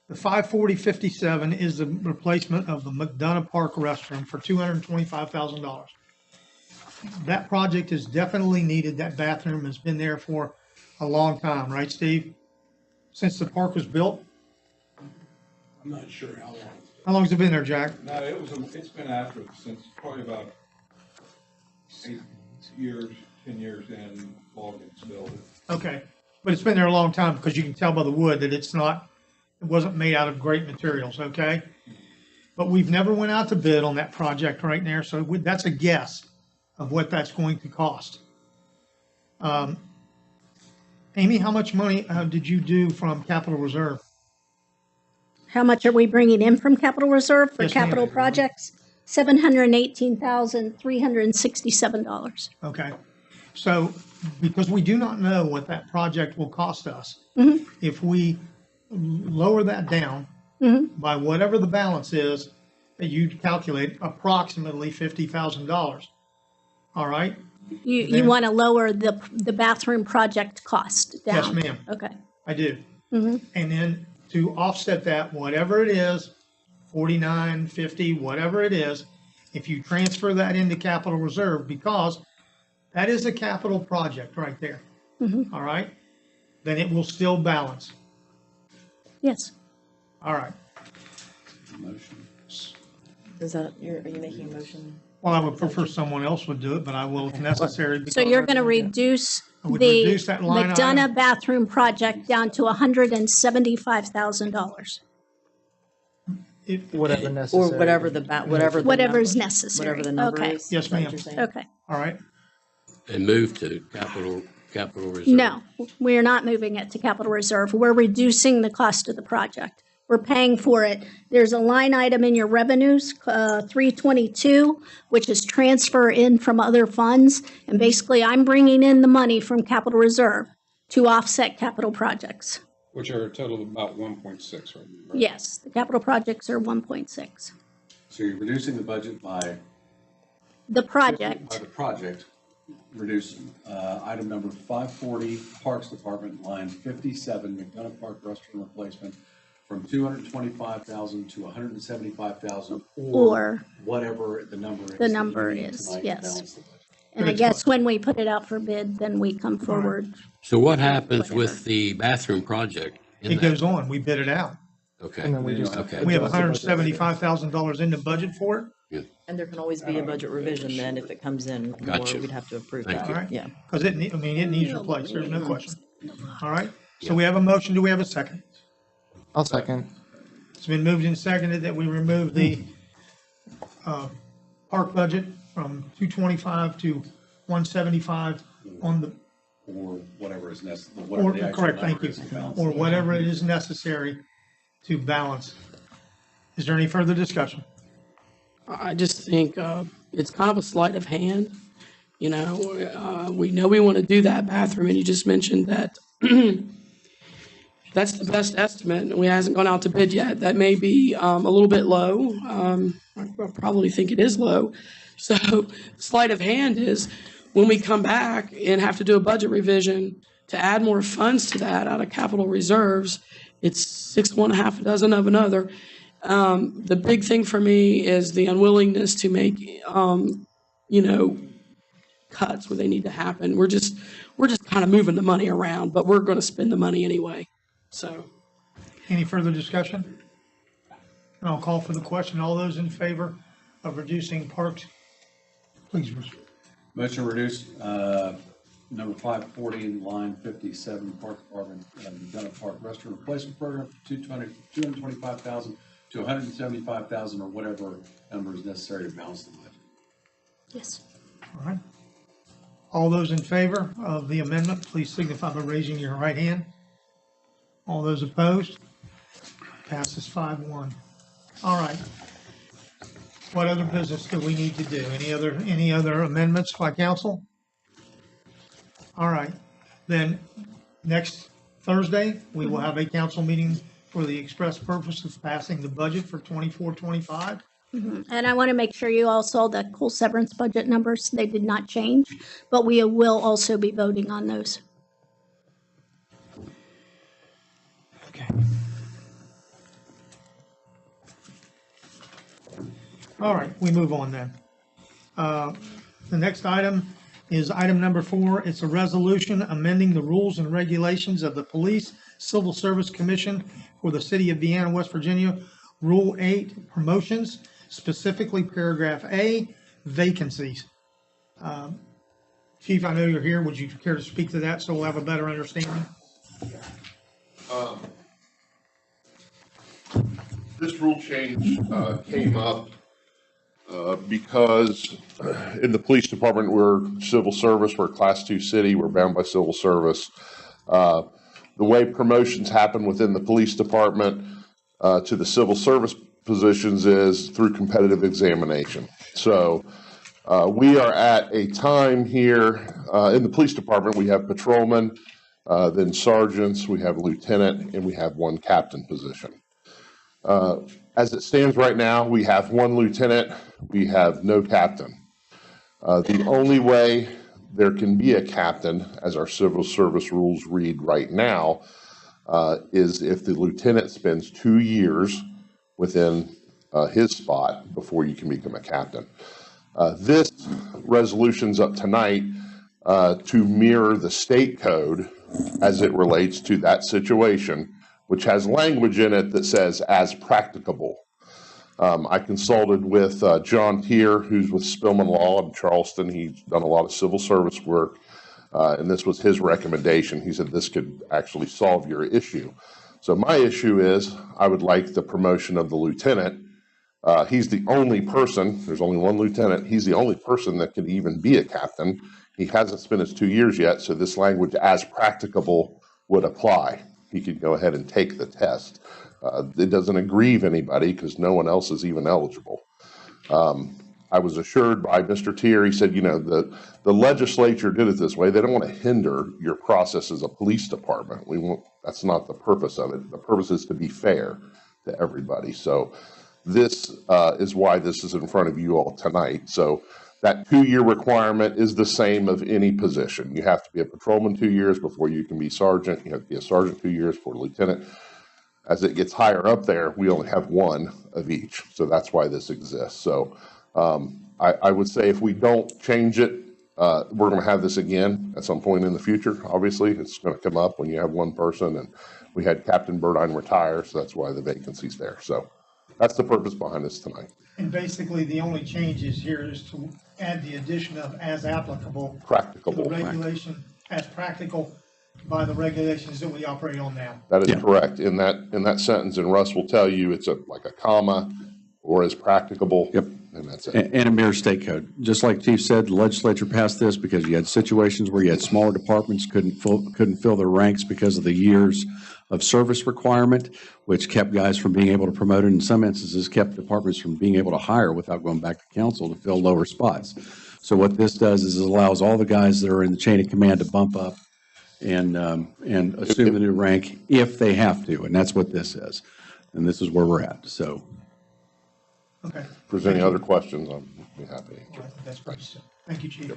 the 540.57 is the replacement of the McDonough Park restroom for $225,000. That project is definitely needed. That bathroom has been there for a long time, right, Steve? Since the park was built? I'm not sure how long. How long has it been there, Jack? No, it's been after, since probably about 8 years, 10 years in, Morgan's built it. Okay, but it's been there a long time because you can tell by the wood that it wasn't made out of great materials, okay? But we've never went out to bid on that project right there, so that's a guess of what that's going to cost. Amy, how much money did you do from capital reserve? How much are we bringing in from capital reserve for Yes, ma'am. capital projects? $718,367. Okay, so because we do not know what that project will cost us, if we lower that down by whatever the balance is that you calculate, approximately $50,000. All right? You Then- want to lower the bathroom project cost down? Yes, ma'am. Okay. I do. And then to offset that, whatever it is, 49, 50, whatever it is, if you transfer that into capital reserve, because that is a capital project right there. All right? Then it will still balance. Yes. All right. Motion. Is that, are you making a motion? Well, I would prefer someone else would do it, but I will if necessary. So because you're I- going to reduce I would the reduce that line item. McDonough bathroom project down to $175,000, Whatever Or necessary. whatever whatever the whatever is number- necessary. Whatever the number Okay. is. Yes, is that what ma'am. you're saying? Okay. All right, And move to capital reserve. No, we are not moving it to capital reserve. We're reducing the cost of the project. We're paying for it. There's a line item in your revenues, 322, which is transfer in from other funds. And basically, I'm bringing in the money from capital reserve to offset capital projects. Which are a total of about 1.6 right now. Right? Yes, the capital projects are 1.6. So you're reducing the budget by The by project, the project, reduce item number 540, Parks Department, line 57, McDonough Park restroom replacement, from 225,000 to 175,000, or, whatever the number is. The that you number need is, tonight to yes. balance the budget. and I guess when we put it out for bid, then we come forward. So what happens with the bathroom project? in it that? goes on. We bid it out. Okay, And then we just. okay. We have $175,000 in the budget for it. And there can always be a budget revision then if it comes in more, Gotcha. we'd have to approve Thank that. All right. Yeah. Because it needs replaced. There's no question. All right. So we have a motion. Do we have a second? I'll second. It's been moved and seconded that we remove the park budget from 225 to 175 on the, Or whatever is necessary. or, correct, thank you, or whatever it is necessary to balance. Is there any further discussion? I just think it's kind of a sleight of hand. You know we want to do that bathroom, and you just mentioned that that's the best estimate, and we hasn't gone out to bid yet. That may be a little bit low. I probably think it is low. So sleight of hand is when we come back and have to do a budget revision to add more funds to that out of capital reserves, it's 6 one half a dozen of another. The big thing for me is the unwillingness to make, cuts where they need to happen. We're just kind of moving the money around, but we're going to spend the money anyway. So, Any further discussion? And I'll call for the question. All those in favor of reducing parks, please. Motion to reduce number 540, line 57, Park Department, McDonough Park restroom replacement program, 225,000 to 175,000, or whatever number is necessary to balance the budget. Yes. All right. All those in favor of the amendment, please signify by raising your right hand. All those opposed? Passes 5-1. All right. What other business do we need to do? Any other amendments by council? All right. Then next Thursday, we will have a council meeting for the express purpose of passing the budget for 24-25. And I want to make sure you all saw the cool severance budget numbers. They did not change, but we will also be voting on those. Okay. All right, we move on then. The next item is item number 4. It's a resolution amending the rules and regulations of the Police Civil Service Commission for the City of Vienna, West Virginia. Rule 8, promotions, specifically paragraph A, vacancies. Chief, I know you're here. Would you care to speak to that so we'll have a better understanding? This rule change came up because in the police department, we're civil service, we're a Class 2 city, we're bound by civil service. The way promotions happen within the police department to the civil service positions is through competitive examination. So we are at a time here in the police department, we have patrolmen, then sergeants, we have lieutenant, and we have one captain position. As it stands right now, we have one lieutenant, we have no captain. The only way there can be a captain, as our civil service rules read right now, is if the lieutenant spends 2 years within his spot before you can become a captain. This resolution's up tonight to mirror the state code as it relates to that situation, which has language in it that says as practicable. I consulted with John Tier, who's with Spillman Law in Charleston. He's done a lot of civil service work, and this was his recommendation. He said this could actually solve your issue. So my issue is I would like the promotion of the lieutenant. He's the only person, there's only one lieutenant, he's the only person that can even be a captain. He hasn't spent his 2 years yet, so this language as practicable would apply. He could go ahead and take the test. It doesn't aggrieve anybody because no one else is even eligible. I was assured by Mr. Tier, he said, you know, the legislature did it this way. They don't want to hinder your process as a police department. That's not the purpose of it. The purpose is to be fair to everybody. So this is why this is in front of you all tonight. So that 2-year requirement is the same of any position. You have to be a patrolman 2 years before you can be sergeant. You have to be a sergeant 2 years for lieutenant. As it gets higher up there, we only have one of each. So that's why this exists. So I would say if we don't change it, we're going to have this again at some point in the future. Obviously, it's going to come up when you have one person, and we had Captain Burdine retire, so that's why the vacancy's there. So that's the purpose behind this tonight. And basically, the only changes here is to add the addition of as applicable. Practicable. To the regulation as practical by the regulations that we operate on now. That is correct. In that sentence, and Russ will tell you, it's like a comma or as practicable. Yep. And that's it. And a mirror state code. Just like Chief said, the legislature passed this because you had situations where you had smaller departments couldn't fill their ranks because of the years of service requirement, which kept guys from being able to promote, and in some instances kept departments from being able to hire without going back to council to fill lower spots. So what this does is it allows all the guys that are in the chain of command to bump up and assume the new rank if they have to, and that's what this is. And this is where we're at, so. Okay. If there's any other questions, I'll be happy to All answer. right, that's pretty simple. Thank you, Chief.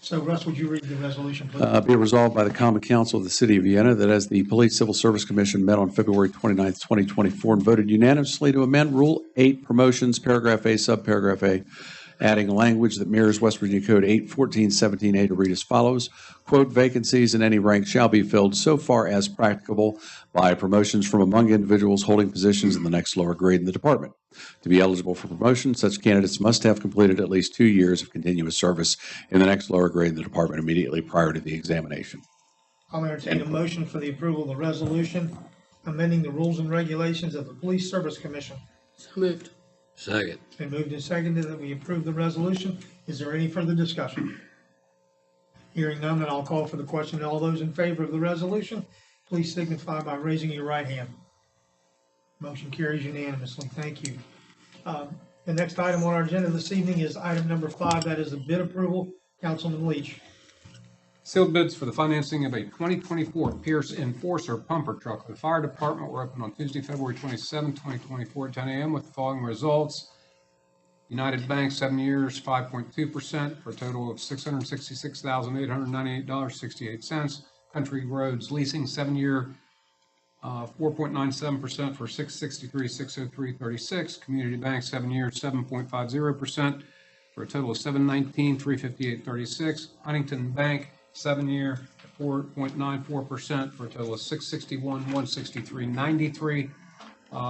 So Russ, would you read the resolution, please? Be it resolved by the Common Council of the City of Vienna that as the Police Civil Service Commission met on February 29th, 2024, and voted unanimously to amend Rule 8 Promotions, Paragraph A, Subparagraph A, adding language that mirrors West Virginia Code 8:1417A to read as follows, quote, vacancies in any rank shall be filled so far as practicable by promotions from among individuals holding positions in the next lower grade in the department. To be eligible for promotion, such candidates must have completed at least 2 years of continuous service in the next lower grade in the department immediately prior to the examination. I'll entertain a motion for the approval of the resolution amending the rules and regulations of the Police Service Commission. So moved. Second. It's been moved and seconded that we approve the resolution. Is there any further discussion? Hearing none, then I'll call for the question. All those in favor of the resolution, please signify by raising your right hand. Motion carries unanimously. Thank you. The next item on our agenda this evening is item number 5. That is the bid approval. Councilman Leach. Sealed bids for the financing of a 2024 Pierce Enforcer pumper truck. The fire department were open on Tuesday, February 27, 2024, at 10 a.m. with the following results. United Bank, 7 years, 5.2% for a total of $666,898.68. Country Roads Leasing, 7-year, 4.97% for $663,603.36. Community Bank, 7 years, 7.50% for a total of $719,358.36. Huntington Bank, 7-year, 4.94% for a total of $661,163.93.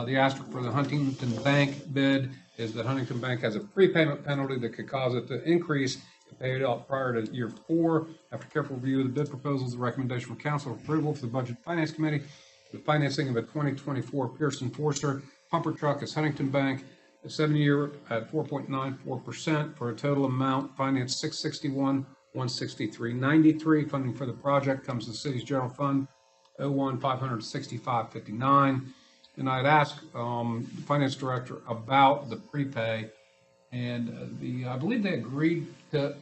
The asterisk for the Huntington Bank bid is that Huntington Bank has a prepayment penalty that could cause it to increase if paid out prior to year 4. After careful review of the bid proposals, the recommendation from council approval for the Budget and Finance Committee, the financing of a 2024 Pierce Enforcer pumper truck is Huntington Bank, a 7-year at 4.94% for a total amount financed $661,163.93. Funding for the project comes to the city's general fund, 01-565-59. And I'd ask the finance director about the prepay, and I believe they agreed to.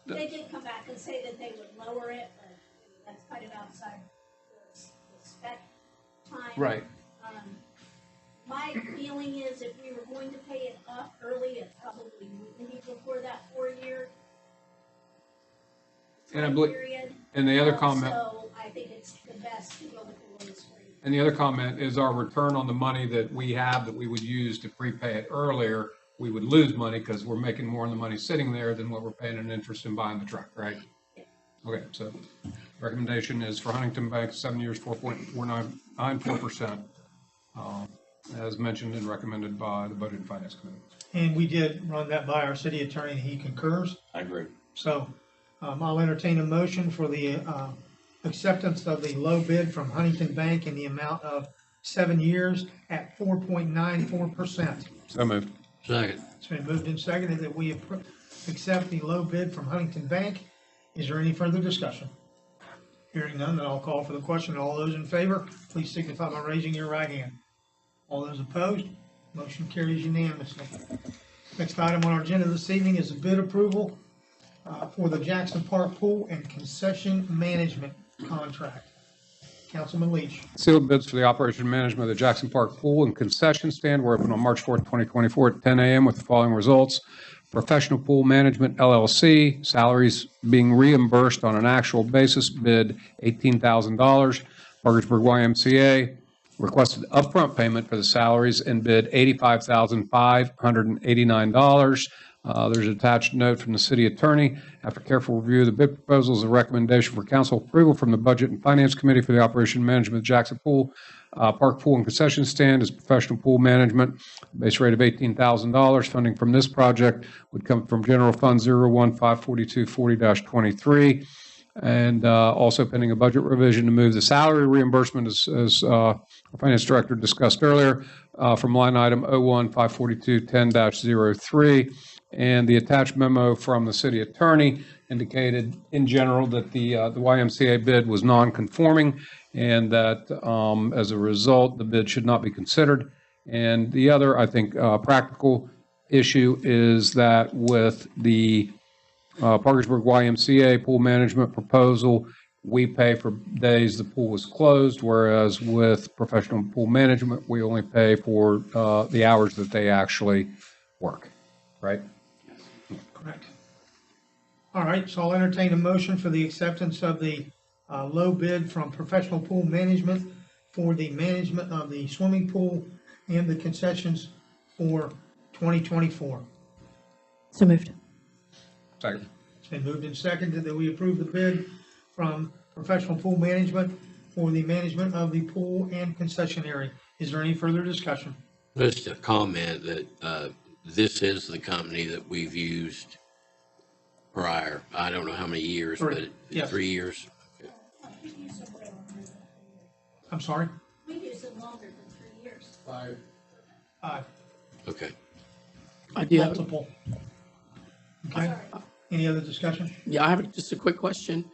They did come back and say that they would lower it, but that's kind of outside the spec time. Right. My feeling is if we were going to pay it up early, it probably wouldn't be before that 4-year And I believe, period. and the other comment. So I think it's the best to go with the lowest rate. And the other comment is our return on the money that we have that we would use to prepay it earlier, we would lose money because we're making more on the money sitting there than what we're paying in interest in buying the truck, right? Okay, so recommendation is for Huntington Bank, 7 years, 4.494%. as mentioned and recommended by the Budget and Finance Committee. And we did run that by our city attorney, and he concurs. I agree. So I'll entertain a motion for the acceptance of the low bid from Huntington Bank in the amount of 7 years at 4.94%. So moved. Second. It's been moved and seconded that we accept the low bid from Huntington Bank. Is there any further discussion? Hearing none, then I'll call for the question. All those in favor, please signify by raising your right hand. All those opposed, motion carries unanimously. Next item on our agenda this evening is a bid approval for the Jackson Park Pool and Concession Management Contract. Councilman Leach. Sealed bids for the operation and management of the Jackson Park Pool and Concession Stand were open on March 4th, 2024 at 10 a.m. with the following results. Professional Pool Management LLC, salaries being reimbursed on an actual basis, bid $18,000. Parkersburg YMCA requested upfront payment for the salaries and bid $85,589. There's an attached note from the city attorney. After careful review of the bid proposals, a recommendation for council approval from the Budget and Finance Committee for the operation and management of Jackson Pool, Park Pool and Concession Stand is professional pool management, base rate of $18,000. Funding from this project would come from General Fund 0154240-23. And also pending a budget revision to move the salary reimbursement, as our finance director discussed earlier, from line item 01-542-10-03. And the attached memo from the city attorney indicated in general that the YMCA bid was non-conforming and that as a result, the bid should not be considered. And the other, I think, practical issue is that with the Parkersburg YMCA pool management proposal, we pay for days the pool was closed, whereas with professional pool management, we only pay for the hours that they actually work, right? Correct. All right, so I'll entertain a motion for the acceptance of the low bid from Professional Pool Management for the management of the swimming pool and the concessions for 2024. So moved. Second. It's been moved and seconded that we approve the bid from Professional Pool Management for the management of the pool and concession area. Is there any further discussion? Just a comment that this is the company that we've used prior. I don't know how many years, but Yes. 3 years. I'm sorry? We've used it longer than 3 years. Five. Okay. I do have, Multiple. Okay, any other discussion? yeah, I have just a quick question.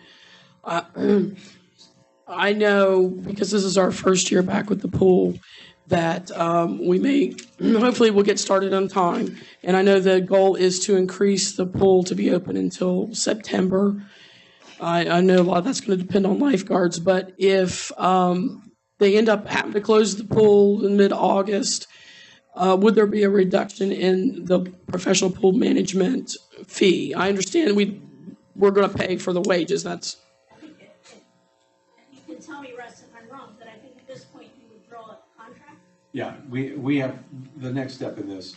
I know, because this is our first year back with the pool, that we may, hopefully we'll get started on time. And I know the goal is to increase the pool to be open until September. I know a lot of that's going to depend on lifeguards, but if they end up having to close the pool in mid-August, would there be a reduction in the professional pool management fee? I understand we're going to pay for the wages. That's I think you can tell me, Russ, if I'm wrong, but I think at this point you would draw a contract. Yeah, we have the next step in this.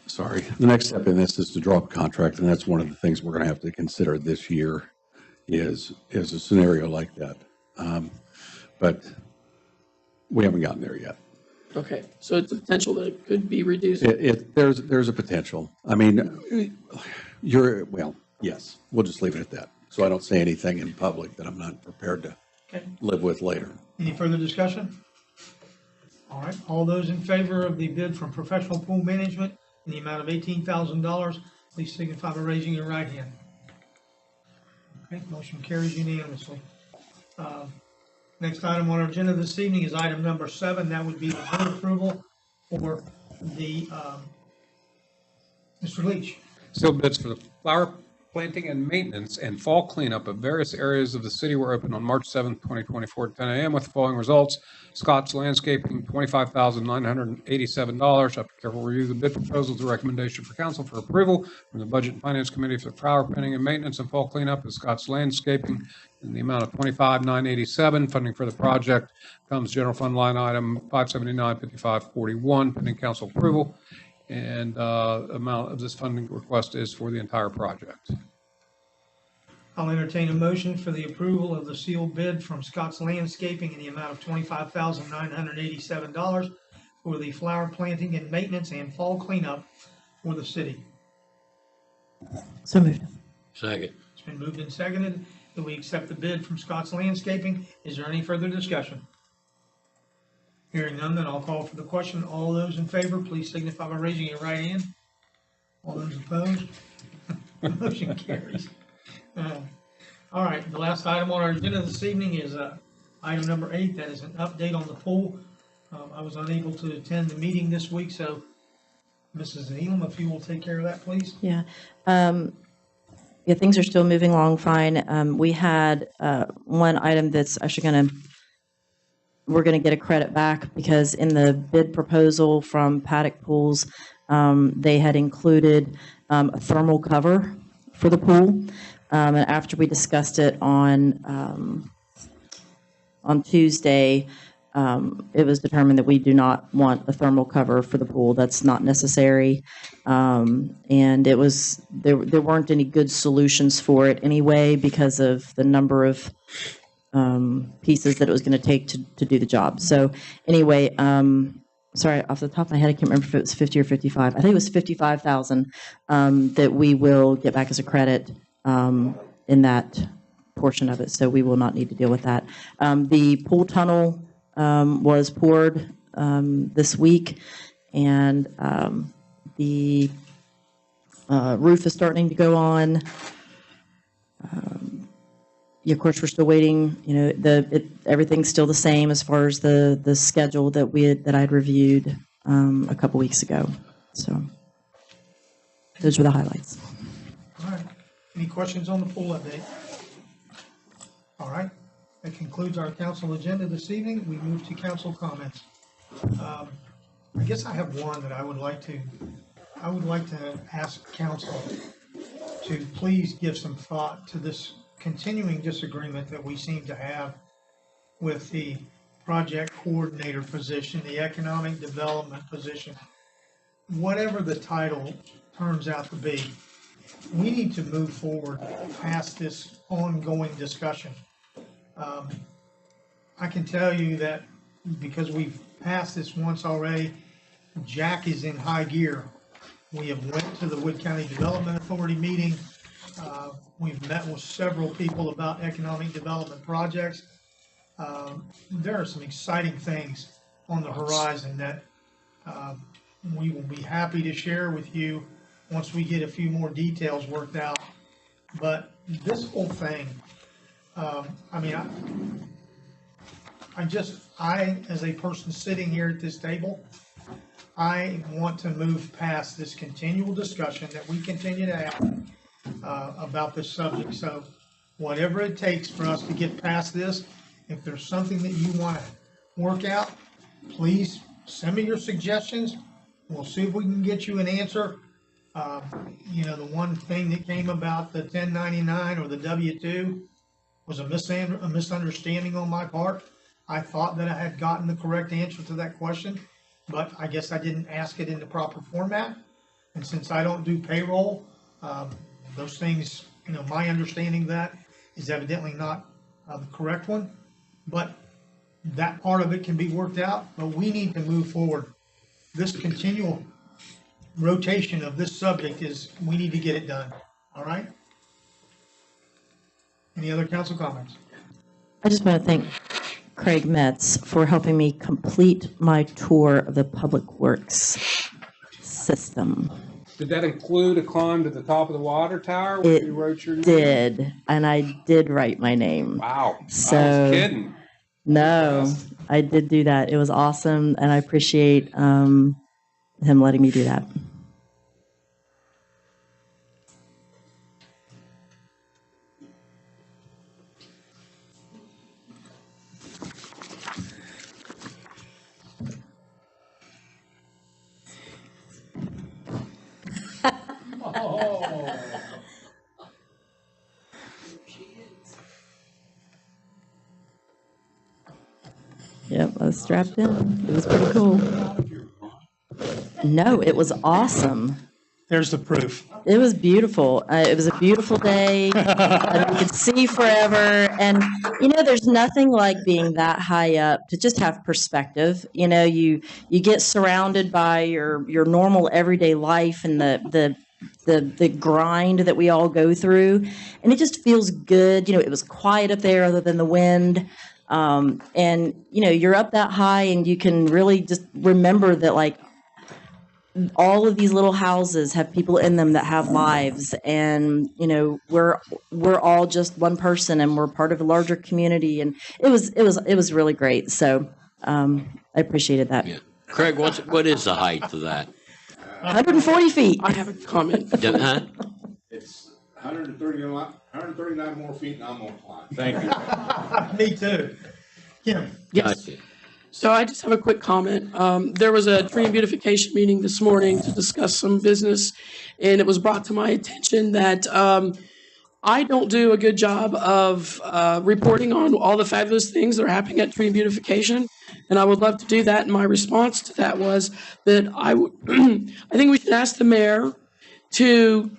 Sorry, the next step in this is to draw up a contract, and that's one of the things we're going to have to consider this year is a scenario like that. But we haven't gotten there yet. okay. So it's a potential that it could be reduced. There's a potential. I mean, well, yes, we'll just leave it at that. So I don't say anything in public that I'm not prepared to Okay, live with later. any further discussion? All right, all those in favor of the bid from Professional Pool Management in the amount of $18,000, please signify by raising your right hand. Okay, motion carries unanimously. Next item on our agenda this evening is item number 7. That would be the bid approval for the, Mr. Leach. Sealed bids for the flower planting and maintenance and fall cleanup of various areas of the city were open on March 7th, 2024 at 10 a.m. with the following results. Scott's Landscaping, $25,987. After careful review of the bid proposals, the recommendation for council for approval from the Budget and Finance Committee for the flower planting and maintenance and fall cleanup is Scott's Landscaping in the amount of $25,987. Funding for the project comes general fund line item 579-5541, pending council approval. And amount of this funding request is for the entire project. I'll entertain a motion for the approval of the sealed bid from Scott's Landscaping in the amount of $25,987 for the flower planting and maintenance and fall cleanup for the city. So moved. Second. It's been moved and seconded that we accept the bid from Scott's Landscaping. Is there any further discussion? Hearing none, then I'll call for the question. All those in favor, please signify by raising your right hand. All those opposed? Motion carries. All right, the last item on our agenda this evening is item number 8. That is an update on the pool. I was unable to attend the meeting this week, so Mrs. Elam, if you will take care of that, please. Yeah. Yeah, things are still moving along fine. We had one item that's actually we're going to get a credit back because in the bid proposal from Paddock Pools, they had included a thermal cover for the pool. And after we discussed it on Tuesday, it was determined that we do not want a thermal cover for the pool. That's not necessary. And there weren't any good solutions for it anyway because of the number of pieces that it was going to take to do the job. So anyway, sorry, off the top of my head, I can't remember if it was 50 or 55. I think it was 55,000 that we will get back as a credit in that portion of it. So we will not need to deal with that. The pool tunnel was poured this week, and the roof is starting to go on. Of course, we're still waiting. You know, everything's still the same as far as the schedule that I'd reviewed a couple weeks ago. So those were the highlights. All right. Any questions on the pool update? All right. That concludes our council agenda this evening. We move to council comments. I guess I have one that I would like to ask council to please give some thought to this continuing disagreement that we seem to have with the project coordinator position, the economic development position, whatever the title turns out to be. We need to move forward past this ongoing discussion. I can tell you that because we've passed this once already, Jack is in high gear. We have went to the Wood County Development Authority meeting. We've met with several people about economic development projects. There are some exciting things on the horizon that we will be happy to share with you once we get a few more details worked out. But this whole thing, I, as a person sitting here at this table, I want to move past this continual discussion that we continue to have about this subject. So whatever it takes for us to get past this, if there's something that you want to work out, please send me your suggestions. We'll see if we can get you an answer. The one thing that came about the 1099 or the W-2 was a misunderstanding on my part. I thought that I had gotten the correct answer to that question, but I guess I didn't ask it in the proper format. And since I don't do payroll, those things, my understanding of that is evidently not the correct one. But that part of it can be worked out, but we need to move forward. This continual rotation of this subject we need to get it done. All right? Any other council comments? I just want to thank Craig Metz for helping me complete my tour of the Public Works system. Did that include a climb to the top of the water tower where you wrote your name? It did, and I did write my name. Wow. So, I was kidding. No, I did do that. It was awesome, and I appreciate him letting me do that. Yep, I was strapped in. It was pretty cool. No, it was awesome. There's the proof. It was beautiful. It was a beautiful day. And we could see forever. And, there's nothing like being that high up to just have perspective. You get surrounded by your normal everyday life and the grind that we all go through. And it just feels good. It was quiet up there other than the wind. You're up that high and you can really just remember that, like, all of these little houses have people in them that have lives, and we're all just one person, and we're part of a larger community, and it was really great. So I appreciated that. Yeah. Craig, what is the height of that? 140 feet. I have a comment. Huh? It's 139 more feet and I'm gonna climb. Thank you. Me too. Kim? Yes. Gotcha. So I just have a quick comment. There was a tree and beautification meeting this morning to discuss some business, and it was brought to my attention that I don't do a good job of reporting on all the fabulous things that are happening at tree and beautification, and I would love to do that. And my response to that was that I think we should ask the mayor to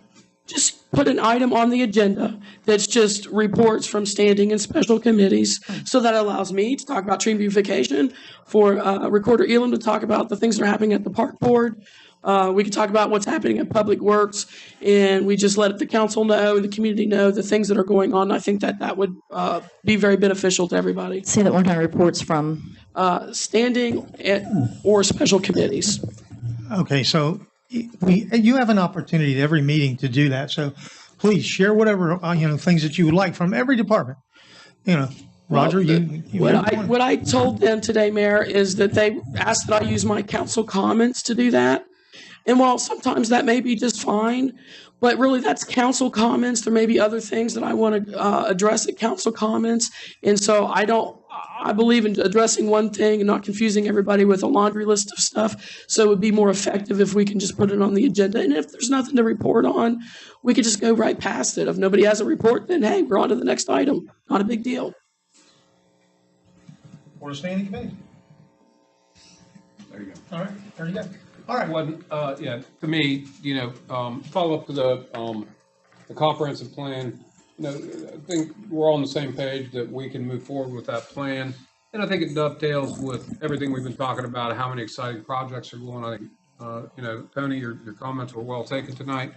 just put an item on the agenda that's just reports from standing and special committees. So that allows me to talk about tree beautification, for Recorder Elam to talk about the things that are happening at the park board. We can talk about what's happening at Public Works, and we just let the council know and the community know the things that are going on. I think that would be very beneficial to everybody. Say that one time. Reports from Standing or special committees. Okay, so you have an opportunity at every meeting to do that. So please share whatever, things that you would like from every department. Roger, What I told them today, Mayor, is that they asked that I use my council comments to do that. And while sometimes that may be just fine, but really that's council comments. There may be other things that I want to address at council comments. And so I believe in addressing one thing and not confusing everybody with a laundry list of stuff. So it would be more effective if we can just put it on the agenda. And if there's nothing to report on, we could just go right past it. If nobody has a report, then hey, we're on to the next item. Not a big deal. Or standing committee. There you go. All right, there you go. All right. To me, follow up to the comprehensive plan. I think we're all on the same page that we can move forward with that plan. And I think it dovetails with everything we've been talking about, how many exciting projects are going on. I think, Tony, your comments were well taken tonight.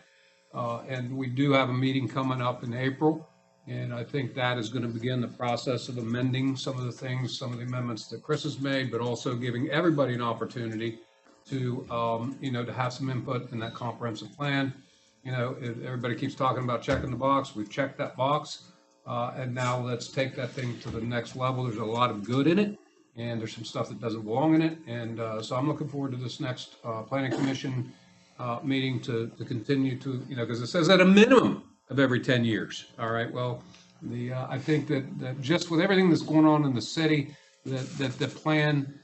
And we do have a meeting coming up in April. And I think that is going to begin the process of amending some of the things, some of the amendments that Chris has made, but also giving everybody an opportunity to, to have some input in that comprehensive plan. Everybody keeps talking about checking the box. We've checked that box. And now let's take that thing to the next level. There's a lot of good in it, and there's some stuff that doesn't belong in it. And so I'm looking forward to this next planning commission meeting to continue to, because it says at a minimum of every 10 years. All right. Well, I think that just with everything that's going on in the city, that the plan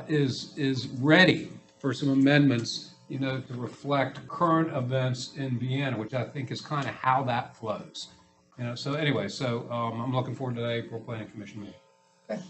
is ready for some amendments, to reflect current events in Vienna, which I think is kind of how that flows. So anyway, I'm looking forward to the April Planning Commission meeting.